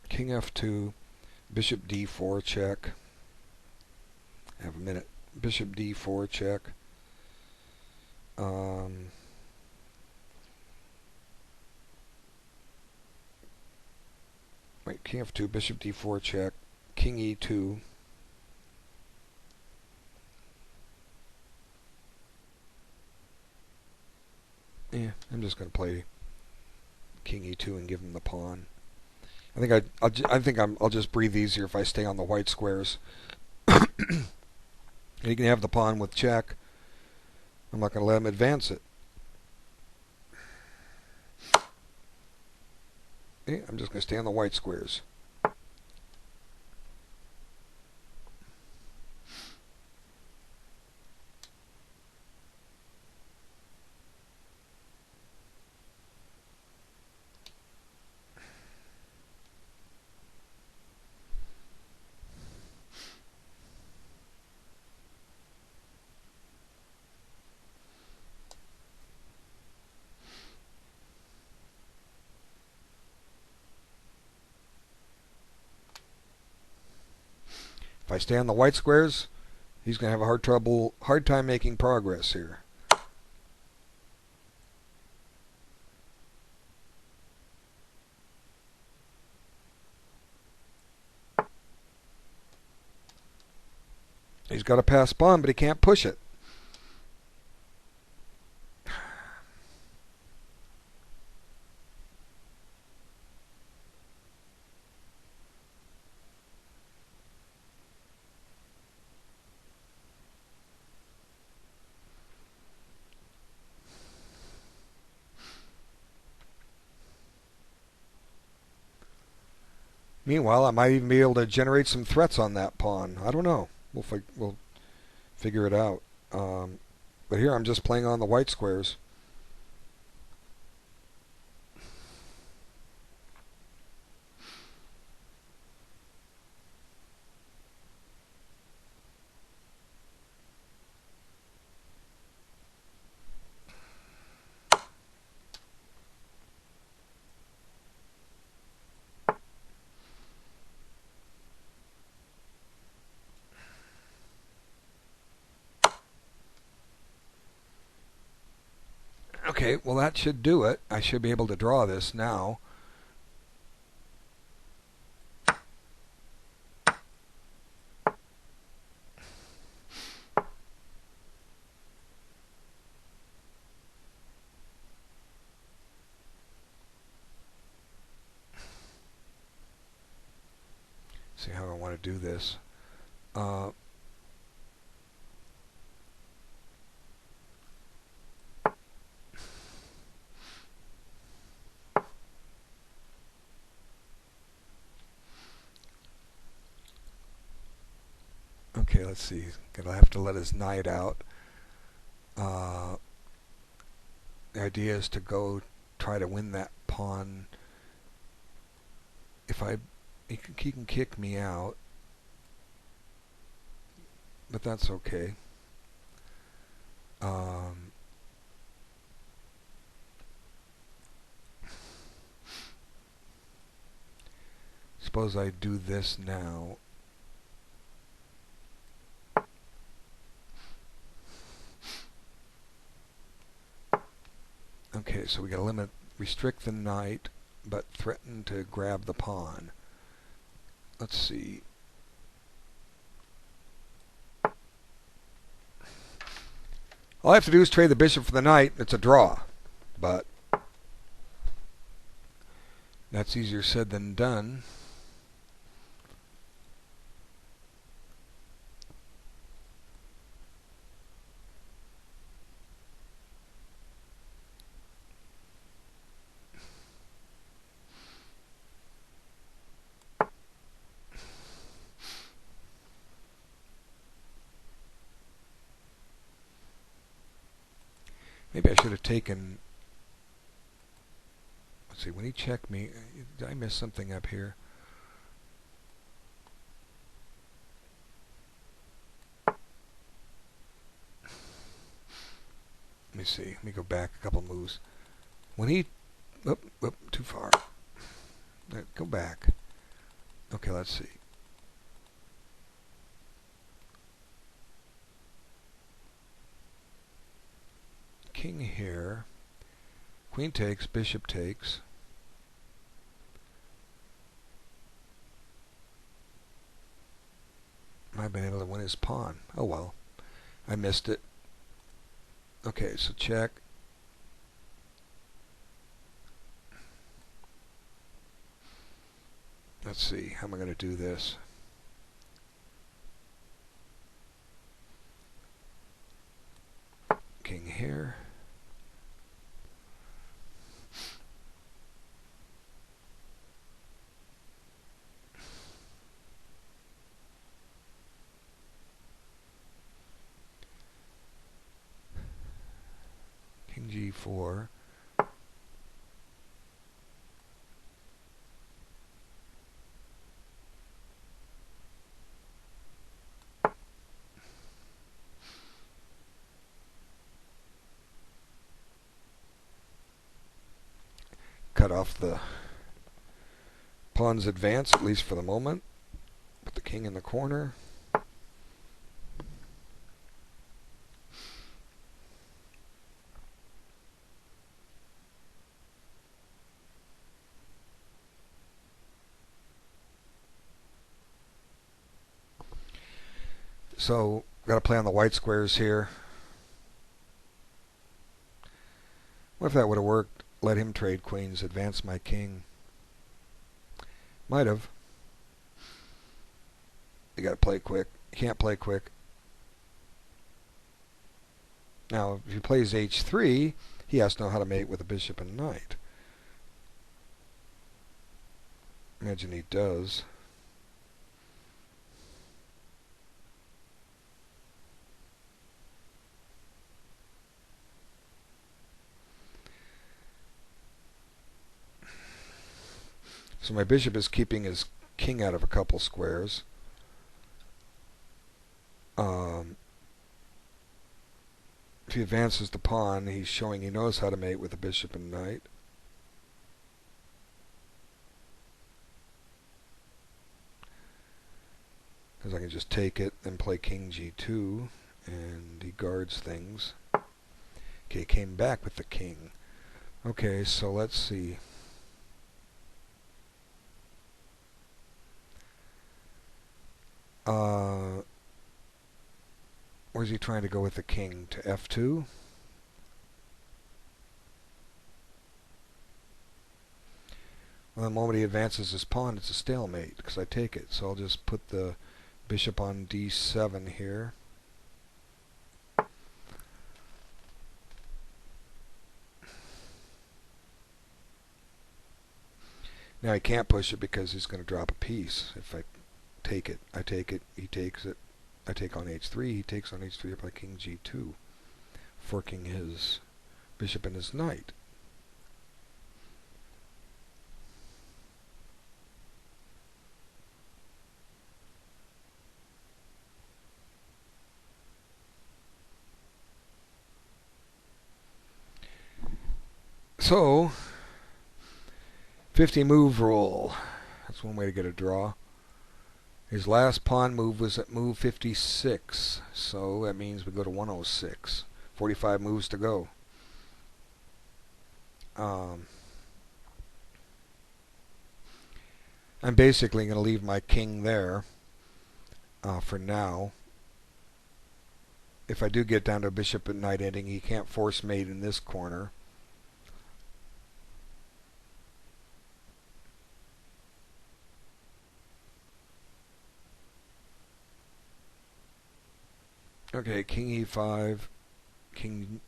King f2, bishop d4 check. Have a minute. Bishop d4 check. Wait, king f2, bishop d4 check. King e2. Yeah, I'm just going to play king e2 and give him the pawn. I'll just breathe easier if I stay on the white squares. And he can have the pawn with check. I'm not going to let him advance it. Yeah, I'm just going to stay on the white squares. If I stay on the white squares, he's going to have a hard time making progress here. He's got a pass pawn, but he can't push it. Meanwhile, I might even be able to generate some threats on that pawn. I don't know. We'll figure it out. But here I'm just playing on the white squares. Okay, well that should do it. I should be able to draw this now. See how I want to do this. Okay, let's see. Gonna have to let his knight out. The idea is to go try to win that pawn. He can kick me out, but that's okay. Suppose I do this now. Okay, so we got to restrict the knight, but threaten to grab the pawn. Let's see. All I have to do is trade the bishop for the knight. It's a draw, but that's easier said than done. Maybe I should have taken... Let's see, when he checked me... Did I miss something up here? Let me see. Let me go back a couple moves. When he... Oop, too far. Go back. Okay, let's see. King here. Queen takes, bishop takes. Might have been able to win his pawn. Oh well. I missed it. Okay, so check. Let's see. How am I going to do this? King here. King g4. Cut off the pawn's advance, at least for the moment. Put the king in the corner. So, got to play on the white squares here. What if that would have worked? Let him trade queens, advance my king. Might have. You got to play quick. You can't play quick. Now, if he plays h3, he has to know how to mate with a bishop and knight. Imagine he does. So my bishop is keeping his king out of a couple squares. If he advances the pawn, he's showing he knows how to mate with the bishop and knight. Because I can just take it and play king g2, and he guards things. Okay, came back with the king. Okay, so let's see. Where's he trying to go with the king? To f2? Well, the moment he advances his pawn, it's a stalemate, because I take it. So I'll just put the bishop on d7 here. Now he can't push it because he's going to drop a piece. If I take it, he takes it. I take on h3, he takes on h3, I play king g2, forking his bishop and his knight. So, 50 move rule. That's one way to get a draw. His last pawn move was at move 56, so that means we go to 106. 45 moves to go. I'm basically going to leave my king there for now. If I do get down to a bishop and knight ending, he can't force mate in this corner. Okay, king e5, king...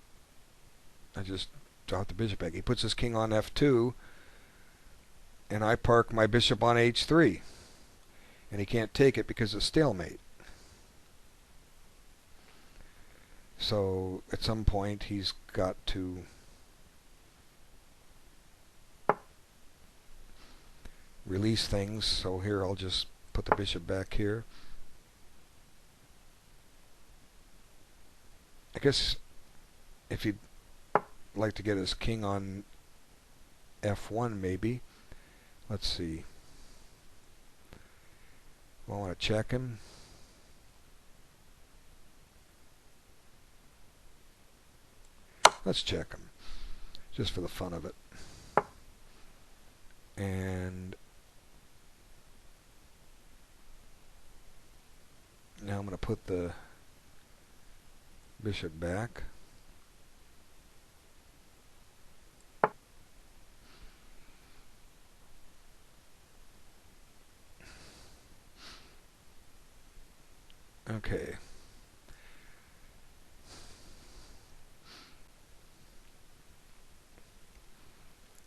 I just dropped the bishop back. He puts his king on f2, and I park my bishop on h3. And he can't take it because it's stalemate. So at some point he's got to release things. So here I'll just put the bishop back here. I guess if he'd like to get his king on f1 maybe. Let's see. I want to check him. Let's check him, just for the fun of it. And now I'm going to put the bishop back. Okay.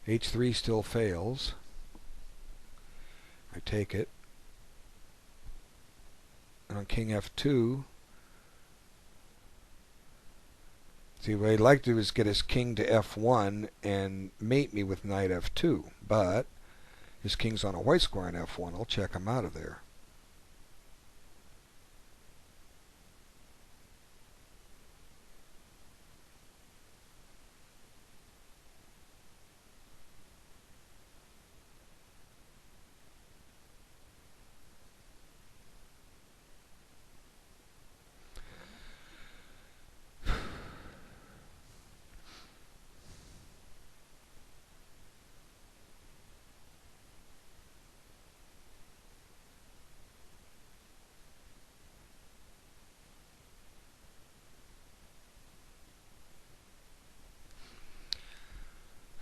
H3 still fails. I take it. And on king f2, see, what I'd like to do is get his king to f1 and mate me with knight f2. But his king's on a white square on f1. I'll check him out of there.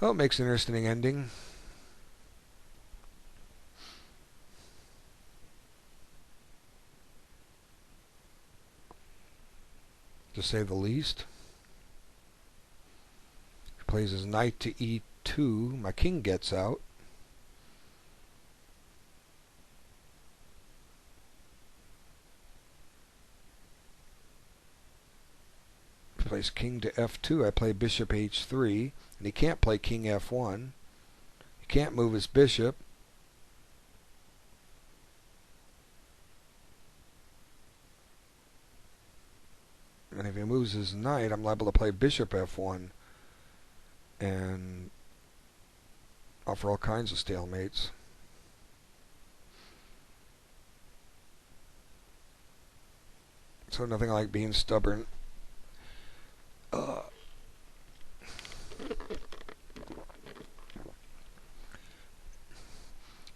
Oh, it makes an interesting ending. To say the least. He plays his knight to e2. My king gets out. He plays king to f2. I play bishop h3. And he can't play king f1. He can't move his bishop. And if he moves his knight, I'm liable to play bishop f1 and offer all kinds of stalemates. So nothing like being stubborn.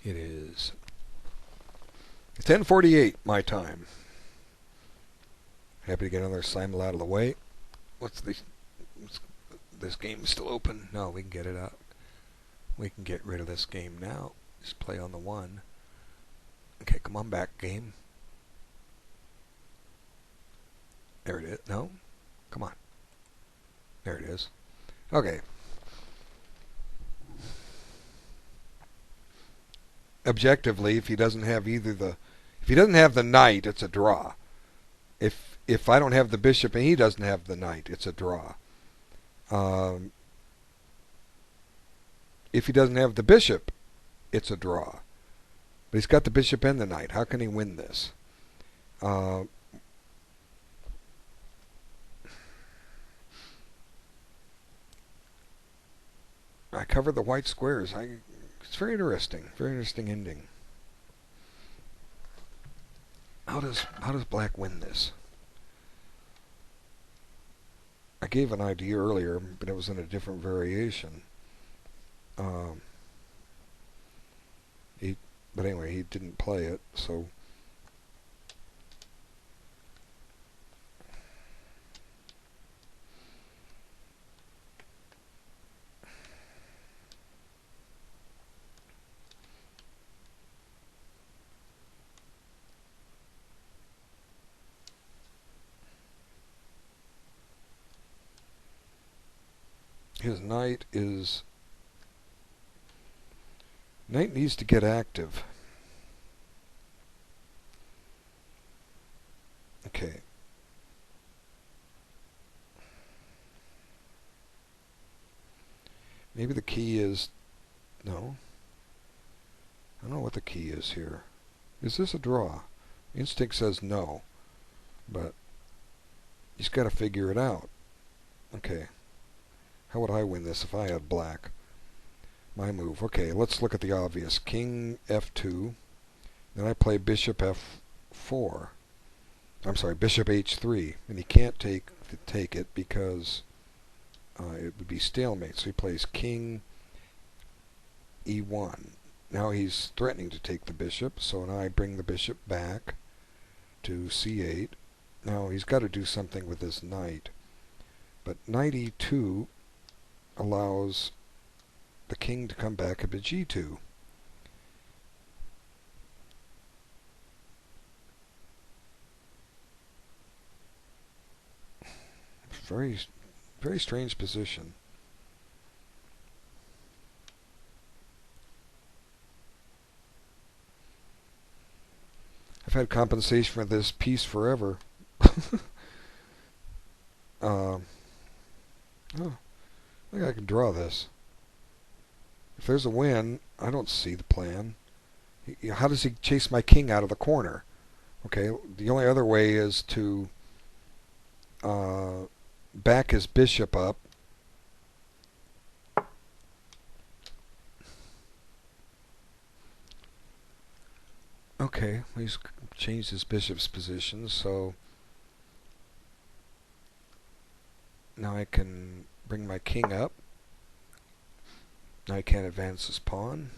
It is 10:48 my time. Happy to get another Simul out of the way. What's this game still open? No, we can get it out. We can get rid of this game now. Just play on the 1. Okay, come on back, game. There it is. No? Come on. There it is. Okay. Objectively, if he doesn't have the knight, it's a draw. If I don't have the bishop and he doesn't have the knight, it's a draw. If he doesn't have the bishop, it's a draw. But he's got the bishop and the knight. How can he win this? I covered the white squares. It's very interesting. Very interesting ending. How does black win this? I gave an idea earlier, but it was in a different variation. But anyway, he didn't play it, so his knight needs to get active. Okay. Maybe the key is... No. I don't know what the key is here. Is this a draw? Instinct says no. But he's got to figure it out. Okay. How would I win this if I had black? My move. Okay, let's look at the obvious. King F2. Then I play bishop F4. I'm sorry, bishop H3. And he can't take it because it would be stalemate. So he plays king E1. Now he's threatening to take the bishop. So now I bring the bishop back to C8. Now he's got to do something with his knight. But knight E2 allows the king to come back up to G2. Very, very strange position. I've had compensation for this piece forever. Oh, I think I can draw this. If there's a win, I don't see the plan. How does he chase my king out of the corner? Okay, the only other way is to back his bishop up. Okay, he's changed his bishop's position, so now I can bring my king up. Now I can't advance his pawn.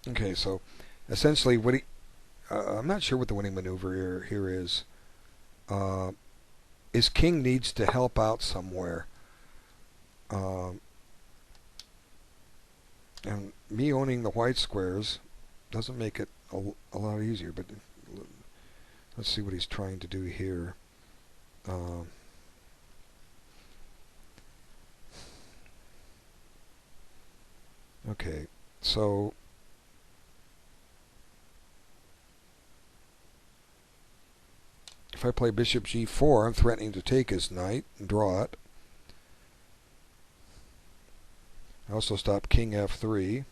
Okay, so essentially what I'm not sure what the winning maneuver here is. His king needs to help out somewhere. And me owning the white squares doesn't make it a lot easier, but let's see what he's trying to do here. Okay, so if I play bishop G4, I'm threatening to take his knight and draw it. I also stop king F3.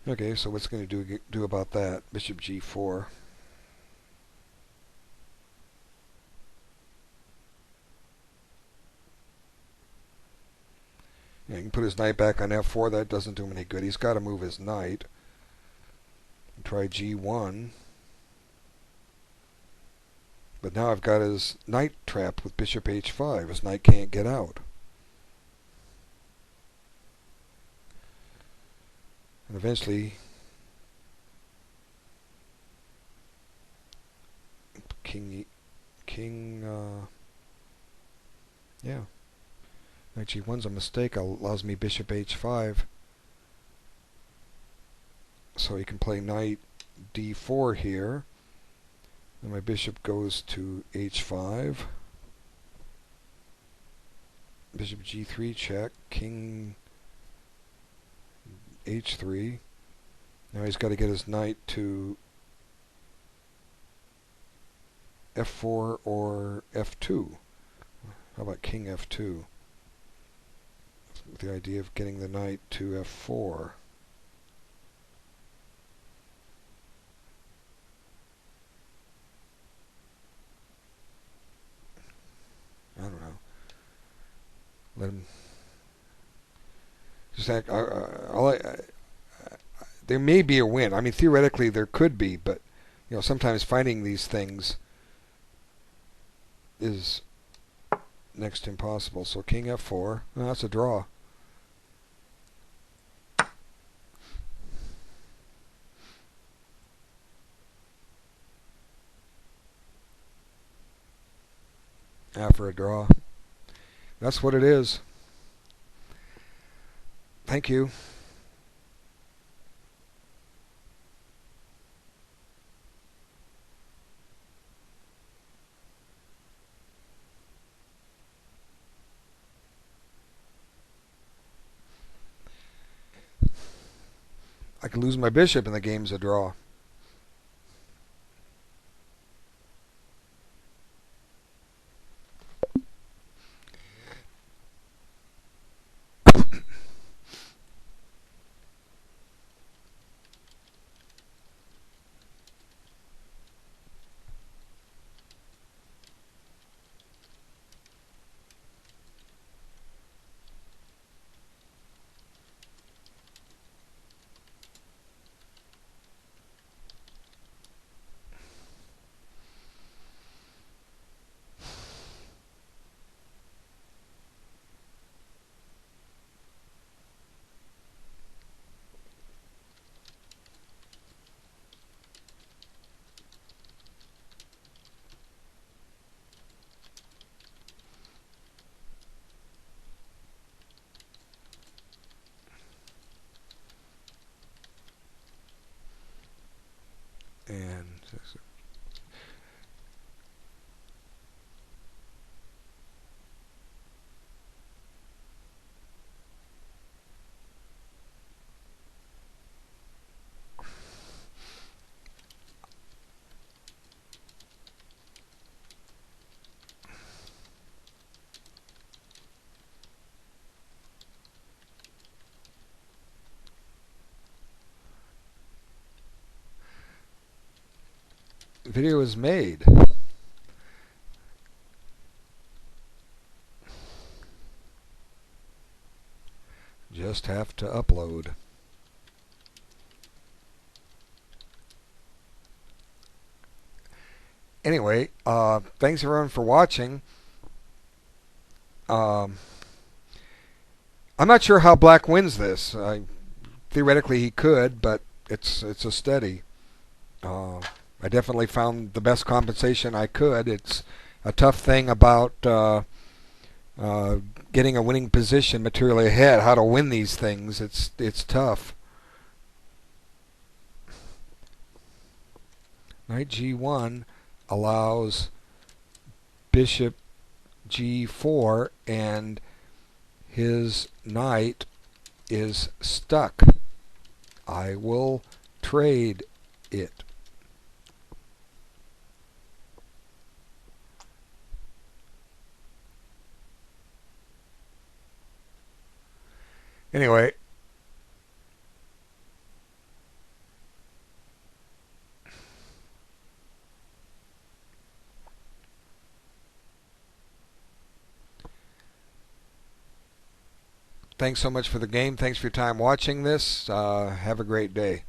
Okay, so what's going to do about that? Bishop G4. Yeah, he can put his knight back on F4. That doesn't do him any good. He's got to move his knight. Try G1. But now I've got his knight trapped with bishop H5. His knight can't get out. And eventually, yeah. Knight G1's a mistake. Allows me bishop H5. So he can play knight D4 here. And my bishop goes to H5. Bishop G3 check. King H3. Now he's got to get his knight to F4 or F2. How about king F2? With the idea of getting the knight to F4. I don't know. Let him just act. There may be a win. I mean, theoretically there could be, but sometimes finding these things is next to impossible. So king F4. Oh, that's a draw. For a draw. That's what it is. Thank you. I could lose my bishop and the game's a draw. And video is made. Just have to upload. Anyway, thanks everyone for watching. I'm not sure how Black wins this. Theoretically he could, but it's a study. I definitely found the best compensation I could. It's a tough thing about getting a winning position materially ahead. How to win these things? It's tough. Knight G1 allows Bishop G4, and his knight is stuck. I will trade it. Anyway, thanks so much for the game. Thanks for your time watching this. Have a great day.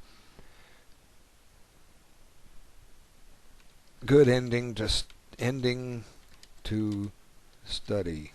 Good ending to study.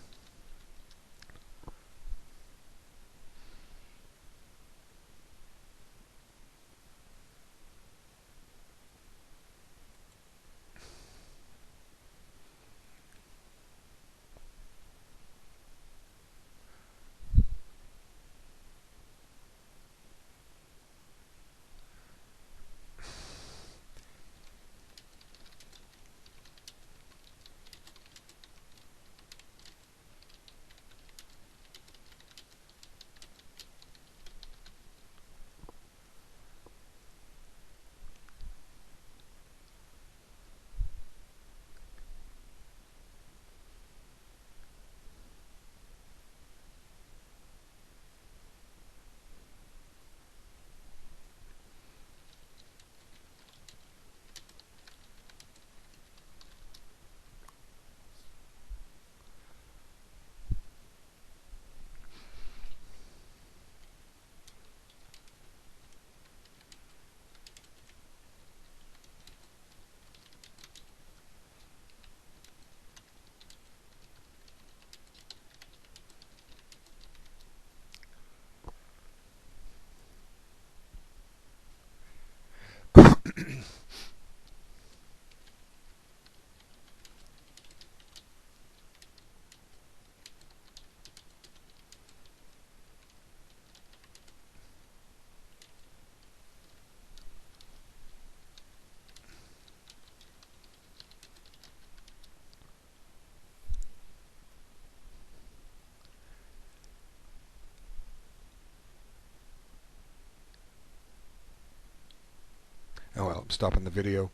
Oh well, I'm stopping the video.